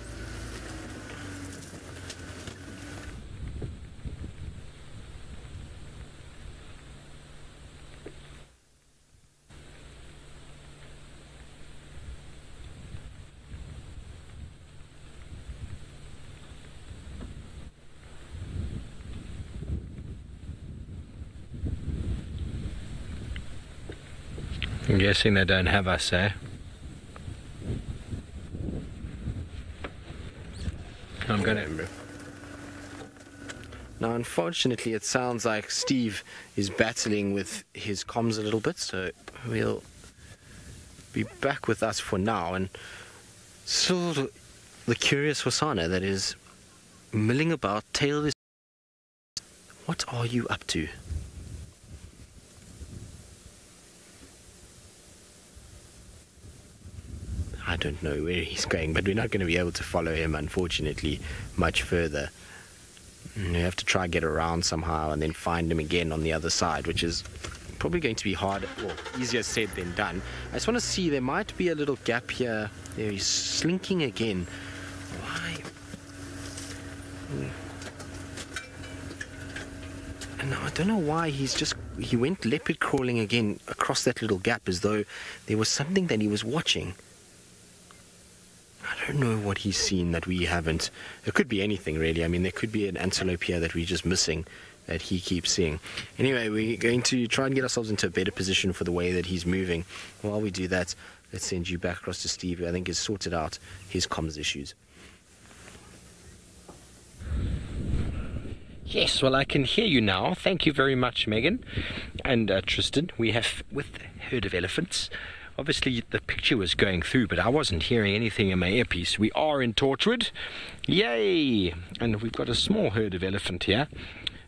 I'm guessing they don't have us, eh? I'm going to... Now, unfortunately, it sounds like Steve is battling with his comms a little bit, so we'll be back with us for now. And still the curious Hosanna that is milling about, tail is... What are you up to? I don't know where he's going, but we're not going to be able to follow him, unfortunately, much further. We have to try and get around somehow and then find him again on the other side, which is probably going to be hard, well, easier said than done. I just want to see, there might be a little gap here. There he's slinking again. Why? And I don't know why he went leopard crawling again across that little gap as though there was something that he was watching. I don't know what he's seen that we haven't. It could be anything, really. I mean, there could be an antelope here that we're just missing that he keeps seeing. Anyway, we're going to try and get ourselves into a better position for the way that he's moving. While we do that, let's send you back across to Steve, who I think has sorted out his comms issues. Yes, well, I can hear you now. Thank you very much, Megan and Tristan. We have, with the herd of elephants, obviously the picture was going through, but I wasn't hearing anything in my earpiece. We are in Torchwood. Yay! And we've got a small herd of elephant here.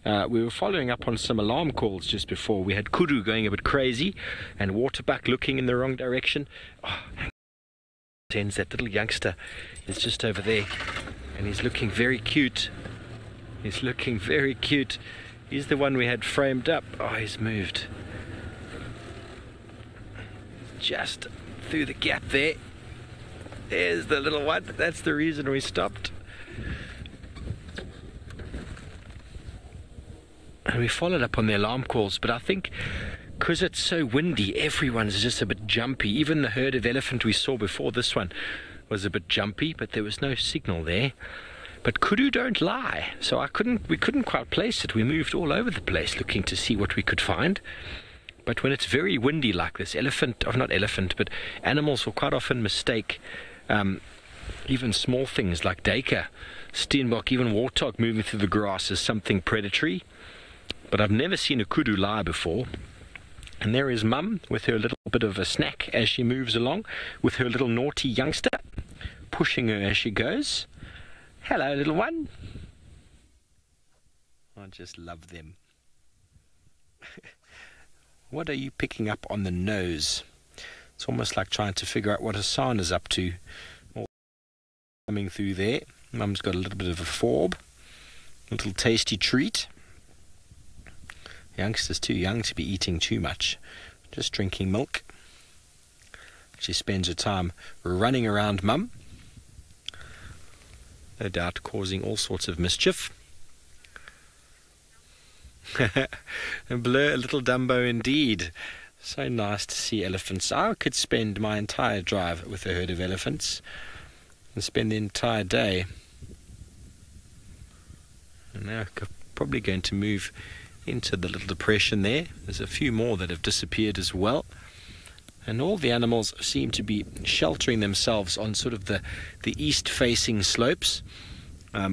We were following up on some alarm calls just before. We had kudu going a bit crazy and waterbuck looking in the wrong direction. Oh, that little youngster is just over there, and he's looking very cute. He's looking very cute. He's the one we had framed up. Oh, he's moved. Just through the gap there. There's the little one. That's the reason we stopped. And we followed up on the alarm calls, but I think because it's so windy, everyone's just a bit jumpy. Even the herd of elephant we saw before this one was a bit jumpy, but there was no signal there. But kudu don't lie, so we couldn't quite place it. We moved all over the place looking to see what we could find. But when it's very windy like this, but animals will quite often mistake even small things like duiker, steenbok, even warthog moving through the grass as something predatory. But I've never seen a kudu lie before. And there is Mum with her little bit of a snack as she moves along, with her little naughty youngster, pushing her as she goes. Hello, little one. I just love them. What are you picking up on the nose? It's almost like trying to figure out what Hassan is up to. Coming through there. Mum's got a little bit of a forb. A little tasty treat. Youngster's too young to be eating too much. Just drinking milk. She spends her time running around Mum. No doubt causing all sorts of mischief. A little Dumbo indeed. So nice to see elephants. I could spend my entire drive with a herd of elephants and spend the entire day. And now I'm probably going to move into the little depression there. There's a few more that have disappeared as well. And all the animals seem to be sheltering themselves on sort of the east-facing slopes.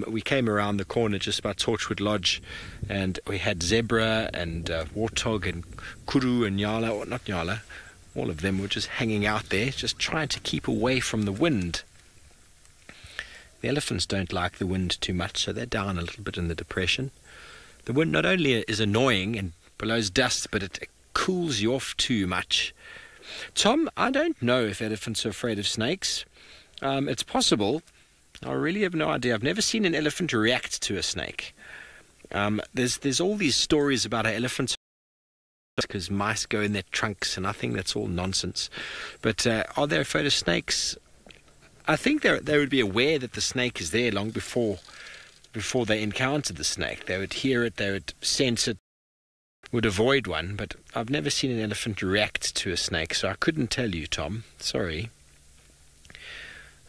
We came around the corner just by Torchwood Lodge, and we had zebra and warthog and kuru and nyala, or not nyala, all of them were just hanging out there, just trying to keep away from the wind. The elephants don't like the wind too much, so they're down a little bit in the depression. The wind not only is annoying and blows dust, but it cools you off too much. Tom, I don't know if elephants are afraid of snakes. It's possible. I really have no idea. I've never seen an elephant react to a snake. There's all these stories about how elephants because mice go in their trunks, and I think that's all nonsense. But are they afraid of snakes? I think they would be aware that the snake is there long before they encountered the snake. They would hear it, they would sense it, would avoid one. But I've never seen an elephant react to a snake, so I couldn't tell you, Tom. Sorry.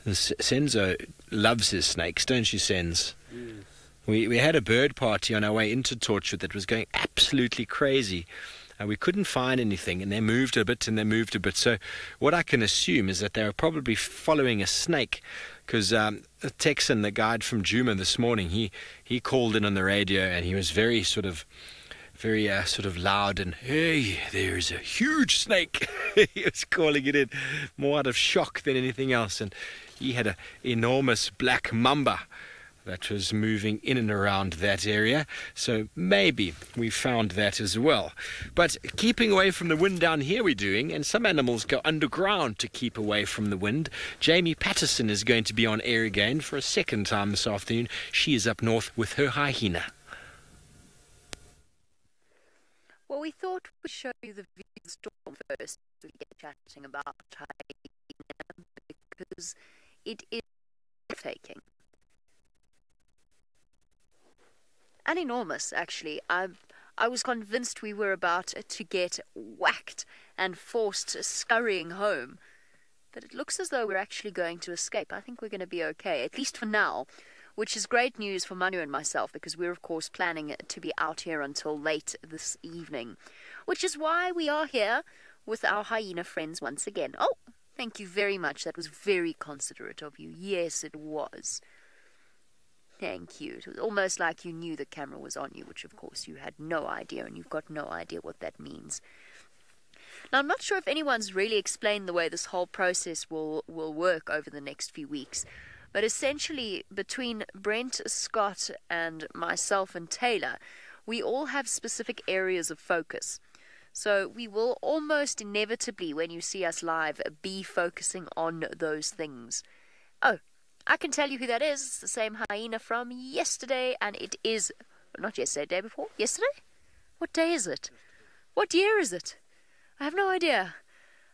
Senzo loves his snakes, don't you, Senz? Yes. We had a bird party on our way into Torchwood that was going absolutely crazy. We couldn't find anything, and they moved a bit and they moved a bit. So what I can assume is that they were probably following a snake, because Texan, the guide from Juma this morning, he called in on the radio, and he was very sort of loud and, "Hey, there's a huge snake." He was calling it in more out of shock than anything else. And he had an enormous black mamba that was moving in and around that area. So maybe we found that as well. But keeping away from the wind down here we're doing, and some animals go underground to keep away from the wind. Jamie Patterson is going to be on air again for a second time this afternoon. She is up north with her hyena. Well, we thought we'd show you the view of the storm first. We get chatting about hyena because it is taking. And enormous, actually. I was convinced we were about to get whacked and forced scurrying home. But it looks as though we're actually going to escape. I think we're going to be okay, at least for now, which is great news for Manu and myself, because we're, of course, planning to be out here until late this evening, which is why we are here with our hyena friends once again. Oh, thank you very much. That was very considerate of you. Yes, it was. Thank you. It was almost like you knew the camera was on you, which, of course, you had no idea, and you've got no idea what that means. Now, I'm not sure if anyone's really explained the way this whole process will work over the next few weeks. But essentially, between Brent, Scott, and myself and Taylor, we all have specific areas of focus. So we will almost inevitably, when you see us live, be focusing on those things. Oh, I can tell you who that is. It's the same hyena from yesterday, and it is... Not yesterday, day before? Yesterday? What day is it? What year is it? I have no idea.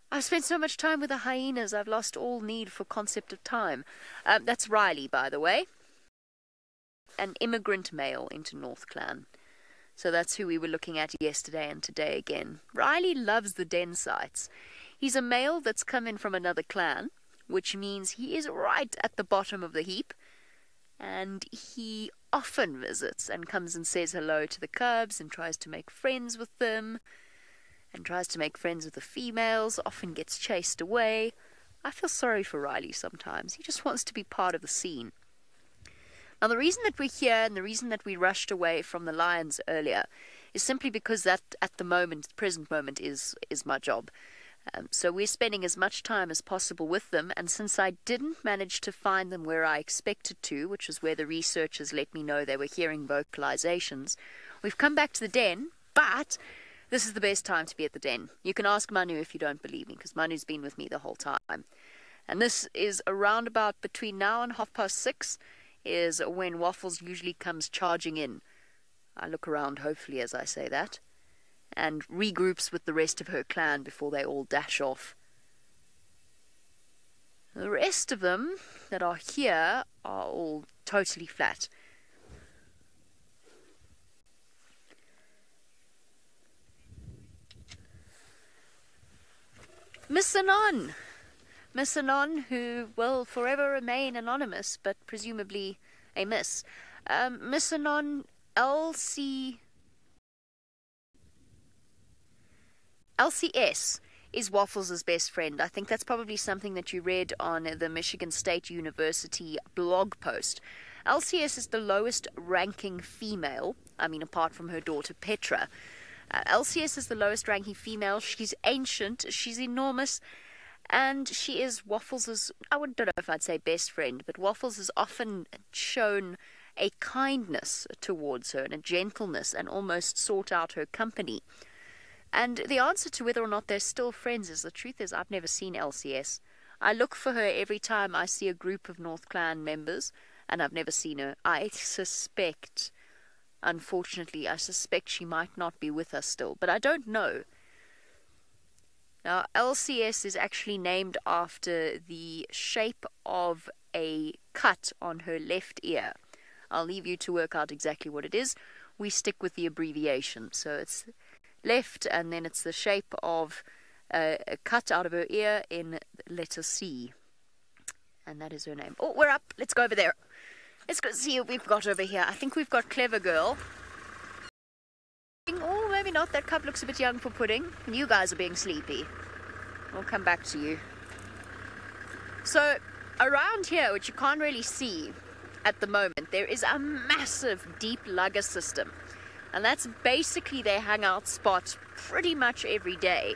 I've spent so much time with the hyenas, I've lost all need for concept of time. That's Riley, by the way. An immigrant male into North Clan. So that's who we were looking at yesterday and today again. Riley loves the den sites. He's a male that's come in from another clan, which means he is right at the bottom of the heap. And he often visits and comes and says hello to the cubs and tries to make friends with them. And tries to make friends with the females, often gets chased away. I feel sorry for Riley sometimes. He just wants to be part of the scene. Now, the reason that we're here and the reason that we rushed away from the lions earlier is simply because that, at the moment, the present moment, is my job. So we're spending as much time as possible with them, and since I didn't manage to find them where I expected to, which is where the researchers let me know they were hearing vocalizations, we've come back to the den, but... this is the best time to be at the den. You can ask Manu if you don't believe me, because Manu's been with me the whole time. And this is around about between now and 6:30 is when Waffles usually comes charging in. I look around, hopefully, as I say that, and regroups with the rest of her clan before they all dash off. The rest of them that are here are all totally flat. Miss Anon, who will forever remain anonymous, but presumably a miss. Miss Anon, LCS is Waffles' best friend. I think that's probably something that you read on the Michigan State University blog post. LCS is the lowest ranking female, I mean apart from her daughter Petra. LCS is the lowest ranking female. She's ancient, she's enormous, and she is Waffles' I don't know if I'd say best friend, but Waffles has often shown a kindness towards her and a gentleness and almost sought out her company. And the answer to whether or not they're still friends is, the truth is, I've never seen LCS. I look for her every time I see a group of North Clan members, and I've never seen her. I suspect, unfortunately, she might not be with us still, but I don't know. Now, LCS is actually named after the shape of a cut on her left ear. I'll leave you to work out exactly what it is. We stick with the abbreviation. So it's left, and then it's the shape of a cut out of her ear in letter C. And that is her name. Oh, we're up. Let's go over there. Let's go see what we've got over here. I think we've got Clever Girl. Oh, maybe not. That cub looks a bit young for pudding. And you guys are being sleepy. We'll come back to you. So, around here, which you can't really see at the moment, there is a massive deep lugger system. And that's basically their hangout spot pretty much every day.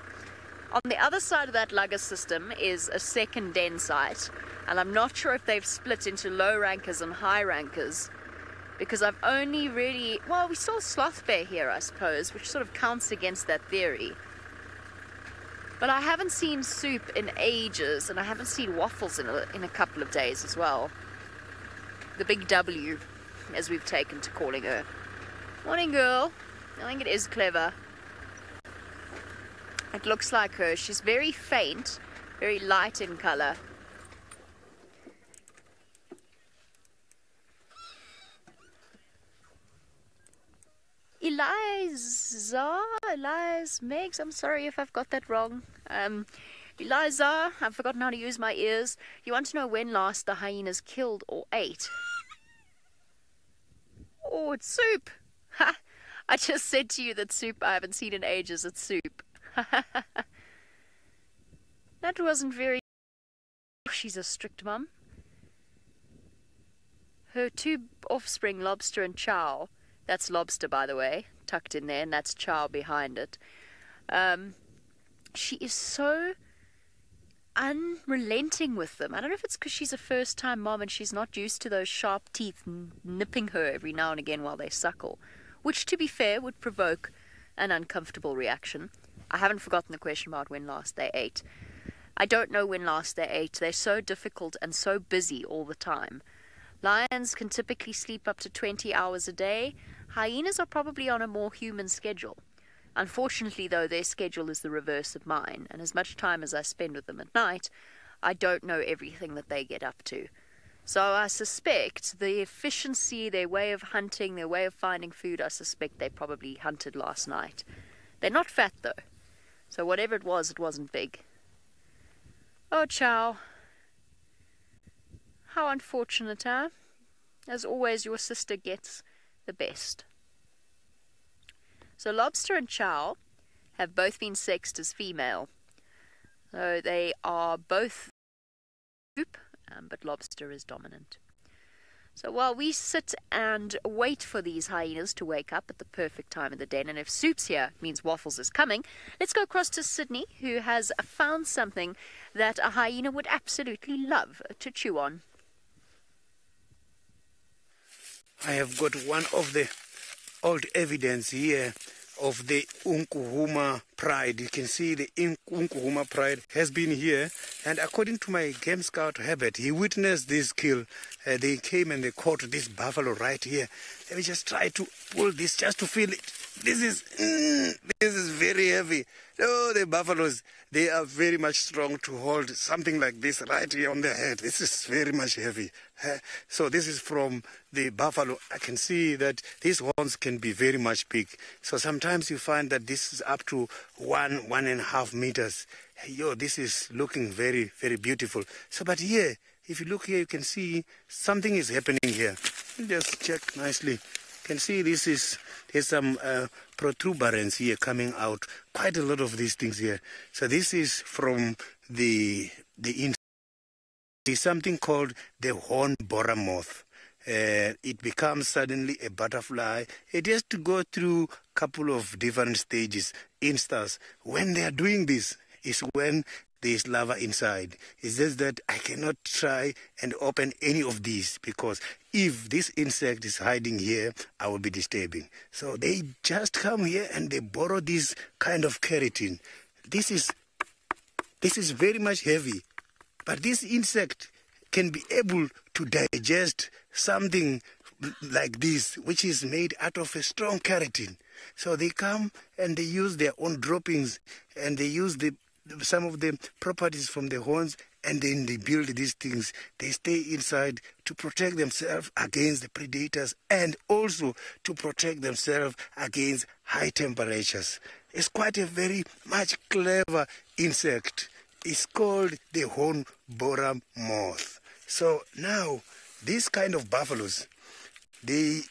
On the other side of that lugger system is a second den site. And I'm not sure if they've split into low rankers and high rankers, because I've only really, well, we saw Sloth Bear here, I suppose, which sort of counts against that theory. But I haven't seen Soup in ages, and I haven't seen Waffles in a couple of days as well. The big W, as we've taken to calling her. Morning, girl. I think it is Clever. It looks like her. She's very faint, very light in colour. Megs, I'm sorry if I've got that wrong. Eliza, I've forgotten how to use my ears. You want to know when last the hyenas killed or ate? Oh, it's Soup. Ha! I just said to you that Soup I haven't seen in ages. It's Soup. That wasn't very... She's a strict mum. Her two offspring, Lobster and Chow, that's Lobster, by the way, tucked in there, and that's Chow behind it. She is so unrelenting with them. I don't know if it's because she's a first-time mom and she's not used to those sharp teeth nipping her every now and again while they suckle, which, to be fair, would provoke an uncomfortable reaction. I haven't forgotten the question about when last they ate. I don't know when last they ate. They're so difficult and so busy all the time. Lions can typically sleep up to 20 hours a day. Hyenas are probably on a more human schedule. Unfortunately, though, their schedule is the reverse of mine, and as much time as I spend with them at night, I don't know everything that they get up to. So I suspect the efficiency, their way of hunting, their way of finding food, I suspect they probably hunted last night. They're not fat, though, so whatever it wasn't big. Oh, Chow. How unfortunate, huh? As always, your sister gets the best. So Lobster and Chow have both been sexed as female. So they are both Soup, but Lobster is dominant. So while we sit and wait for these hyenas to wake up at the perfect time of the day, and if Soup's here, it means Waffles is coming, let's go across to Sydney, who has found something that a hyena would absolutely love to chew on. I have got one of the old evidence here of the Unkuhuma pride. You can see the Unkuhuma pride has been here, and according to my game scout Herbert, he witnessed this kill. They came and they caught this buffalo right here. Let me just try to pull this just to feel it. This is very heavy. Oh, the buffaloes, they are very much strong to hold something like this right here on their head. This is very much heavy. So this is from the buffalo. I can see that these horns can be very much big. So sometimes you find that this is up to 1.5 meters. Yo, this is looking very, very beautiful. So, but here, if you look here, you can see something is happening here. Just check nicely. You can see there's some protuberance here coming out. Quite a lot of these things here. So this is from the insect. There's something called the horn borer moth. it becomes suddenly a butterfly. It has to go through a couple of different stages. Instance, when they are doing this is when there is larva inside. It's just that I cannot try and open any of these, because if this insect is hiding here, I will be disturbing. So they just come here and they borrow this kind of keratin. This is very much heavy, but this insect can be able to digest something like this, which is made out of a strong keratin. So they come and they use their own droppings, and they use some of the properties from the horns, and then they build these things. They stay inside to protect themselves against the predators, and also to protect themselves against high temperatures. It's quite a very much clever insect. It's called the horn borer moth. So now, these kind of buffaloes, they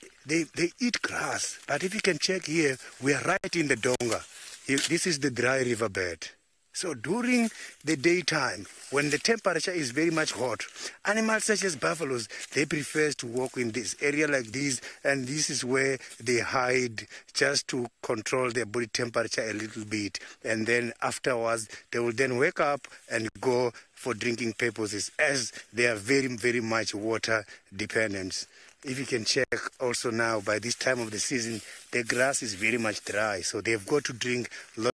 eat grass. But if you can check here, we are right in the donga. This is the dry riverbed. So during the daytime, when the temperature is very much hot, animals such as buffaloes, they prefer to walk in this area like this, and this is where they hide just to control their body temperature a little bit. And then afterwards, they will then wake up and go for drinking purposes, as they are very, very much water dependent. If you can check also now, by this time of the season, the grass is very much dry, so they've got to drink lots.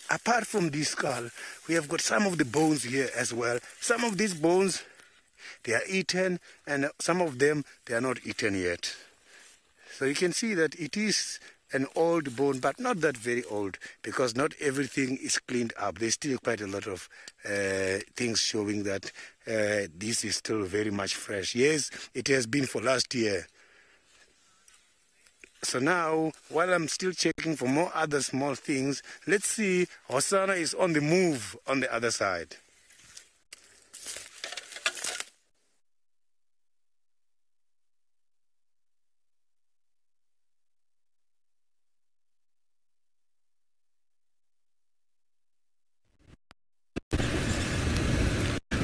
Apart from this skull, we have got some of the bones here as well. Some of these bones, they are eaten, and some of them, they are not eaten yet. So you can see that it is an old bone, but not that very old, because not everything is cleaned up. There's still quite a lot of things showing that this is still very much fresh. Yes, it has been for last year. So now, while I'm still checking for more other small things, let's see, Hosanna is on the move on the other side.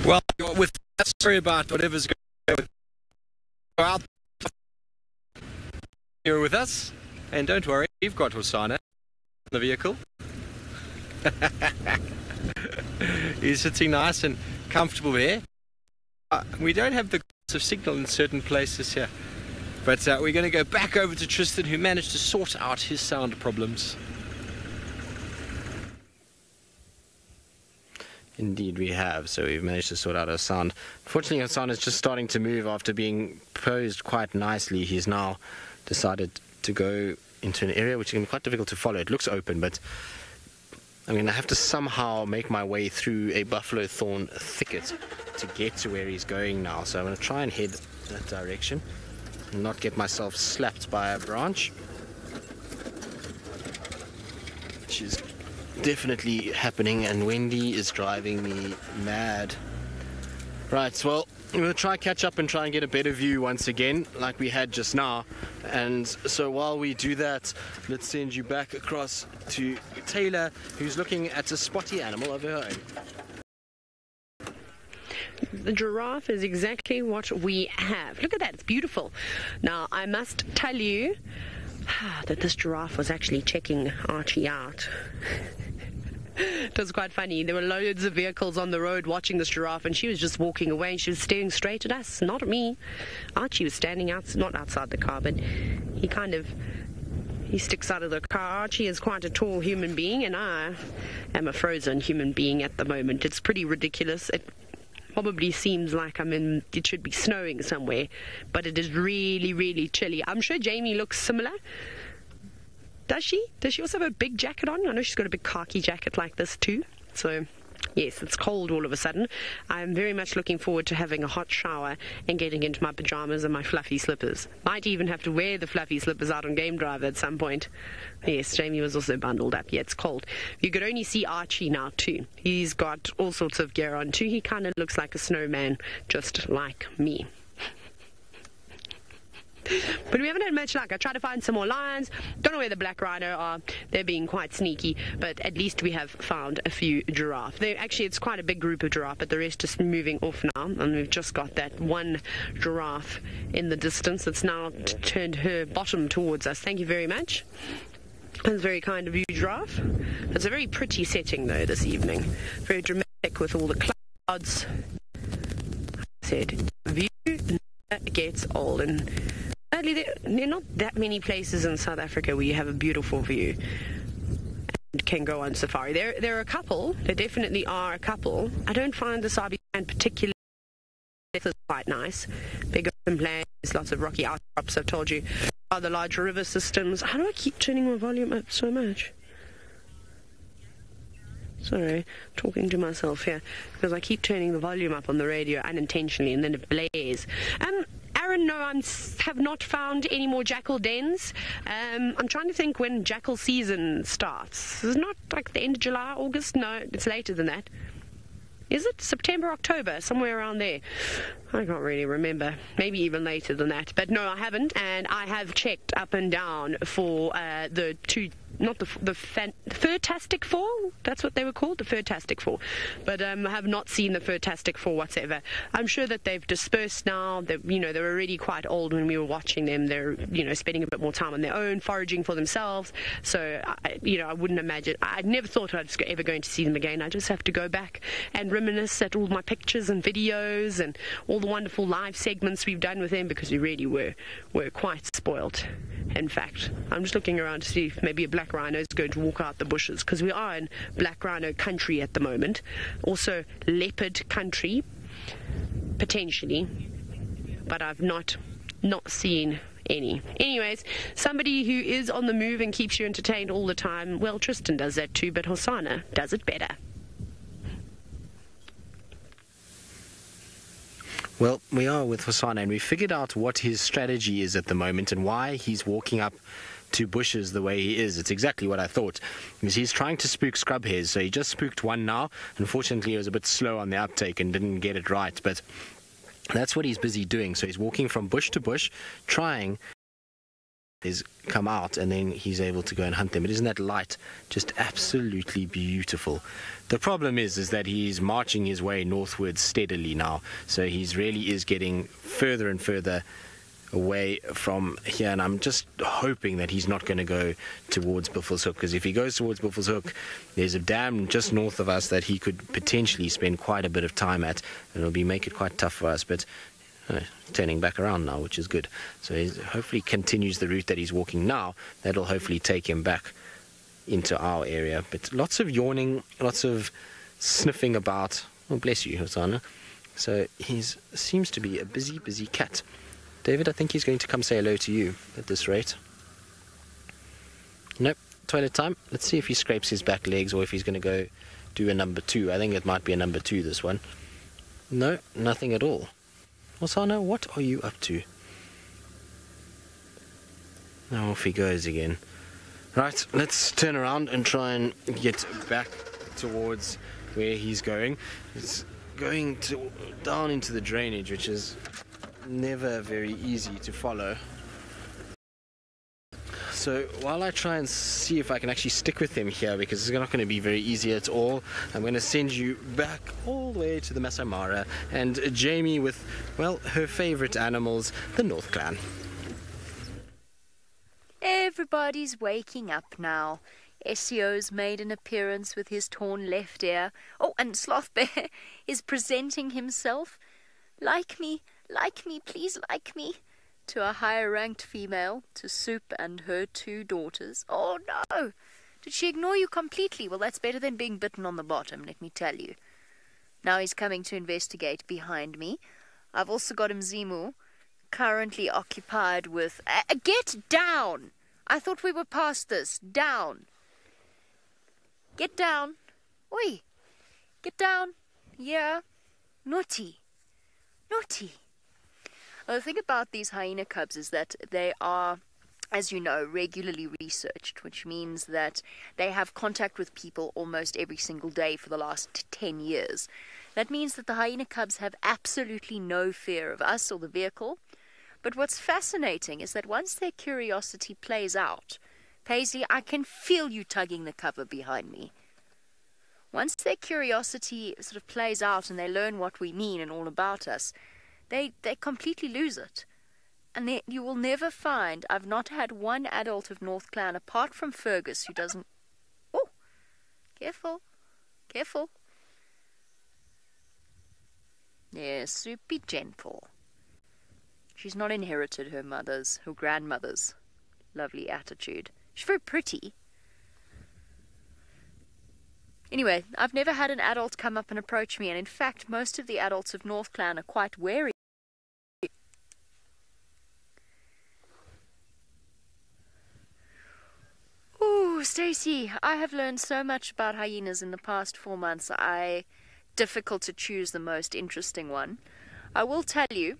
Well, sorry about whatever's going on. You're with us, and don't worry, we've got Hosanna in the vehicle. He's sitting nice and comfortable there. We don't have the of signal in certain places here, but we're going to go back over to Tristan, who managed to sort out his sound problems. Indeed we have, so we've managed to sort out our sound. Fortunately, our sound is just starting to move after being posed quite nicely. He's now decided to go into an area which is going to be quite difficult to follow. It looks open, but I'm going to have to somehow make my way through a buffalo thorn thicket to get to where he's going now. So I'm going to try and head that direction and not get myself slapped by a branch, which is definitely happening, and Wendy is driving me mad. Right, well, we'll try catch up and try and get a better view once again, like we had just now. And so while we do that, let's send you back across to Taylor, who's looking at a spotty animal of her own. The giraffe is exactly what we have. Look at that, it's beautiful. Now, I must tell you that this giraffe was actually checking Archie out. It was quite funny. There were loads of vehicles on the road watching this giraffe, and she was just walking away, and she was staring straight at us, not at me. Archie was standing not outside the car, but he sticks out of the car. Archie is quite a tall human being, and I am a frozen human being at the moment. It's pretty ridiculous. It probably seems like it should be snowing somewhere, but it is really, really chilly. I'm sure Jamie looks similar. Does she? Does she also have a big jacket on? I know she's got a big khaki jacket like this too. So, yes, it's cold all of a sudden. I'm very much looking forward to having a hot shower and getting into my pajamas and my fluffy slippers. Might even have to wear the fluffy slippers out on Game Drive at some point. Yes, Jamie was also bundled up. Yeah, it's cold. You could only see Archie now too. He's got all sorts of gear on too. He kind of looks like a snowman, just like me. But we haven't had much luck. I tried to find some more lions. Don't know where the black rhino are. They're being quite sneaky, but at least we have found a few giraffe. Actually, it's quite a big group of giraffe, but the rest is moving off now, and we've just got that one giraffe in the distance that's now turned her bottom towards us. Thank you very much. That's very kind of you, giraffe. It's a very pretty setting, though, this evening. Very dramatic with all the clouds. Like I said, view never gets old, and sadly, there are not that many places in South Africa where you have a beautiful view and can go on safari. There are a couple. There definitely are a couple. I don't find the Sabi Land particularly quite nice. Big open plains, lots of rocky outcrops. I've told you. The large river systems. How do I keep turning my volume up so much? Sorry, talking to myself here because I keep turning the volume up on the radio unintentionally and then it blares. Aaron, no, I have not found any more jackal dens. I'm trying to think when jackal season starts. Is it not like the end of July, August? No, it's later than that. Is it September, October, somewhere around there? I can't really remember. Maybe even later than that. But no, I haven't. And I have checked up and down for the two, not the Fantastic Four. That's what they were called, the Fantastic Four. But I have not seen the Fantastic Four whatsoever. I'm sure that they've dispersed now. They were already quite old when we were watching them. They're, spending a bit more time on their own, foraging for themselves. So, I wouldn't imagine. I never thought I was ever going to see them again. I just have to go back and reminisce at all my pictures and videos and all the wonderful live segments we've done with them because we really were quite spoilt. In fact, I'm just looking around to see if maybe a black rhino is going to walk out the bushes because we are in black rhino country at the moment. Also leopard country, potentially, but I've not seen any. Anyways, somebody who is on the move and keeps you entertained all the time, well, Tristan does that too, but Hosanna does it better. Well, we are with Hosanna, and we figured out what his strategy is at the moment and why he's walking up to bushes the way he is. It's exactly what I thought. Because he's trying to spook scrub hares, so he just spooked one now. Unfortunately, he was a bit slow on the uptake and didn't get it right, but that's what he's busy doing. So he's walking from bush to bush, trying is come out, and then he's able to go and hunt them. But isn't that light just absolutely beautiful? The problem is that he's marching his way northwards steadily now, so he's really is getting further and further away from here, and I'm just hoping that he's not going to go towards Buffelshoek, because if he goes towards Buffelshoek, there's a dam just north of us that he could potentially spend quite a bit of time at, and it'll make it quite tough for us. But turning back around now, which is good. So he hopefully continues the route that he's walking now. That'll hopefully take him back into our area. But lots of yawning, lots of sniffing about. Oh, bless you, Hosanna. So he seems to be a busy, busy cat. David, I think he's going to come say hello to you at this rate. Nope, toilet time. Let's see if he scrapes his back legs or if he's going to go do a number 2. I think it might be a number 2, this one. No, nothing at all. Hosanna, what are you up to? Now off he goes again. Right, let's turn around and try and get back towards where he's going. He's going down into the drainage, which is never very easy to follow. So while I try and see if I can actually stick with him here, because it's not going to be very easy at all, I'm going to send you back all the way to the Masai Mara and Jamie with, well, her favourite animals, the North Clan. Everybody's waking up now. SEO's made an appearance with his torn left ear. Oh, and Sloth Bear is presenting himself. Like me, please like me. To a higher-ranked female, to Soup and her 2 daughters. Oh, no! Did she ignore you completely? Well, that's better than being bitten on the bottom, let me tell you. Now he's coming to investigate behind me. I've also got Mzimu, currently occupied with... get down! I thought we were past this. Down. Get down. Oi! Get down. Yeah. Naughty. Naughty. The thing about these hyena cubs is that they are, as you know, regularly researched, which means that they have contact with people almost every single day for the last 10 years. That means that the hyena cubs have absolutely no fear of us or the vehicle, But what's fascinating is that once their curiosity plays out, Paisley, I can feel you tugging the cover behind me. Once their curiosity sort of plays out and they learn what we mean and all about us, they completely lose it. And you will never find, I've not had one adult of North Clan, apart from Fergus, who doesn't... Oh, careful, careful. Yes, be gentle. She's not inherited her grandmother's lovely attitude. She's very pretty. Anyway, I've never had an adult come up and approach me, and in fact, most of the adults of North Clan are quite wary. Ooh, Stacey, I have learned so much about hyenas in the past 4 months. Difficult to choose the most interesting one. I will tell you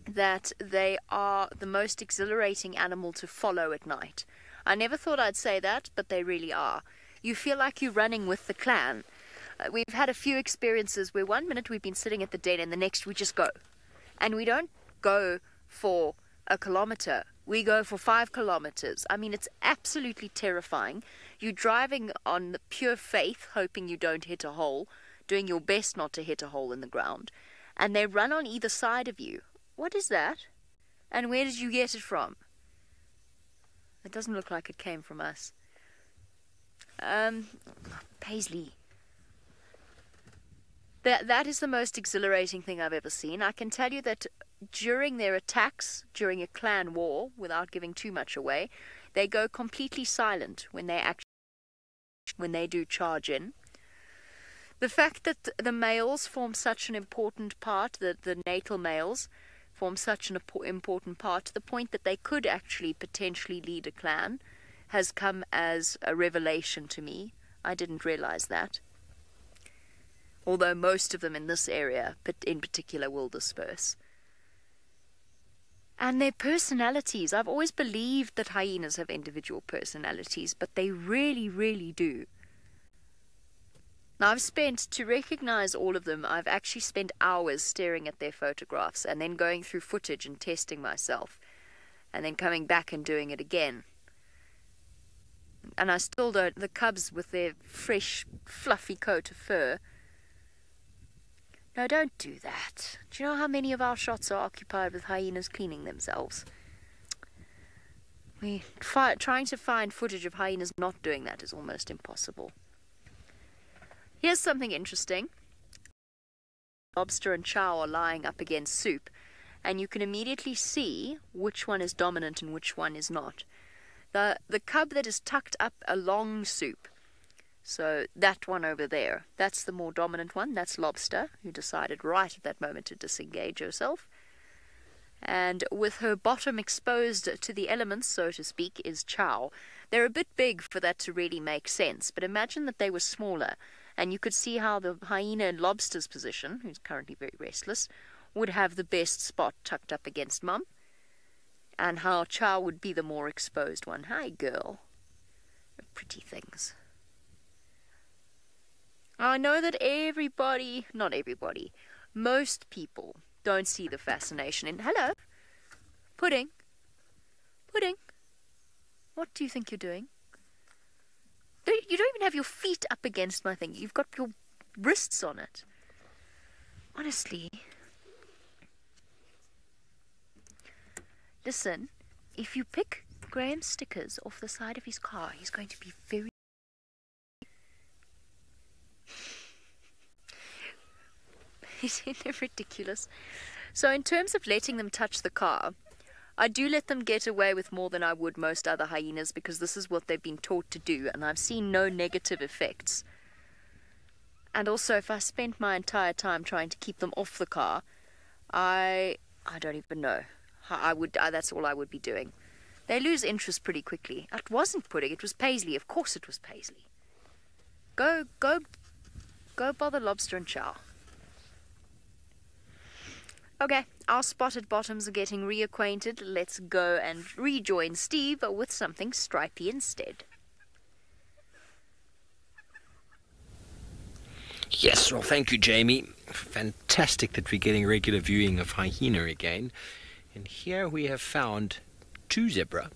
that they are the most exhilarating animal to follow at night. I never thought I'd say that, but they really are. You feel like you're running with the clan. We've had a few experiences where 1 minute we've been sitting at the den and the next we just go. And we don't go for a kilometer. We go for 5 kilometers. I mean, it's absolutely terrifying. You're driving on the pure faith, hoping you don't hit a hole, doing your best not to hit a hole in the ground. And they run on either side of you. What is that? And where did you get it from? It doesn't look like it came from us. Paisley. That is the most exhilarating thing I've ever seen. I can tell you that during their attacks, during a clan war, without giving too much away, they go completely silent when they do charge in. The fact that the males form such an important part, the natal males form such an important part, to the point that they could actually potentially lead a clan, has come as a revelation to me. I didn't realize that. Although most of them in this area, but in particular, will disperse. And their personalities. I've always believed that hyenas have individual personalities, but they really, really do. Now, to recognize all of them, I've actually spent hours staring at their photographs and then going through footage and testing myself, and then coming back and doing it again. And I still don't, the cubs with their fresh, fluffy coat of fur. No, don't do that. Do you know how many of our shots are occupied with hyenas cleaning themselves? Trying to find footage of hyenas not doing that is almost impossible. Here's something interesting. Lobster and chow are lying up against soup, and you can immediately see which one is dominant and which one is not. The cub that is tucked up along soup, so that one over there, that's the more dominant one. That's Lobster, who decided right at that moment to disengage herself. And with her bottom exposed to the elements, so to speak, is Chow. They're a bit big for that to really make sense, but imagine that they were smaller, and you could see how the hyena in Lobster's position, who's currently very restless, would have the best spot tucked up against Mum, and how Chow would be the more exposed one. Hi, girl. Pretty things. I know that not everybody, most people don't see the fascination in... Hello? Pudding? Pudding? What do you think you're doing? You don't even have your feet up against my thing. You've got your wrists on it. Honestly. Listen, if you pick Graham's stickers off the side of his car, he's going to be very... Isn't it ridiculous? So in terms of letting them touch the car, I do let them get away with more than I would most other hyenas, because this is what they've been taught to do, and I've seen no negative effects. And also, if I spent my entire time trying to keep them off the car, I don't even know. That's all I would be doing. They lose interest pretty quickly. It wasn't Pudding, it was Paisley. Of course it was Paisley. Go bother Lobster and Chow. Okay, our spotted bottoms are getting reacquainted. Let's go and rejoin Steve with something stripy instead. Yes, well, thank you, Jamie. Fantastic that we're getting regular viewing of hyena again. And here we have found 2 zebra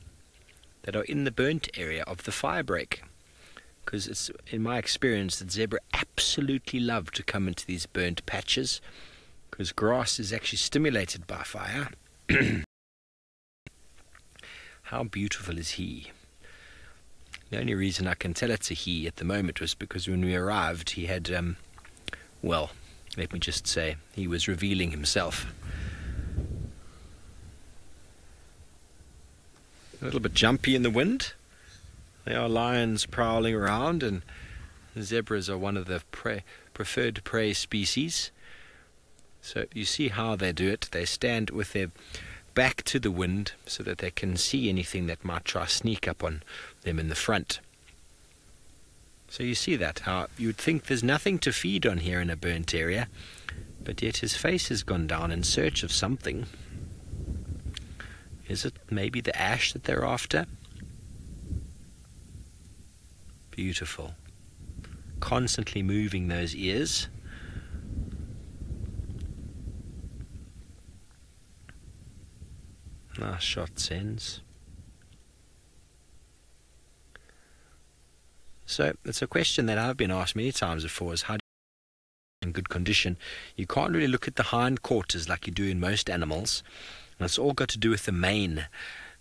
that are in the burnt area of the fire break. Because it's, in my experience, that zebra absolutely love to come into these burnt patches, because grass is actually stimulated by fire. How beautiful is he? The only reason I can tell it's a he at the moment was because when we arrived he had, well, let me just say, he was revealing himself. A little bit jumpy in the wind. There are lions prowling around, and zebras are one of the preferred prey species. So you see how they do it. They stand with their back to the wind so that they can see anything that might try to sneak up on them in the front. So you see that, how you'd think there's nothing to feed on here in a burnt area, but yet his face has gone down in search of something. Is it maybe the ash that they're after? Beautiful. Constantly moving those ears. Nice shot, Sens. So it's a question that I've been asked many times before, is how do you in good condition? You can't really look at the hind quarters like you do in most animals. And it's all got to do with the mane.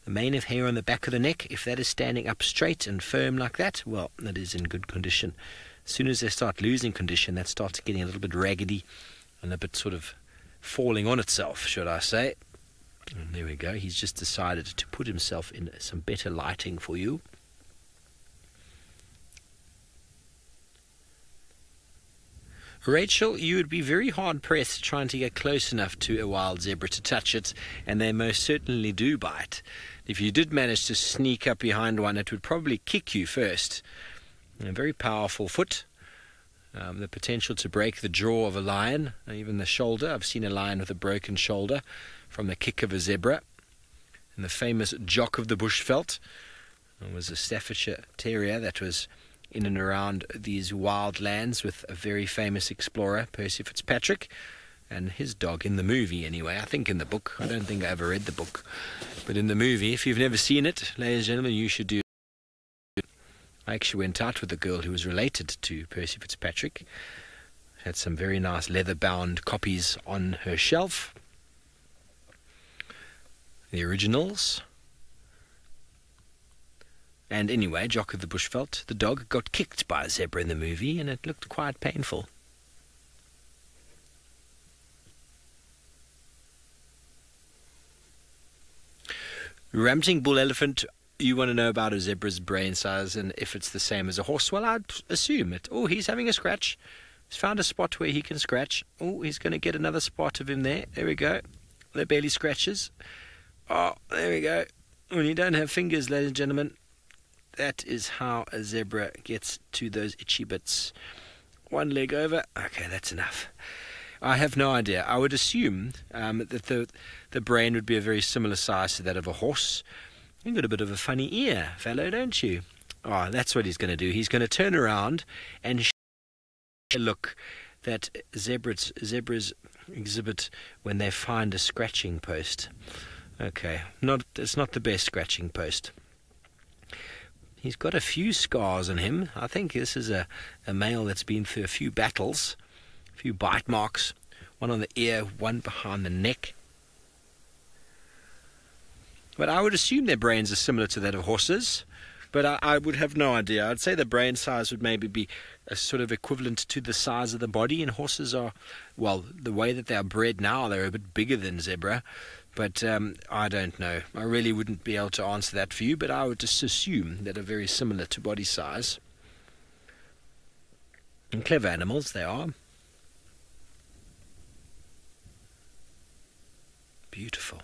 The mane of hair on the back of the neck, if that is standing up straight and firm like that, well, that is in good condition. As soon as they start losing condition, that starts getting a little bit raggedy and a bit sort of falling on itself, should I say. And there we go. He's just decided to put himself in some better lighting for you. Rachel, you would be very hard-pressed trying to get close enough to a wild zebra to touch it, and they most certainly do bite. If you did manage to sneak up behind one, it would probably kick you first. A very powerful foot. The potential to break the jaw of a lion, even the shoulder. I've seen a lion with a broken shoulder from the kick of a zebra. And the famous Jock of the Bushveld was a Staffordshire Terrier that was in and around these wild lands with a very famous explorer, Percy Fitzpatrick, and his dog in the movie anyway. I think in the book. I don't think I ever read the book. But in the movie, if you've never seen it, ladies and gentlemen, you should do it. I actually went out with a girl who was related to Percy Fitzpatrick. Had some very nice leather-bound copies on her shelf. The originals. And anyway, Jock of the Bushveld, the dog, got kicked by a zebra in the movie, and it looked quite painful. Ramping bull elephant, you want to know about a zebra's brain size and if it's the same as a horse? Well, I'd assume it. Oh, he's having a scratch. He's found a spot where he can scratch. Oh, he's going to get another spot of him there. There we go. They're barely scratches. Oh, there we go. When you don't have fingers, ladies and gentlemen, that is how a zebra gets to those itchy bits. One leg over. Okay, that's enough. I have no idea. I would assume that the brain would be a very similar size to that of a horse. You've got a bit of a funny ear, fellow, don't you? Oh, that's what he's going to do. He's going to turn around and look that zebras exhibit when they find a scratching post. Okay, it's not the best scratching post. He's got a few scars on him. I think this is a male that's been through a few battles, a few bite marks, one on the ear, one behind the neck. But I would assume their brains are similar to that of horses, but I would have no idea. I'd say the brain size would maybe be a sort of equivalent to the size of the body, and horses are, well, the way that they are bred now, they're a bit bigger than zebra. But I don't know. I really wouldn't be able to answer that for you, but I would just assume that are very similar to body size. And clever animals, they are. Beautiful.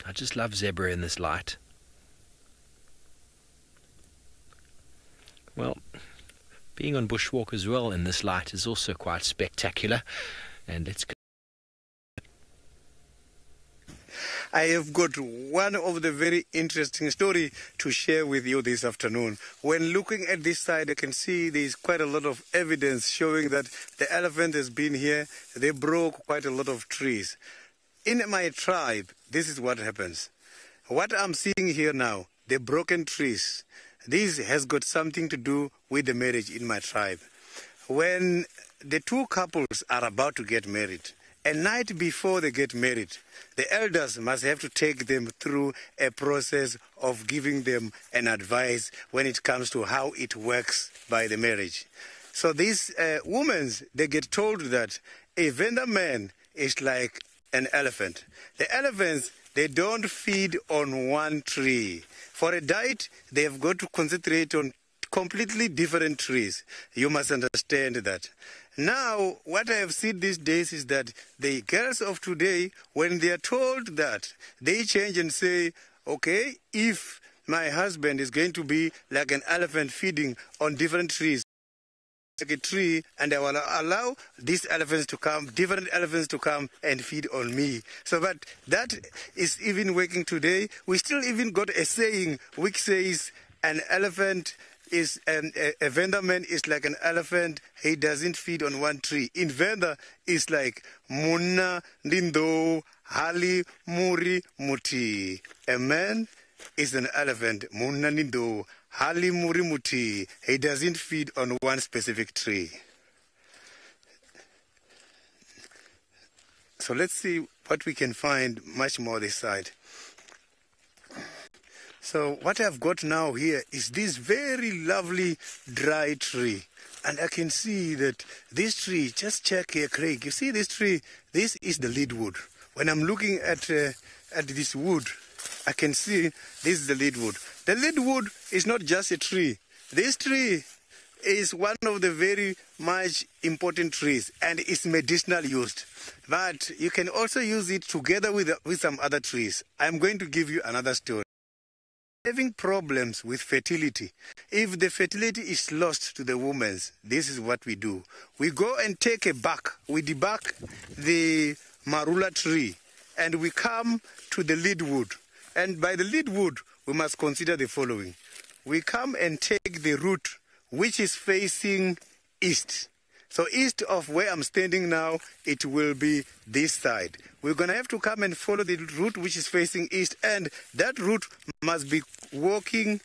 I just love zebra in this light. Well, being on bushwalk as well in this light is also quite spectacular. And let's go. I have got one of the very interesting story to share with you this afternoon. When looking at this side, I can see there's quite a lot of evidence showing that the elephant has been here. They broke quite a lot of trees. in my tribe, this is what happens. What I'm seeing here now, the broken trees, this has got something to do with the marriage in my tribe. When the two couples are about to get married, a night before they get married, the elders must have to take them through a process of giving them an advice when it comes to how it works by the marriage. So these women, they get told that a Venda man is like an elephant. The elephants, they don't feed on one tree. For a diet, they have got to concentrate on completely different trees. You must understand that. Now, what I have seen these days is that the girls of today, when they are told that, they change and say, okay, if my husband is going to be like an elephant feeding on different trees, like a tree, and I will allow these elephants to come, different elephants to come and feed on me. So, but that is even working today. We still even got a saying which says an elephant is a Venda man is like an elephant. He doesn't feed on one tree. In Venda, it's like Munna Nindo Hali Muri Muti. A man is an elephant. Munna Nindo Hali Muri Muti. He doesn't feed on one specific tree. So let's see what we can find much more this side. So what I've got now here is this very lovely dry tree. And I can see that this tree, just check here, Craig. You see this tree? This is the lead wood. When I'm looking at this wood, I can see this is the lead wood. The lead wood is not just a tree. This tree is one of the very much important trees and it's medicinal used. But you can also use it together with some other trees. I'm going to give you another story. Having problems with fertility. If the fertility is lost to the women, this is what we do. We go and take a bark. We debark the marula tree and we come to the lead wood. And by the lead wood, we must consider the following. We come and take the root which is facing east. So east of where I'm standing now, it will be this side. We're going to have to come and follow the route which is facing east, and that route must be walking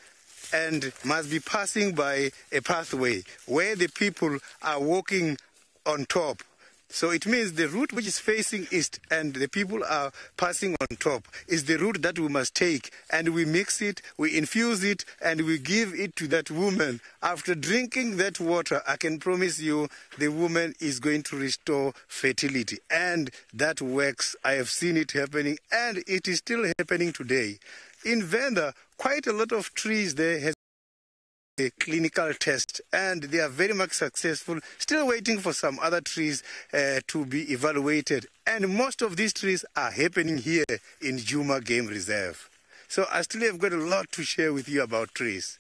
and must be passing by a pathway where the people are walking on top. So it means the route which is facing east and the people are passing on top is the route that we must take, and we mix it, we infuse it, and we give it to that woman. After drinking that water, I can promise you the woman is going to restore fertility. And that works. I have seen it happening, and it is still happening today. In Venda, quite a lot of trees there has a clinical test, and they are very much successful, still waiting for some other trees to be evaluated, and most of these trees are happening here in Juma Game Reserve. So I still have got a lot to share with you about trees.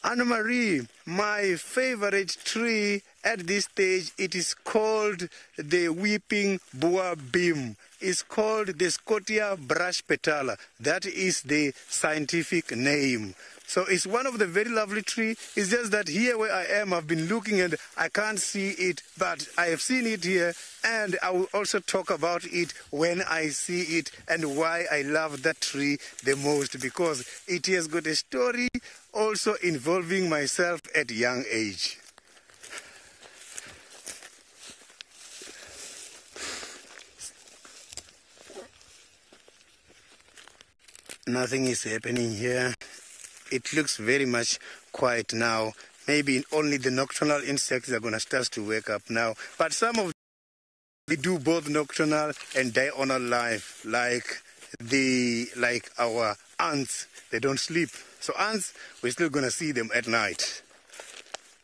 Anne-Marie, my favorite tree at this stage, it is called the weeping boa beam. It's called the Scotia brush petala. That is the scientific name. So it's one of the very lovely trees. It's just that here where I am, I've been looking and I can't see it, but I have seen it here, and I will also talk about it when I see it and why I love that tree the most, because it has got a story also involving myself at a young age. Nothing is happening here. It looks very much quiet now. Maybe only the nocturnal insects are going to start to wake up now. But some of them, they do both nocturnal and diurnal life, like our ants. They don't sleep. So ants, we're still going to see them at night.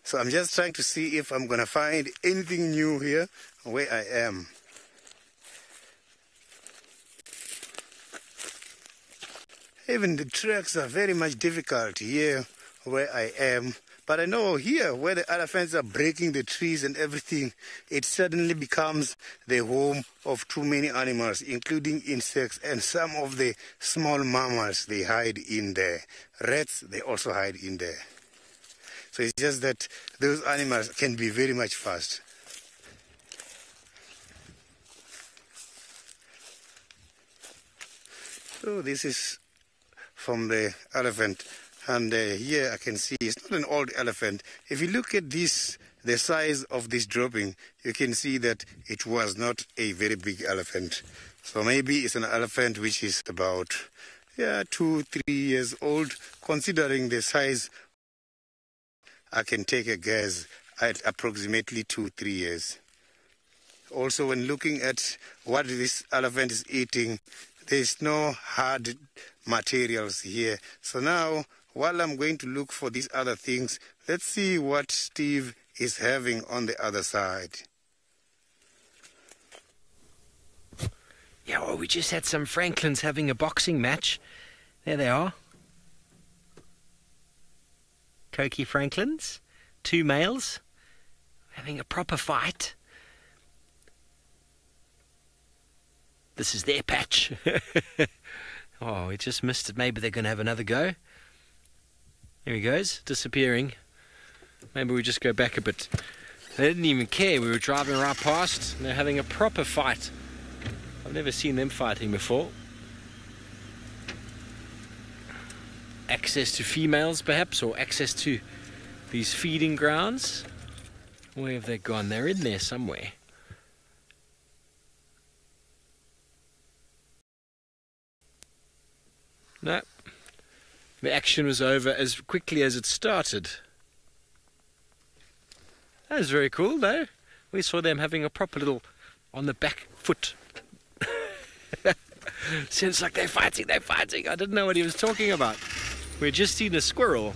So I'm just trying to see if I'm going to find anything new here where I am. Even the tracks are very much difficult here where I am. But I know here where the elephants are breaking the trees and everything, it suddenly becomes the home of too many animals, including insects, and some of the small mammals, they hide in there. Rats, they also hide in there. So it's just that those animals can be very much fast. So this is from the elephant, and here I can see it's not an old elephant. If you look at this, the size of this dropping, you can see that it was not a very big elephant. So maybe it's an elephant which is about 2-3 years old. Considering the size, I can take a guess at approximately 2-3 years. Also, when looking at what this elephant is eating, there is no hard materials here. So now, while I'm going to look for these other things, let's see what Steve is having on the other side. Yeah, well, we just had some Franklins having a boxing match. There they are. Cokie Franklins, 2 males, having a proper fight. This is their patch. Oh, we just missed it. Maybe they're going to have another go. There he goes, disappearing. Maybe we just go back a bit. They didn't even care. We were driving right past, and they're having a proper fight. I've never seen them fighting before. Access to females, perhaps, or access to these feeding grounds. Where have they gone? They're in there somewhere. No. The action was over as quickly as it started. That was very cool, though. We saw them having a proper little on the back foot. Sounds like they're fighting. I didn't know what he was talking about. We'd just seen a squirrel.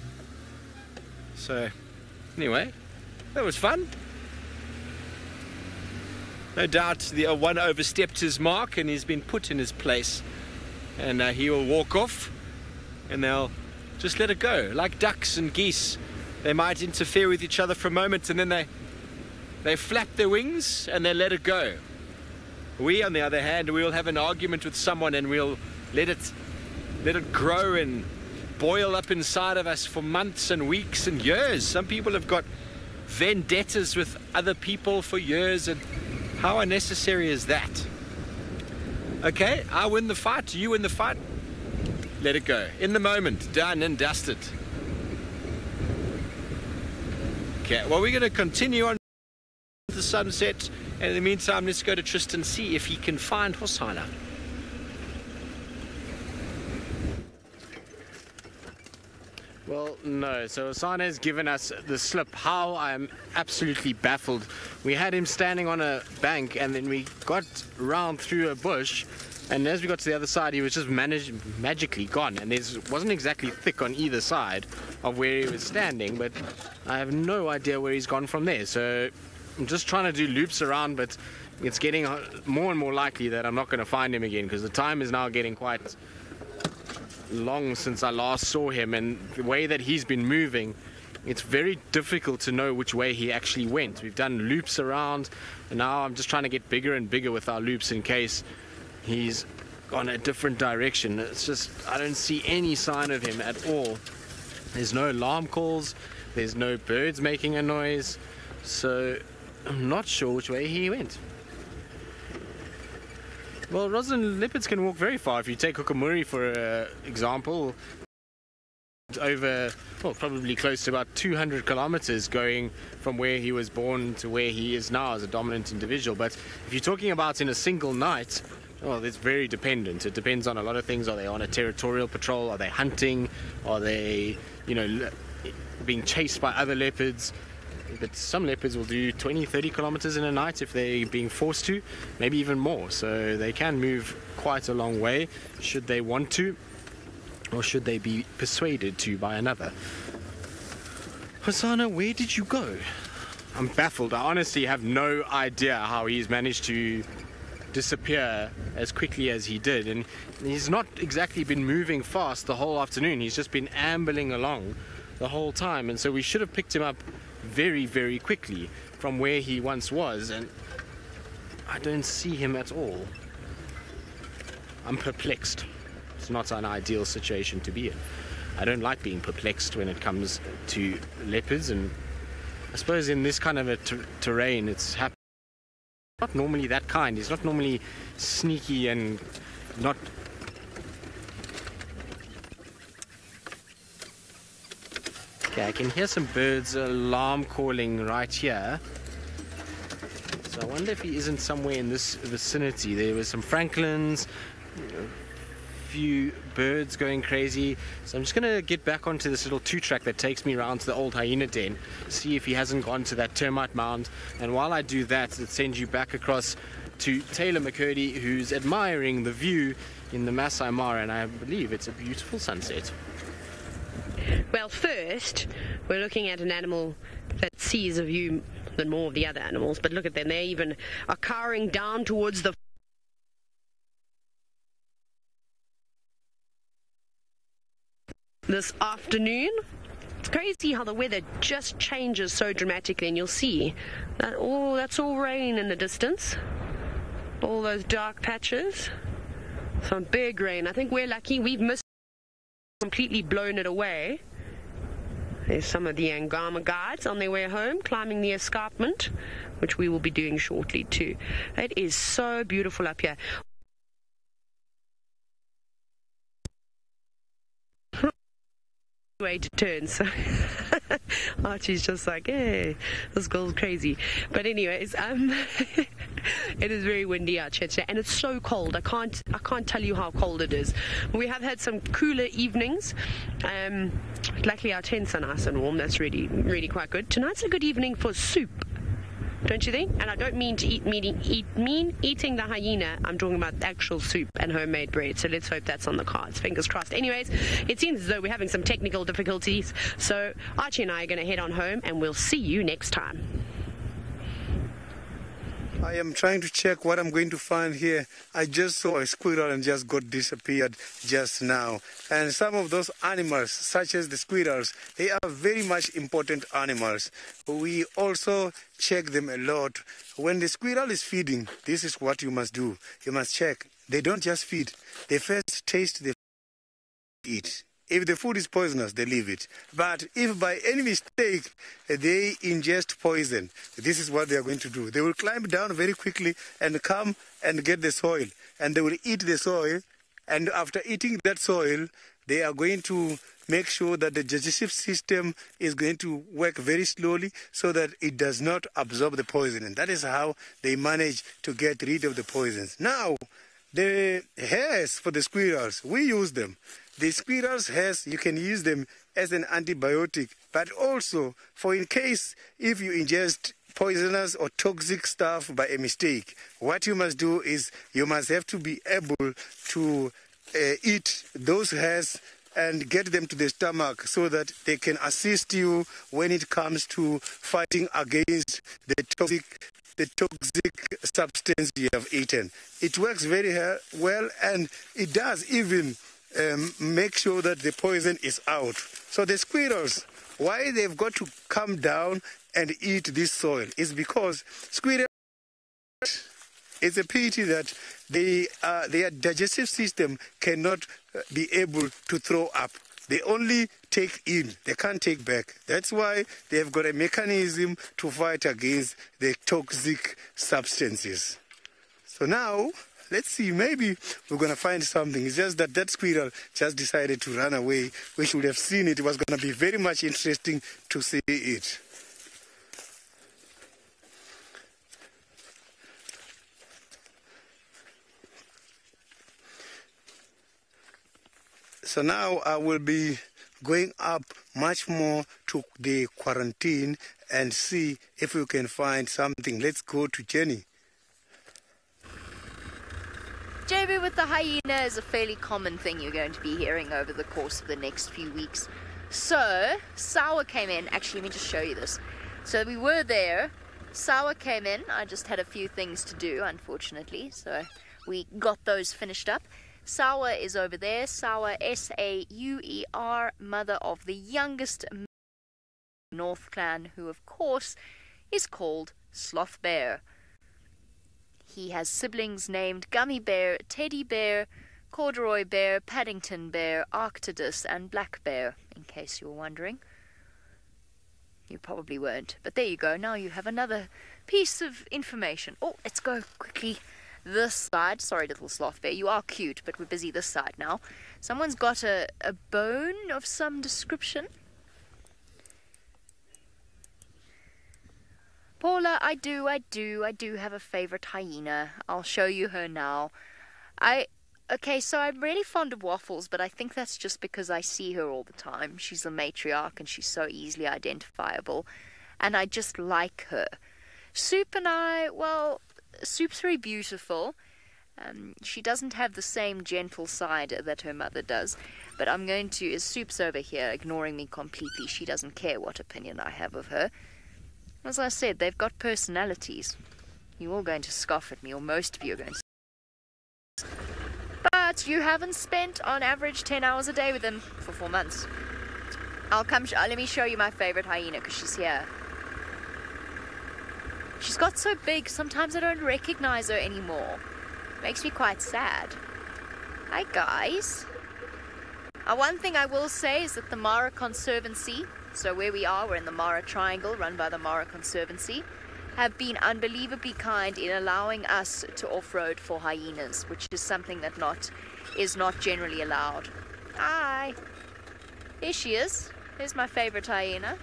So, anyway, that was fun. No doubt the one overstepped his mark and he's been put in his place. And he will walk off and they'll just let it go. Like ducks and geese, they might interfere with each other for a moment and then they flap their wings and they let it go. We, on the other hand, we'll have an argument with someone and we'll let it grow and boil up inside of us for months and weeks and years. Some people have got vendettas with other people for years, and how unnecessary is that? Okay, I win the fight, you win the fight, let it go. In the moment, done and dusted. Okay, well, we're going to continue on the sunset, and in the meantime, let's go to Tristan, see if he can find Hosana. Well, no. So Hosana has given us the slip. How? I'm absolutely baffled. We had him standing on a bank, and then we got round through a bush, and as we got to the other side, he was just magically gone. And there wasn't exactly thick on either side of where he was standing, but I have no idea where he's gone from there. So I'm just trying to do loops around, but it's getting more and more likely that I'm not going to find him again, because the time is now getting quite long since I last saw him, and the way that he's been moving, it's very difficult to know which way he actually went. We've done loops around, and now I'm just trying to get bigger and bigger with our loops in case he's gone a different direction. It's just, I don't see any sign of him at all. There's no alarm calls, there's no birds making a noise, so I'm not sure which way he went. Well, Roslyn leopards can walk very far. If you take Hukamuri for example, over, well, probably close to about 200 kilometers going from where he was born to where he is now as a dominant individual. But if you're talking about in a single night, well, it's very dependent. It depends on a lot of things. Are they on a territorial patrol? Are they hunting? Are they, being chased by other leopards? But some leopards will do 20-30 kilometers in a night if they're being forced to, maybe even more. So they can move quite a long way should they want to, or should they be persuaded to by another. Hosana, where did you go? I'm baffled. I honestly have no idea how he's managed to disappear as quickly as he did. And he's not exactly been moving fast the whole afternoon. He's just been ambling along the whole time. And so we should have picked him up very, very quickly from where he once was, and I don't see him at all. I'm perplexed. It's not an ideal situation to be in. I don't like being perplexed when it comes to leopards, and I suppose in this kind of a terrain it's not normally that kind. He's not normally sneaky and not Okay, I can hear some birds alarm calling right here. So I wonder if he isn't somewhere in this vicinity. There were some francolins, a few birds going crazy. So I'm just going to get back onto this little 2-track that takes me around to the old hyena den, see if he hasn't gone to that termite mound. And while I do that, it sends you back across to Taylor McCurdy, who's admiring the view in the Masai Mara, and I believe it's a beautiful sunset. Well, first, we're looking at an animal that sees a view than more of the other animals, but look at them, they even are cowering down towards the this afternoon. It's crazy how the weather just changes so dramatically, and you'll see that that's all rain in the distance. All those dark patches, some big rain. I think we're lucky, we've missed, completely blown it away. There's some of the Angama guides on their way home, climbing the escarpment, which we will be doing shortly too. It is so beautiful up here. Way to turn, so Archie's just like, hey, this girl's crazy. But anyways, it is very windy out here today, and it's so cold. I can't tell you how cold it is. We have had some cooler evenings. Luckily our tents are nice and warm. That's really quite good. Tonight's a good evening for soup, don't you think? And I don't mean to eating the hyena. I'm talking about actual soup and homemade bread. So let's hope that's on the cards. Fingers crossed. Anyways, it seems as though we're having some technical difficulties. So Archie and I are going to head on home, and we'll see you next time. I am trying to check what I'm going to find here. I just saw a squirrel and just disappeared just now. And some of those animals, such as the squirrels, they are very much important animals. We also check them a lot. When the squirrel is feeding, this is what you must do. You must check. They don't just feed. They first taste the eat. If the food is poisonous, they leave it. But if by any mistake they ingest poison, this is what they are going to do. They will climb down very quickly and come and get the soil. And they will eat the soil. And after eating that soil, they are going to make sure that the digestive system is going to work very slowly so that it does not absorb the poison. And that is how they manage to get rid of the poisons. Now, the hairs for the squirrels, we use them. The squirrel's hairs, you can use them as an antibiotic, but also for in case if you ingest poisonous or toxic stuff by a mistake, what you must do is you must have to be able to eat those hairs and get them to the stomach so that they can assist you when it comes to fighting against the toxic substance you have eaten. It works very well, and it does even make sure that the poison is out. So the squirrels, why they've got to come down and eat this soil is because squirrels, it's a pity that their digestive system cannot be able to throw up. They only take in, they can't take back. That's why they have got a mechanism to fight against the toxic substances. So now, let's see, maybe we're going to find something. It's just that squirrel just decided to run away. We should have seen it. It was going to be very much interesting to see it. So now I will be going up much more to the quarantine and see if we can find something. Let's go to Jenny. JB, with the hyena is a fairly common thing you're going to be hearing over the course of the next few weeks. So, Sawa came in. Actually, let me just show you this. So we were there. Sawa came in. I just had a few things to do, unfortunately. So we got those finished up. Sawa is over there. Sawa, S-A-U-E-R, mother of the youngest North clan, who of course is called Sloth Bear. He has siblings named Gummy Bear, Teddy Bear, Corduroy Bear, Paddington Bear, Arctidus, and Black Bear, in case you were wondering. You probably weren't, but there you go. Now you have another piece of information. Oh, let's go quickly this side. Sorry, little Sloth Bear, you are cute, but we're busy this side now. Someone's got a bone of some description. I do have a favorite hyena. I'll show you her now. Okay, so I'm really fond of Waffles, but I think that's just because I see her all the time. She's the matriarch and she's so easily identifiable, and I just like her. Soup and I, well, Soup's very beautiful. She doesn't have the same gentle side that her mother does, but I'm going to... Soup's over here ignoring me completely. She doesn't care what opinion I have of her. As I said, they've got personalities. You're all going to scoff at me, or most of you are going to. But you haven't spent, on average, 10 hours a day with them for 4 months. Let me show you my favorite hyena, because she's here. She's got so big, sometimes I don't recognize her anymore. Makes me quite sad. Hi, guys. One thing I will say is that the Mara Conservancy, so where we are, we're in the Mara Triangle, run by the Mara Conservancy, have been unbelievably kind in allowing us to off-road for hyenas, which is something that is not generally allowed. Hi. Here she is. Here's my favorite hyena.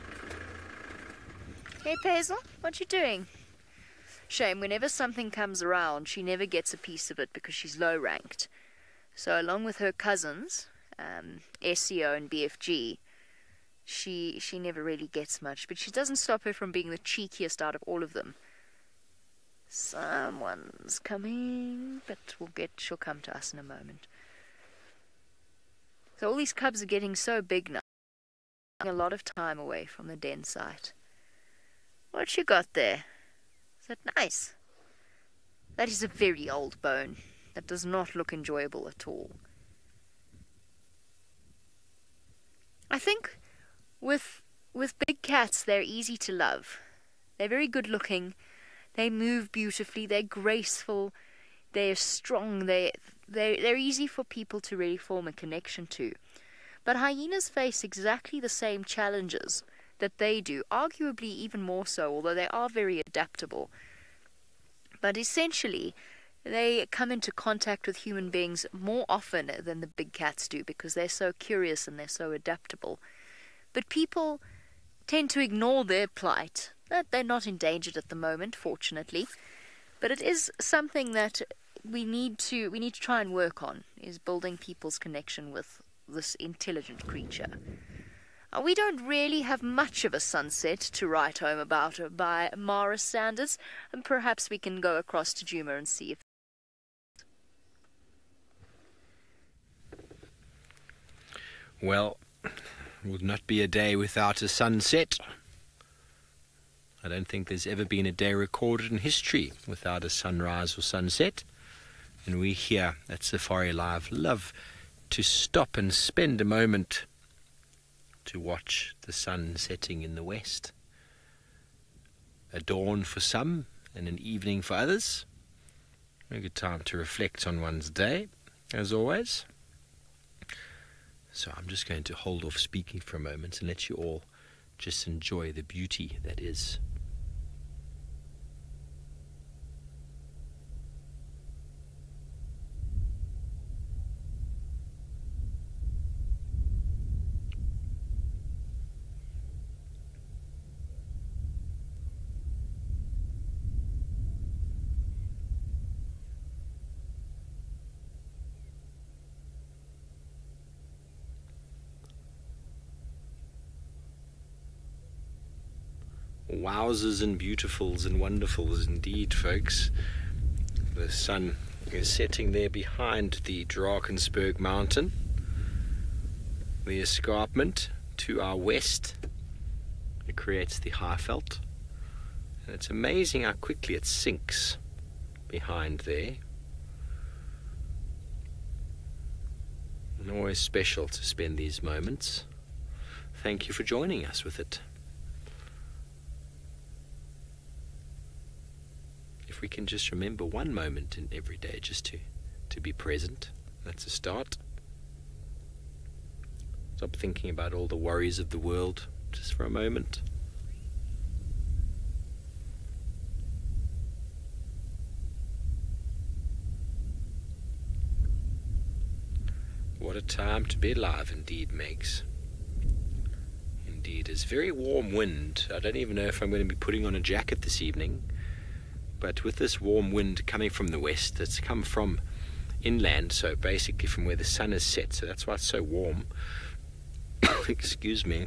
Hey, Paisel, what you doing? Shame, whenever something comes around, she never gets a piece of it because she's low-ranked. So along with her cousins, SEO and BFG, she never really gets much, but she doesn't stop her from being the cheekiest out of all of them. Someone's coming, but she'll come to us in a moment. So all these cubs are getting so big now, a lot of time away from the den site. What you got there? Is that nice? That is a very old bone. That does not look enjoyable at all. I think with big cats, they're easy to love. They're very good looking. They move beautifully. They're graceful. They're strong. They're easy for people to really form a connection to. But hyenas face exactly the same challenges that they do, arguably even more so, although they are very adaptable. But essentially, they come into contact with human beings more often than the big cats do because they're so curious and they're so adaptable. But people tend to ignore their plight. They're not endangered at the moment, fortunately. But it is something that we need to try and work on, is building people's connection with this intelligent creature. We don't really have much of a sunset to write home about by Mara standards, and perhaps we can go across to Juma and see if... Well, it would not be a day without a sunset. I don't think there's ever been a day recorded in history without a sunrise or sunset. And we here at SafariLive love to stop and spend a moment to watch the sun setting in the west. A dawn for some and an evening for others. A good time to reflect on one's day, as always. So I'm just going to hold off speaking for a moment and let you all just enjoy the beauty that is. Wowzers and beautifuls and wonderfuls indeed, folks. The sun is setting there behind the Drakensberg mountain. The escarpment to our west, it creates the Highveld. And it's amazing how quickly it sinks behind there. And always special to spend these moments. Thank you for joining us with it. If we can just remember one moment in every day just to be present, that's a start. Stop thinking about all the worries of the world just for a moment. What a time to be alive indeed makes. Indeed. indeed. It's very warm wind. I don't even know if I'm going to be putting on a jacket this evening. But with this warm wind coming from the west, it's come from inland, so basically from where the sun is set, so that's why it's so warm. Excuse me.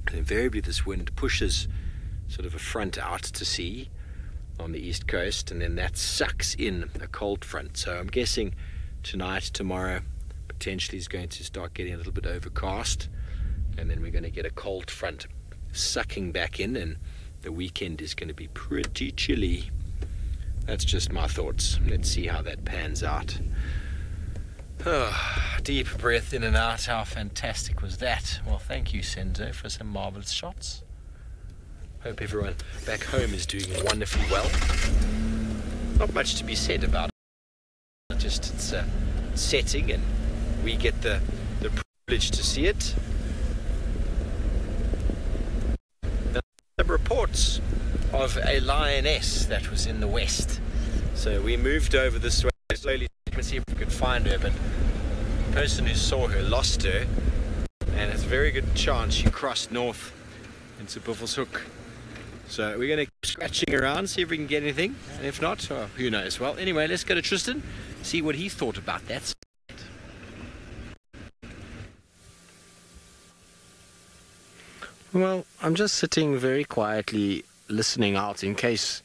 And invariably this wind pushes sort of a front out to sea on the east coast, and then that sucks in a cold front. So I'm guessing tonight, tomorrow, potentially is going to start getting a little bit overcast, and then we're going to get a cold front sucking back in, and the weekend is going to be pretty chilly. That's just my thoughts. Let's see how that pans out. Oh, deep breath in and out. How fantastic was that? Well, thank you, Senzo, for some marvelous shots. Hope everyone back home is doing wonderfully well. Not much to be said about it. Just it's a setting, and we get the privilege to see it. The reports of a lioness that was in the west. So we moved over this way slowly to see if we could find her, but the person who saw her lost her, and it's a very good chance she crossed north into Buffelshoek. So we're going to keep scratching around, see if we can get anything, and if not, oh, who knows. Well, anyway, let's go to Tristan, see what he thought about that. Well, I'm just sitting very quietly listening out in case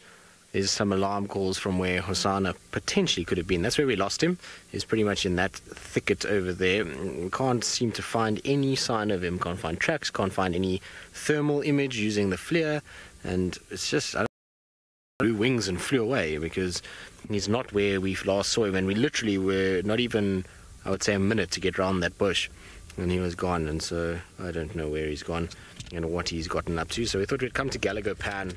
there's some alarm calls from where Hosanna potentially could have been. That's where we lost him. He's pretty much in that thicket over there. We can't seem to find any sign of him. Can't find tracks, can't find any thermal image using the FLIR. And it's just, I don't know, blew wings and flew away because he's not where we last saw him. And we literally were not even, I would say, a minute to get round that bush. And he was gone. And so I don't know where he's gone and what he's gotten up to. So we thought we'd come to Gallagher Pan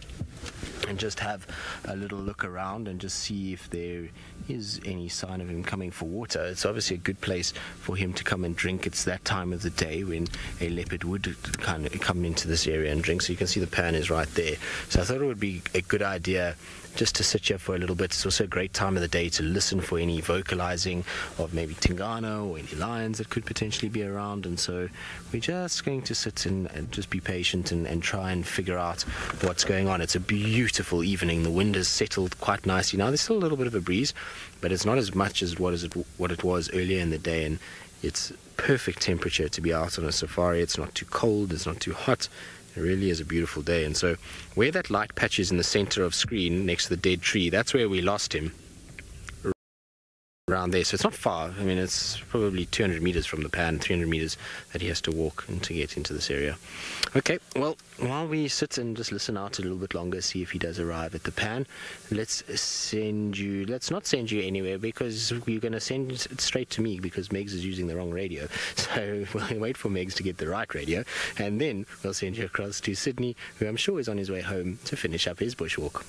and just have a little look around and just see if there is any sign of him coming for water. It's obviously a good place for him to come and drink. It's that time of the day when a leopard would kind of come into this area and drink. So you can see the pan is right there. So I thought it would be a good idea just to sit here for a little bit. It's also a great time of the day to listen for any vocalizing of maybe Tingana or any lions that could potentially be around. And so we're just going to sit and just be patient and try and figure out what's going on. It's a beautiful evening. The wind has settled quite nicely now. There's still a little bit of a breeze, but it's not as much as what it was earlier in the day, and it's perfect temperature to be out on a safari. It's not too cold, it's not too hot. It really is a beautiful day. And so where that light patch is in the center of screen next to the dead tree, that's where we lost him, around there. So it's not far. I mean, it's probably 200 meters from the pan, 300 meters that he has to walk to get into this area. Okay, well, while we sit and just listen out a little bit longer, see if he does arrive at the pan, let's not send you anywhere, because we're going to send it straight to me, because Megs is using the wrong radio. So we'll wait for Megs to get the right radio, and then we'll send you across to Sydney, who I'm sure is on his way home to finish up his bushwalk.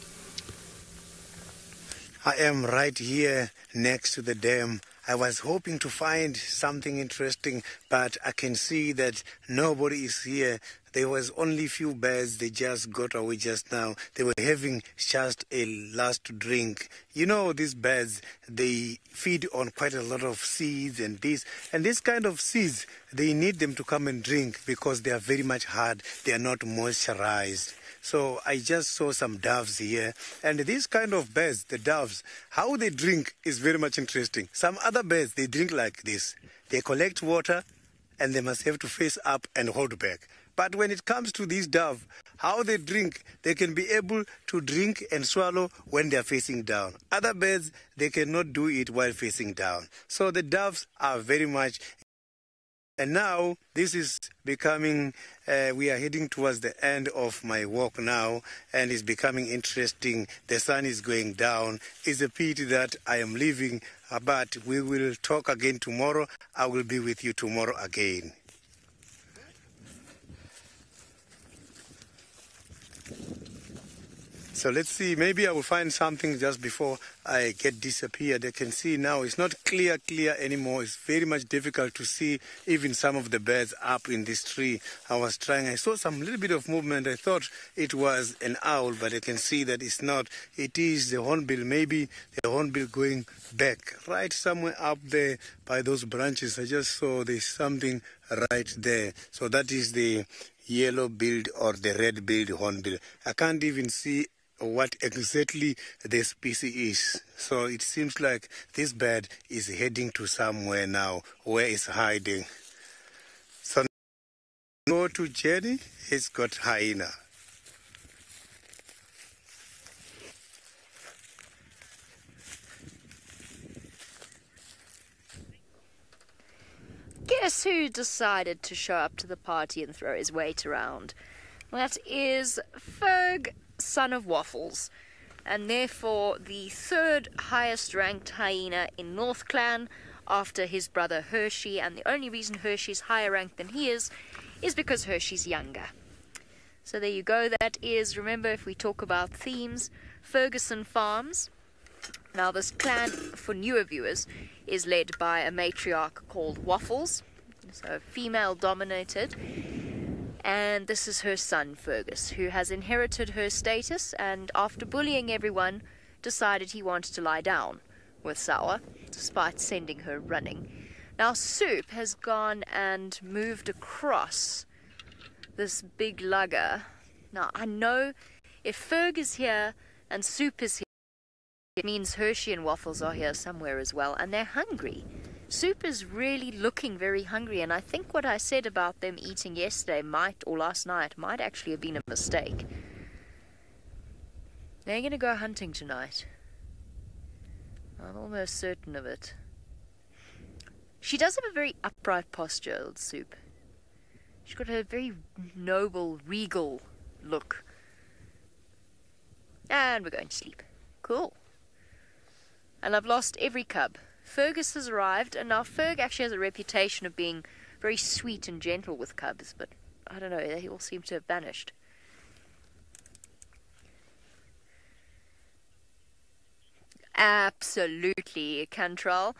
I am right here next to the dam. I was hoping to find something interesting, but I can see that nobody is here. There was only few birds. They just got away just now. They were having just a last drink. You know, these birds, they feed on quite a lot of seeds and this kind of seeds, they need them to come and drink because they are very much hard. They are not moisturized. So I just saw some doves here, and these kind of birds, the doves, how they drink is very much interesting. Some other birds, they drink like this. They collect water and they must have to face up and hold back. But when it comes to these doves, how they drink, they can be able to drink and swallow when they are facing down. Other birds, they cannot do it while facing down. So the doves are very much. And now this is becoming, we are heading towards the end of my walk now, and it's becoming interesting. The sun is going down. It's a pity that I am leaving, but we will talk again tomorrow. I will be with you tomorrow again. So let's see, maybe I will find something just before I get disappeared. I can see now it's not clear anymore. It's very much difficult to see even some of the birds up in this tree. I saw some little bit of movement. I thought it was an owl, but I can see that it's not. It is the hornbill, maybe the hornbill going back, right somewhere up there by those branches. I just saw there's something right there. So that is the yellow-billed or the red-billed hornbill. I can't even see what exactly the species is. So it seems like this bird is heading to somewhere now where it's hiding. So go to Jenny, it's got hyena. Guess who decided to show up to the party and throw his weight around? That is Ferg, son of Waffles, and therefore the third highest ranked hyena in North Clan after his brother Hershey, and the only reason Hershey's higher ranked than he is because Hershey's younger. So there you go. That is, remember, if we talk about themes, Ferguson Farms. Now this clan, for newer viewers, is led by a matriarch called Waffles, so female dominated, and this is her son Fergus, who has inherited her status and after bullying everyone decided he wanted to lie down with Sour despite sending her running. Now Soup has gone and moved across this big lugger. Now I know if Ferg is here and Soup is here, it means Hershey and Waffles are here somewhere as well, and they're hungry. Soup is really looking very hungry, and I think what I said about them eating yesterday or last night might actually have been a mistake. They're going to go hunting tonight. I'm almost certain of it. She does have a very upright posture, old Soup. She's got a very noble, regal look. And we're going to sleep. Cool. And I've lost every cub. Fergus has arrived, and now Ferg actually has a reputation of being very sweet and gentle with cubs, but I don't know, they all seem to have vanished. Absolutely, Cantrell.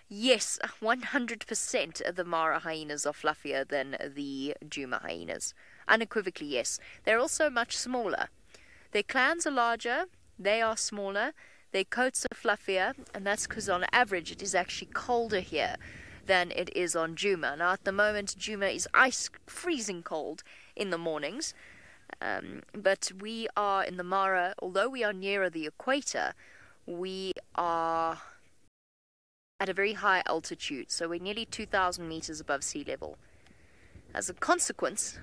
Yes, 100% of the Mara hyenas are fluffier than the Juma hyenas. Unequivocally, yes. They're also much smaller. Their clans are larger, they are smaller, their coats are fluffier, and that's because on average it is actually colder here than it is on Juma. Now at the moment Juma is freezing cold in the mornings, but we are in the Mara, although we are nearer the equator, we are at a very high altitude, so we're nearly 2,000 meters above sea level. As a consequence,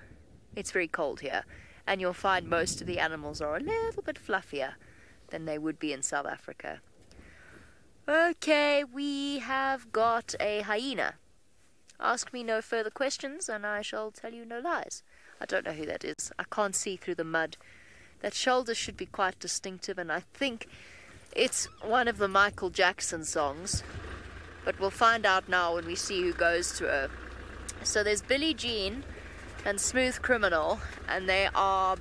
it's very cold here, and you'll find most of the animals are a little bit fluffier than they would be in South Africa. Okay, we have got a hyena. Ask me no further questions and I shall tell you no lies. I don't know who that is. I can't see through the mud. That shoulder should be quite distinctive, and I think it's one of the Michael Jackson songs. But we'll find out now when we see who goes to her. So there's Billie Jean and Smooth Criminal, and they are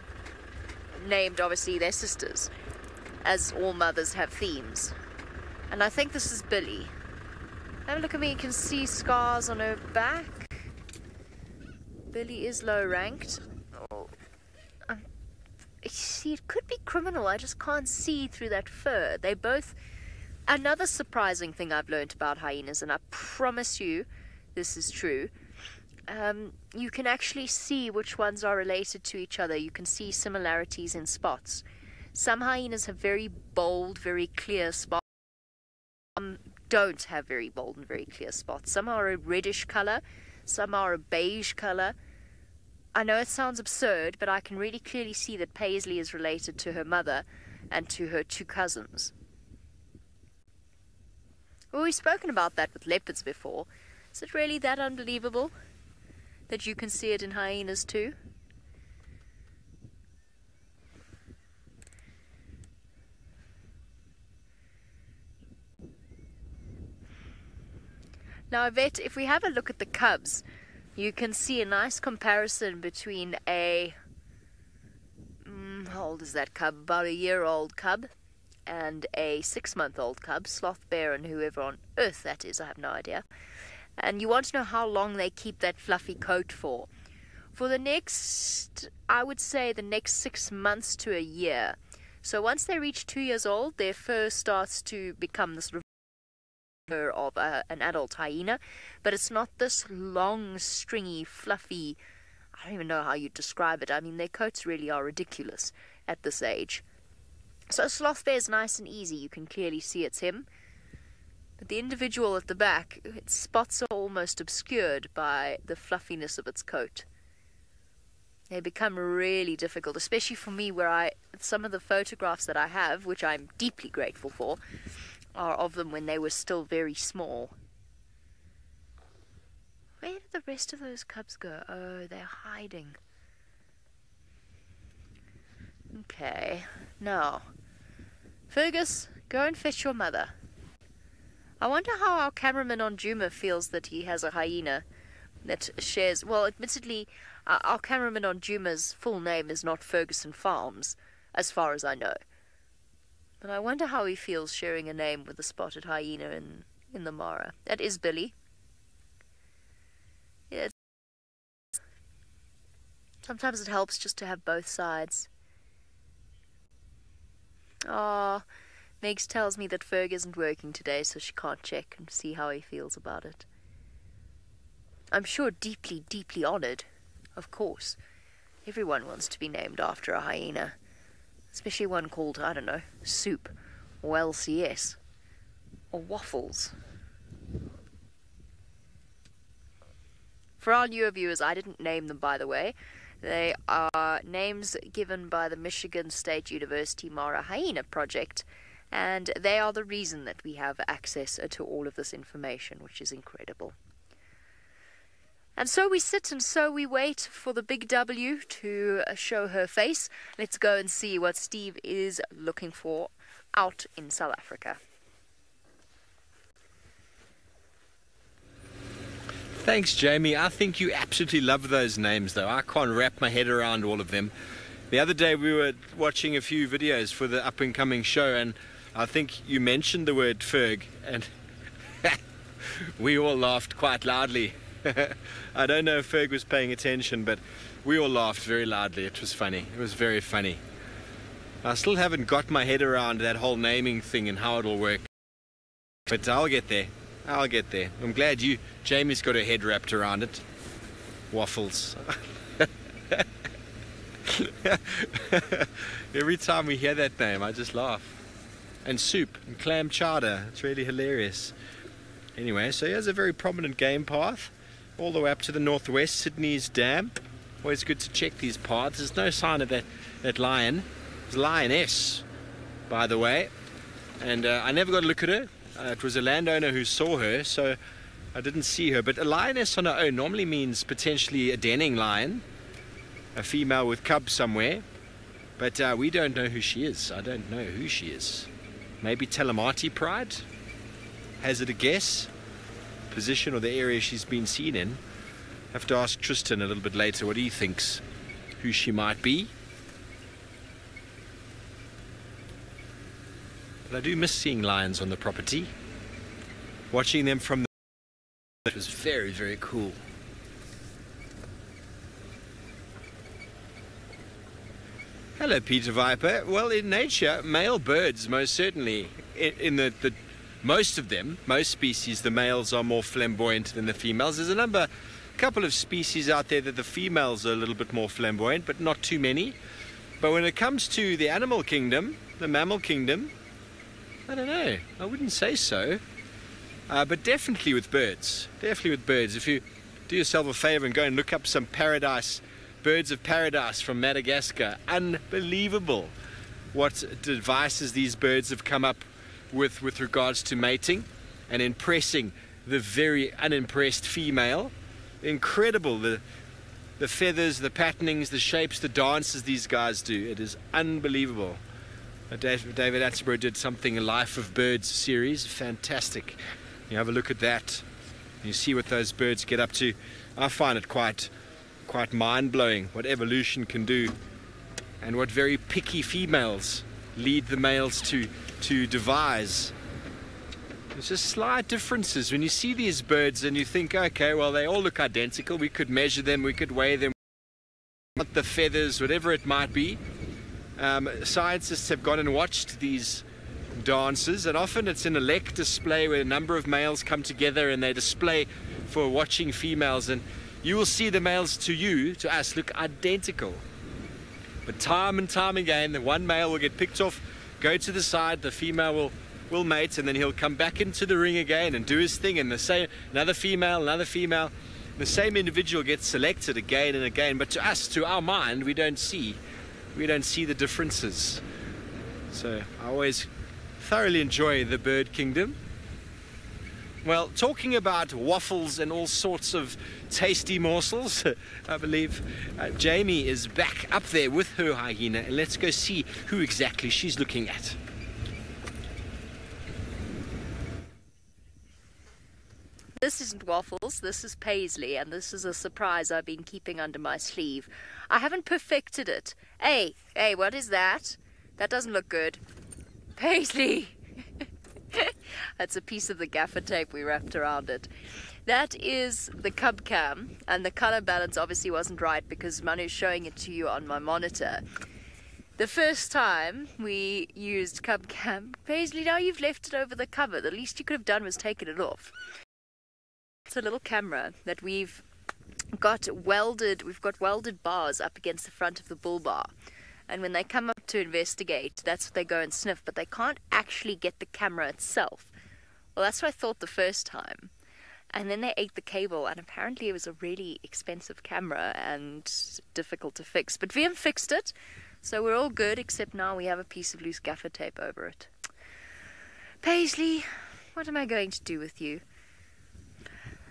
named, obviously, their sisters, as all mothers have themes. And I think this is Billie. Have a look at me, you can see scars on her back. Billie is low ranked. Oh, see, it could be Criminal, I just can't see through that fur. They both... Another surprising thing I've learned about hyenas, and I promise you this is true, you can actually see which ones are related to each other. You can see similarities in spots. Some hyenas have very bold, very clear spots. Some don't have very bold and very clear spots. Some are a reddish color, some are a beige color. I know it sounds absurd, but I can really clearly see that Paisley is related to her mother and to her two cousins. Well, we've spoken about that with leopards before. Is it really that unbelievable that you can see it in hyenas too? Now, Yvette, if we have a look at the cubs, you can see a nice comparison between a... how old is that cub? About a year-old cub and a 6-month-old cub, sloth bear and whoever on earth that is, I have no idea. And you want to know how long they keep that fluffy coat for. For the next, I would say the next 6 months to a year. So once they reach 2 years old, their fur starts to become the sort of fur of an adult hyena, but it's not this long, stringy, fluffy, I don't even know how you'd describe it. I mean, their coats really are ridiculous at this age. So Sloth Bear's nice and easy. You can clearly see it's him. But the individual at the back, its spots are almost obscured by the fluffiness of its coat. They become really difficult, especially for me, where some of the photographs that I have, which I'm deeply grateful for, are of them when they were still very small. Where did the rest of those cubs go? Oh, they're hiding. Okay, now, Fergus, go and fetch your mother. I wonder how our cameraman on Juma feels that he has a hyena that shares... Well, admittedly, our cameraman on Juma's full name is not Ferguson Farms, as far as I know. But I wonder how he feels sharing a name with a spotted hyena in the Mara. That is Billy. Yeah, sometimes it helps just to have both sides. Ah, Megs tells me that Ferg isn't working today, so she can't check and see how he feels about it. I'm sure deeply, deeply honoured. Of course. Everyone wants to be named after a hyena. Especially one called, I don't know, Soup, or LCS, or Waffles. For our newer viewers, I didn't name them, by the way. They are names given by the Michigan State University Mara Hyena Project, and they are the reason that we have access to all of this information, which is incredible. And so we sit and so we wait for the big W to show her face. Let's go and see what Steve is looking for out in South Africa. Thanks, Jamie. I think you absolutely love those names, though. I can't wrap my head around all of them. The other day we were watching a few videos for the up-and-coming show, and I think you mentioned the word Ferg, and we all laughed quite loudly. I don't know if Ferg was paying attention, but we all laughed very loudly. It was funny. It was very funny. I still haven't got my head around that whole naming thing and how it'll work, but I'll get there. I'll get there. I'm glad Jamie's got her head wrapped around it. Waffles. Every time we hear that name, I just laugh. And Soup and clam chowder. It's really hilarious. Anyway, so here's a very prominent game path all the way up to the northwest. Sydney's damp. Always good to check these paths. There's no sign of that lion. There's a lioness, by the way. And I never got a look at her. It was a landowner who saw her, so I didn't see her. But a lioness on her own normally means potentially a denning lion, a female with cubs somewhere. But we don't know who she is. I don't know who she is. Maybe Telemati Pride? Hazard a guess? Position or the area she's been seen in? Have to ask Tristan a little bit later what he thinks, who she might be. But I do miss seeing lions on the property. Watching them from it was very, very cool. Hello, Peter Viper. Well, in nature, male birds, most certainly, in the most of them, most species, the males are more flamboyant than the females. There's a couple of species out there that the females are a little bit more flamboyant, but not too many. But when it comes to the animal kingdom, the mammal kingdom, I don't know. I wouldn't say so. But definitely with birds. Definitely with birds. If you do yourself a favor and go and look up some birds of paradise from Madagascar, unbelievable what devices these birds have come up with regards to mating and impressing the very unimpressed female. Incredible. The feathers, the patternings, the shapes, the dances these guys do. It is unbelievable. David Attenborough did something, a Life of Birds series. Fantastic. You have a look at that. You see what those birds get up to. I find it quite mind-blowing what evolution can do, and what very picky females lead the males to devise. There's just slight differences when you see these birds and you think, okay, well, they all look identical. We could measure them, we could weigh them, the feathers, whatever it might be. Scientists have gone and watched these dances, and often it's in a lek display where a number of males come together and they display for watching females, and you will see the males to us, look identical. But time and time again, the one male will get picked off, go to the side, the female will mate, and then he'll come back into the ring again and do his thing, and another female. The same individual gets selected again and again, but to us, to our mind, we don't see the differences. So I always thoroughly enjoy the bird kingdom. Well, talking about waffles and all sorts of tasty morsels, I believe Jamie is back up there with her hyena, and let's go see who exactly she's looking at. This isn't waffles, this is paisley, and this is a surprise I've been keeping under my sleeve. I haven't perfected it. Hey, what is that? That doesn't look good. Paisley! That's a piece of the gaffer tape we wrapped around it. That is the cub cam, and the color balance obviously wasn't right because Manu's showing it to you on my monitor. The first time we used cub cam, Paisley, now you've left it over the cover. The least you could have done was taken it off. It's a little camera that we've got welded bars up against the front of the bull bar. And when they come up to investigate, that's what they go and sniff, but they can't actually get the camera itself. Well, that's what I thought the first time. And then they ate the cable, and apparently it was a really expensive camera and difficult to fix. But VM fixed it, so we're all good, except now we have a piece of loose gaffer tape over it. Paisley, what am I going to do with you?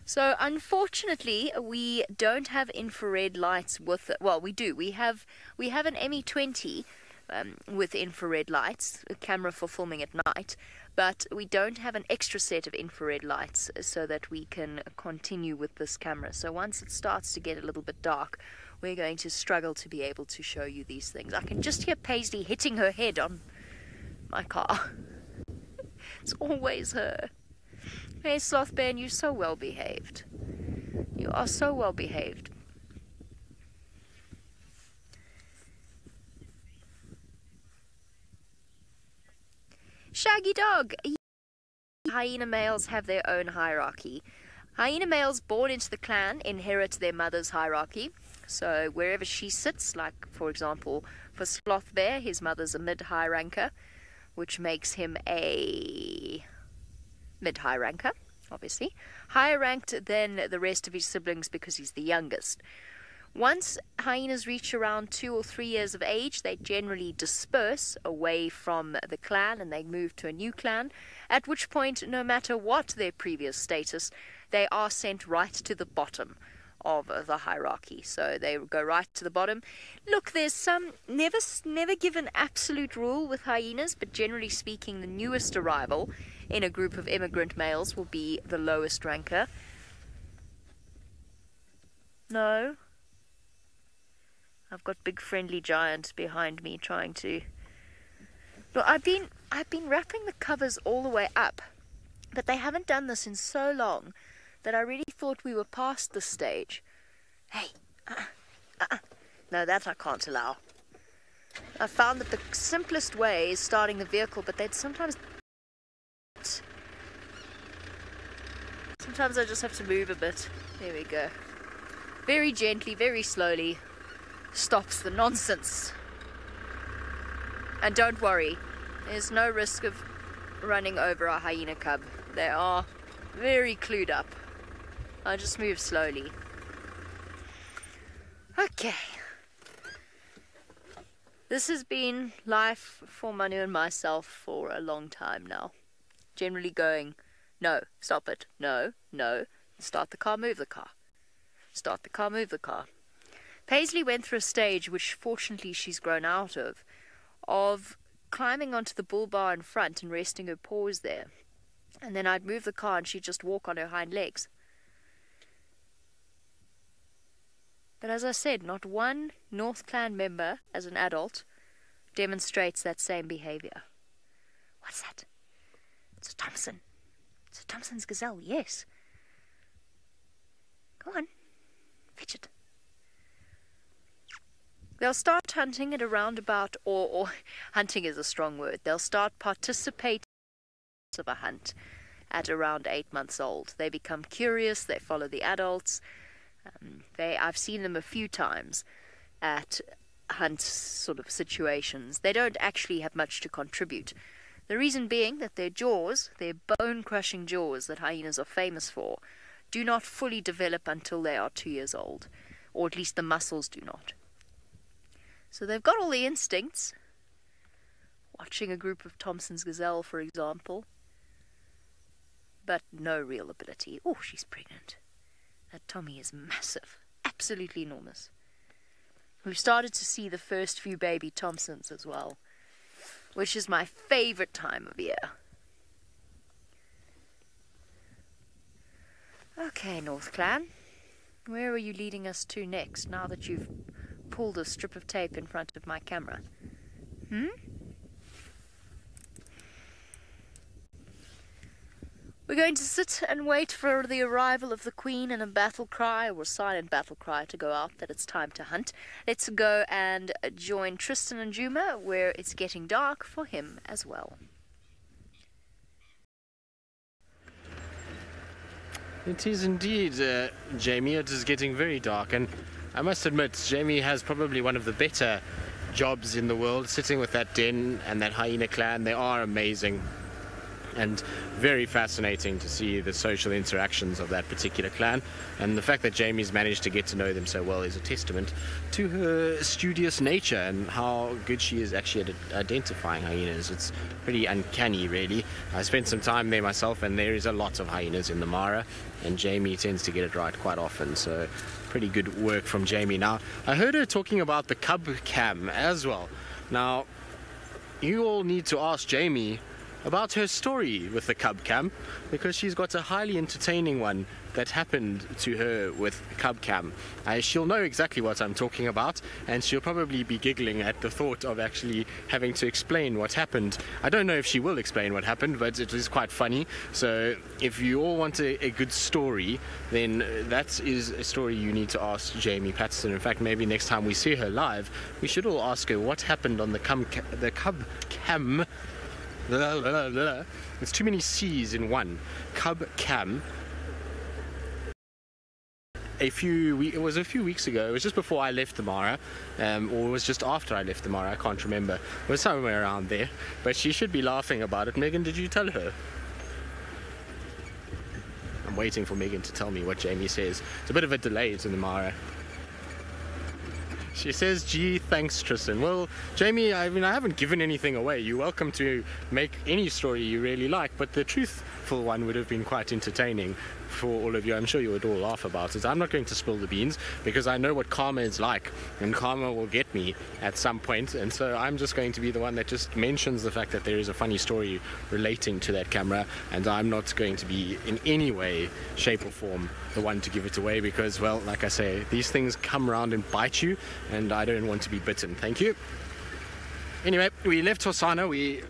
So unfortunately, we don't have infrared lights with it. Well, we do. We have an ME20 with infrared lights, a camera for filming at night, but we don't have an extra set of infrared lights so that we can continue with this camera. So once it starts to get a little bit dark, we're going to struggle to be able to show you these things. I can just hear Paisley hitting her head on my car. It's always her. Hey, Slothbear, you're so well behaved. You are so well behaved. Shaggy dog! Hyena males have their own hierarchy. Hyena males born into the clan inherit their mother's hierarchy. So wherever she sits, like for example for Slothbear, his mother's a mid-high ranker, which makes him a mid-high ranker, obviously. Higher ranked than the rest of his siblings because he's the youngest. Once hyenas reach around 2 or 3 years of age, they generally disperse away from the clan and they move to a new clan, at which point, no matter what their previous status, they are sent right to the bottom of the hierarchy. So they go right to the bottom. Look, there's some never given absolute rule with hyenas, but generally speaking, the newest arrival in a group of immigrant males will be the lowest ranker. No. I've got big friendly giant behind me trying to... Look, I've been wrapping the covers all the way up, but they haven't done this in so long that I really thought we were past this stage. Hey, no, that I can't allow. I found that the simplest way is starting the vehicle, but they'd sometimes I just have to move a bit. There we go. Very gently, very slowly, stops the nonsense. And don't worry, there's no risk of running over a hyena cub. They are very clued up. I'll just move slowly. Okay. This has been life for Manu and myself for a long time now. Generally going, no, stop it, no, start the car, move the car. Start the car, move the car. Paisley went through a stage, which fortunately she's grown out of climbing onto the bull bar in front and resting her paws there. And then I'd move the car and she'd just walk on her hind legs. But as I said, not one North Clan member as an adult demonstrates that same behavior. What's that? It's a Thompson. It's a Thompson's gazelle, yes. Go on, fetch it. They'll start hunting at around about, or hunting is a strong word, they'll start participating of a hunt at around 8 months old. They become curious, they follow the adults, I've seen them a few times at hunt sort of situations. They don't actually have much to contribute. The reason being that their jaws, their bone-crushing jaws that hyenas are famous for, do not fully develop until they are 2 years old, or at least the muscles do not. So they've got all the instincts. Watching a group of Thompson's gazelle, for example, but no real ability. Oh, she's pregnant. That Tommy is massive, absolutely enormous. We've started to see the first few baby Thompsons as well, which is my favorite time of year. Okay, North Clan, where are you leading us to next, now that you've pulled a strip of tape in front of my camera? We're going to sit and wait for the arrival of the Queen and a battle cry, or a silent battle cry, to go out that it's time to hunt. Let's go and join Tristan and Juma, where it's getting dark for him as well. It is indeed, Jamie. It is getting very dark, and I must admit, Jamie has probably one of the better jobs in the world, sitting with that den and that hyena clan. They are amazing and very fascinating to see the social interactions of that particular clan, and the fact that Jamie's managed to get to know them so well is a testament to her studious nature and how good she is actually at identifying hyenas. It's pretty uncanny, really. I spent some time there myself, and there is a lot of hyenas in the Mara, and Jamie tends to get it right quite often, so pretty good work from Jamie. Now, I heard her talking about the cub cam as well. Now, you all need to ask Jamie about her story with the cub cam, because she's got a highly entertaining one that happened to her with cub cam. She'll know exactly what I'm talking about, and she'll probably be giggling at the thought of actually having to explain what happened. I don't know if she will explain what happened, but it is quite funny. So if you all want a good story, then that is a story you need to ask Jamie Patterson. In fact, maybe next time we see her live, we should all ask her what happened on the cub cam. It's too many C's in one. Cub cam. It was a few weeks ago. It was just before I left the Mara, or it was just after I left the Mara. I can't remember. It was somewhere around there. But she should be laughing about it. Megan, did you tell her? I'm waiting for Megan to tell me what Jamie says. It's a bit of a delay to the Mara. She says, gee, thanks, Tristan. Well, Jamie, I mean, I haven't given anything away. You're welcome to make any story you really like, but the truthful one would have been quite entertaining for all of you. I'm sure you would all laugh about it. I'm not going to spill the beans, because I know what karma is like, and karma will get me at some point, and so I'm just going to be the one that just mentions the fact that there is a funny story relating to that camera, and I'm not going to be in any way, shape or form the one to give it away, because, well, like I say, these things come around and bite you, and I don't want to be bitten. Thank you. Anyway, we left Hosana. We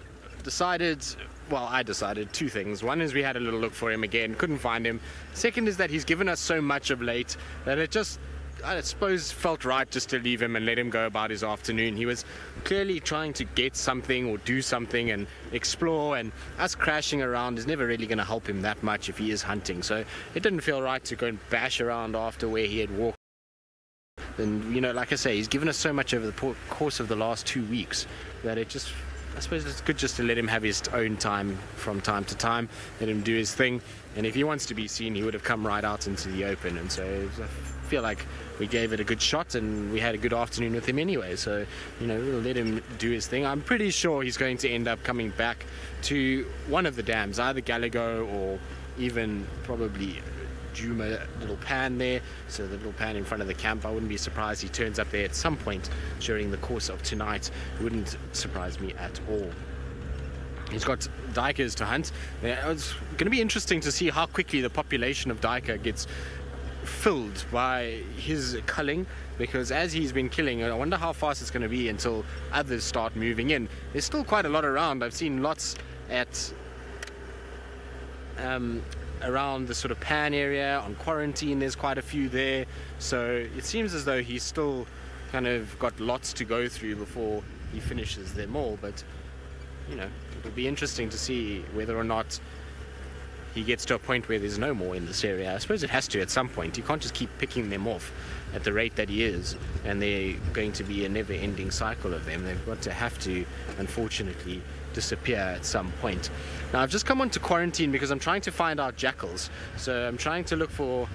decided, well, I decided two things. One is we had a little look for him again, couldn't find him. Second is that he's given us so much of late that it just, I suppose, felt right just to leave him and let him go about his afternoon. He was clearly trying to get something or do something and explore, and us crashing around is never really going to help him that much if he is hunting. So it didn't feel right to go and bash around after where he had walked. And, you know, like I say, he's given us so much over the course of the last 2 weeks that it just, I suppose it's good just to let him have his own time from time to time, let him do his thing, and if he wants to be seen, he would have come right out into the open. And so I feel like we gave it a good shot, and we had a good afternoon with him anyway, so, you know, we'll let him do his thing. I'm pretty sure he's going to end up coming back to one of the dams, either Gallagher or even probably Juma little pan there, so the little pan in front of the camp. I wouldn't be surprised he turns up there at some point during the course of tonight. It wouldn't surprise me at all. He's got duikers to hunt. It's going to be interesting to see how quickly the population of duiker gets filled by his culling, because as he's been killing, I wonder how fast it's going to be until others start moving in. There's still quite a lot around. I've seen lots at around the sort of pan area. On Quarantine there's quite a few there, so it seems as though he's still kind of got lots to go through before he finishes them all. But, you know, it'll be interesting to see whether or not he gets to a point where there's no more in this area. I suppose it has to at some point. You can't just keep picking them off at the rate that he is, and they're going to be a never-ending cycle of them. They've got to have to, unfortunately, disappear at some point. Now, I've just come onto quarantine because I'm trying to find out jackals. So I'm trying to look for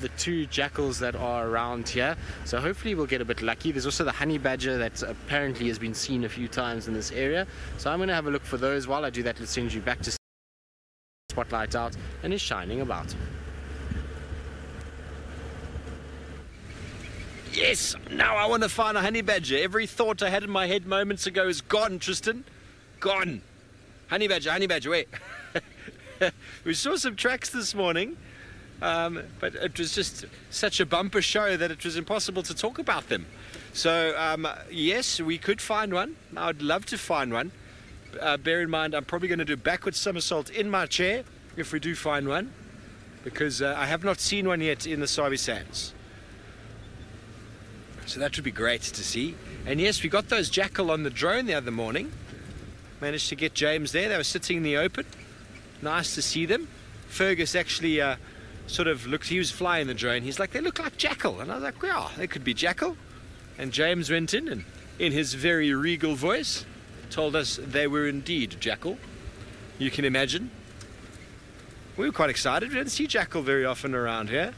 the 2 jackals that are around here, so hopefully we'll get a bit lucky. There's also the honey badger that apparently has been seen a few times in this area, so I'm going to have a look for those. While I do that, let's send you back to spotlight out and is shining about. Yes, now I want to find a honey badger. Every thought I had in my head moments ago is gone, Tristan. Gone. Honey badger, wait. We saw some tracks this morning, but it was just such a bumper show that it was impossible to talk about them. So, yes, we could find one. I would love to find one. Bear in mind, I'm probably going to do a backward somersault in my chair if we do find one, because I have not seen one yet in the Sabi Sands. So that would be great to see. And yes, we got those jackal on the drone the other morning. Managed to get James there. They were sitting in the open. Nice to see them. Fergus actually sort of looked, he was flying the drone. He's like, they look like jackal. And I was like, yeah, they could be jackal. And James went in and, in his very regal voice, told us they were indeed jackal. You can imagine. We were quite excited. We don't see jackal very often around here.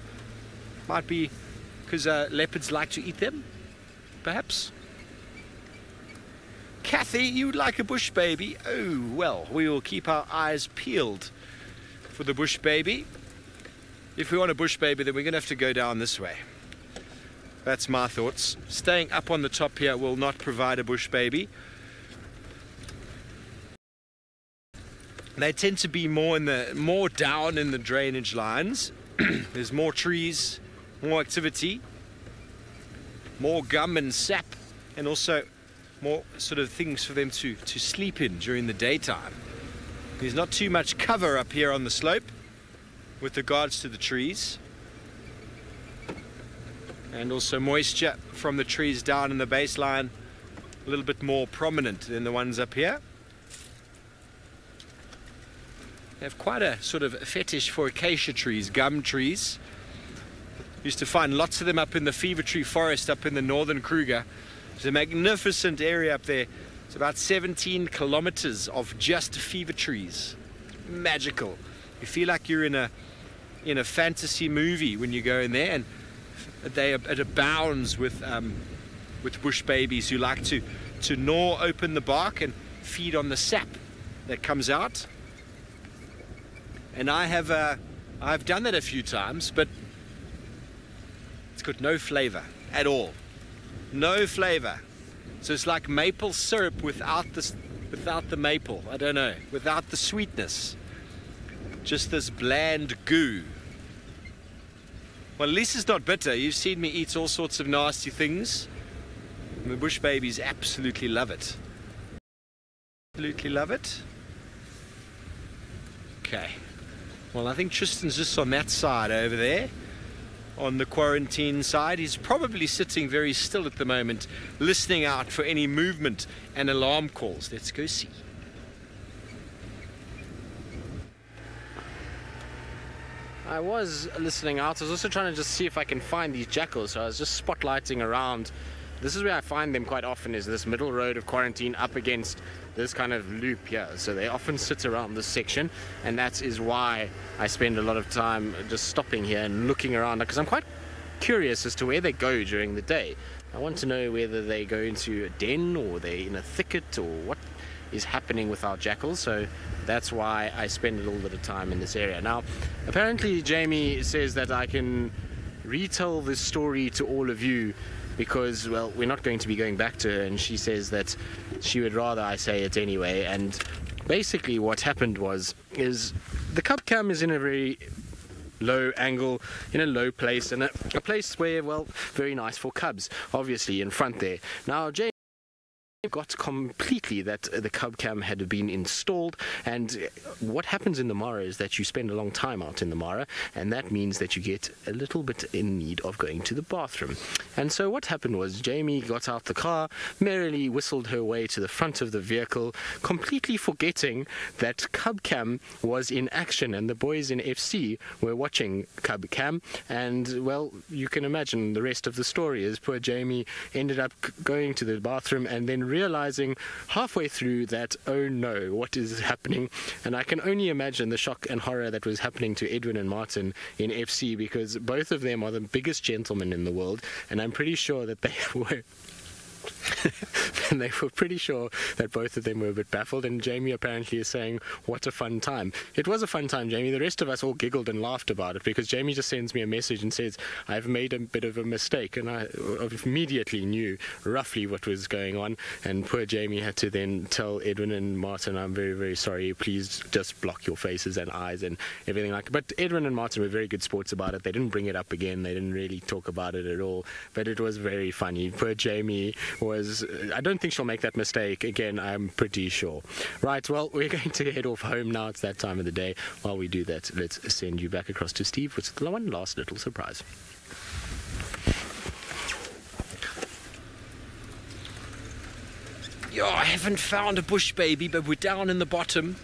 Might be because leopards like to eat them, perhaps. Kathy, you'd like a bush baby? Oh, well, we will keep our eyes peeled for the bush baby. If we want a bush baby, then we're going to have to go down this way. That's my thoughts. Staying up on the top here will not provide a bush baby. They tend to be more down in the drainage lines. There's more trees, more activity, more gum and sap, and also more sort of things for them to sleep in during the daytime. There's not too much cover up here on the slope with regards to the trees, and also moisture from the trees down in the baseline a little bit more prominent than the ones up here. They have quite a sort of fetish for acacia trees, gum trees. Used to find lots of them up in the fever tree forest up in the northern Kruger. It's a magnificent area up there. It's about 17 kilometers of just fever trees. Magical. You feel like you're in a fantasy movie when you go in there, and it abounds with bush babies who like to gnaw open the bark and feed on the sap that comes out. And I've done that a few times, but it's got no flavor at all. No flavor. So it's like maple syrup without the maple. I don't know, without the sweetness. Just this bland goo. Well, at least it's not bitter. You've seen me eat all sorts of nasty things. And the bush babies absolutely love it. Absolutely love it. Okay. Well, I think Tristan's just on that side over there, on the quarantine side. He's probably sitting very still at the moment, listening out for any movement and alarm calls. Let's go see. I was listening out. I was also trying to just see if I can find these jackals, so I was just spotlighting around. This is where I find them quite often, is this middle road of quarantine up against this kind of loop here. So they often sit around this section, and that is why I spend a lot of time just stopping here and looking around, because I'm quite curious as to where they go during the day. I want to know whether they go into a den or they're in a thicket or what is happening with our jackals. So that's why I spend a little bit of time in this area. Now, apparently Jamie says that I can retell this story to all of you because, well, we're not going to be going back to her, and she says that she would rather I say it anyway. And basically what happened is the cub cam is in a very low angle, in a low place, and a place where, well, very nice for cubs, obviously in front there. Now Jamie forgot completely that the cub cam had been installed. And what happens in the Mara is that you spend a long time out in the Mara, and that means that you get a little bit in need of going to the bathroom. And so what happened was Jamie got out the car, merrily whistled her way to the front of the vehicle, completely forgetting that cub cam was in action and the boys in FC were watching cub cam. And well, you can imagine the rest of the story is poor Jamie ended up going to the bathroom and then realizing halfway through that, oh no, what is happening? And I can only imagine the shock and horror that was happening to Edwin and Martin in FC, because both of them are the biggest gentlemen in the world, and I'm pretty sure that they were and they were pretty sure that both of them were a bit baffled, and Jamie apparently is saying, what a fun time. It was a fun time, Jamie. The rest of us all giggled and laughed about it, because Jamie just sends me a message and says, I've made a bit of a mistake, and I immediately knew roughly what was going on, and poor Jamie had to then tell Edwin and Martin, I'm very, very sorry, please just block your faces and eyes and everything like that. But Edwin and Martin were very good sports about it. They didn't bring it up again. They didn't really talk about it at all, but it was very funny. Poor Jamie was, I don't think she'll make that mistake again, I'm pretty sure. Right, well, we're going to head off home now. It's that time of the day. While we do that, let's send you back across to Steve with one last little surprise. Yo, I haven't found a bush baby, but we're down in the bottom,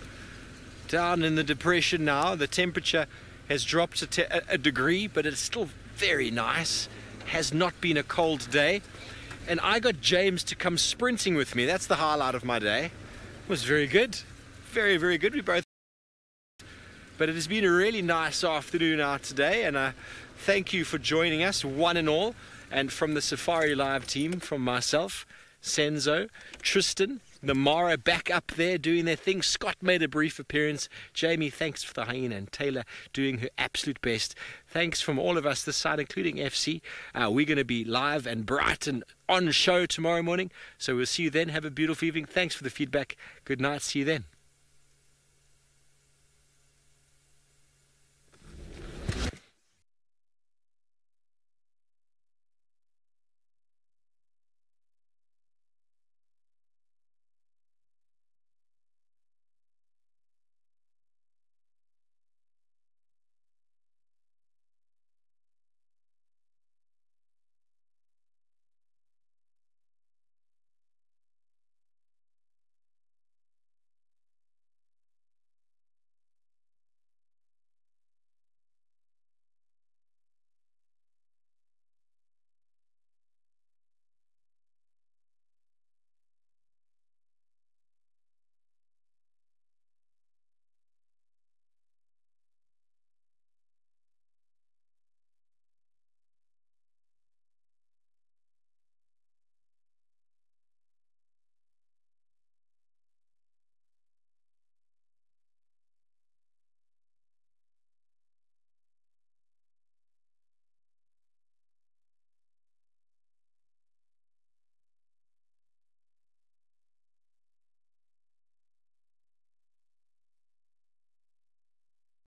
down in the depression now. The temperature has dropped a degree, but it's still very nice. Has not been a cold day. And I got James to come sprinting with me. That's the highlight of my day. It was very good. Very, very good. We both. But it has been a really nice afternoon out today. And thank you for joining us, one and all. And from the SafariLive team, from myself, Senzo, Tristan, the Mara back up there doing their thing. Scott made a brief appearance. Jamie, thanks for the hyena, and Taylor doing her absolute best. Thanks from all of us this side, including FC. We're going to be live and bright and on show tomorrow morning. So we'll see you then. Have a beautiful evening. Thanks for the feedback. Good night. See you then.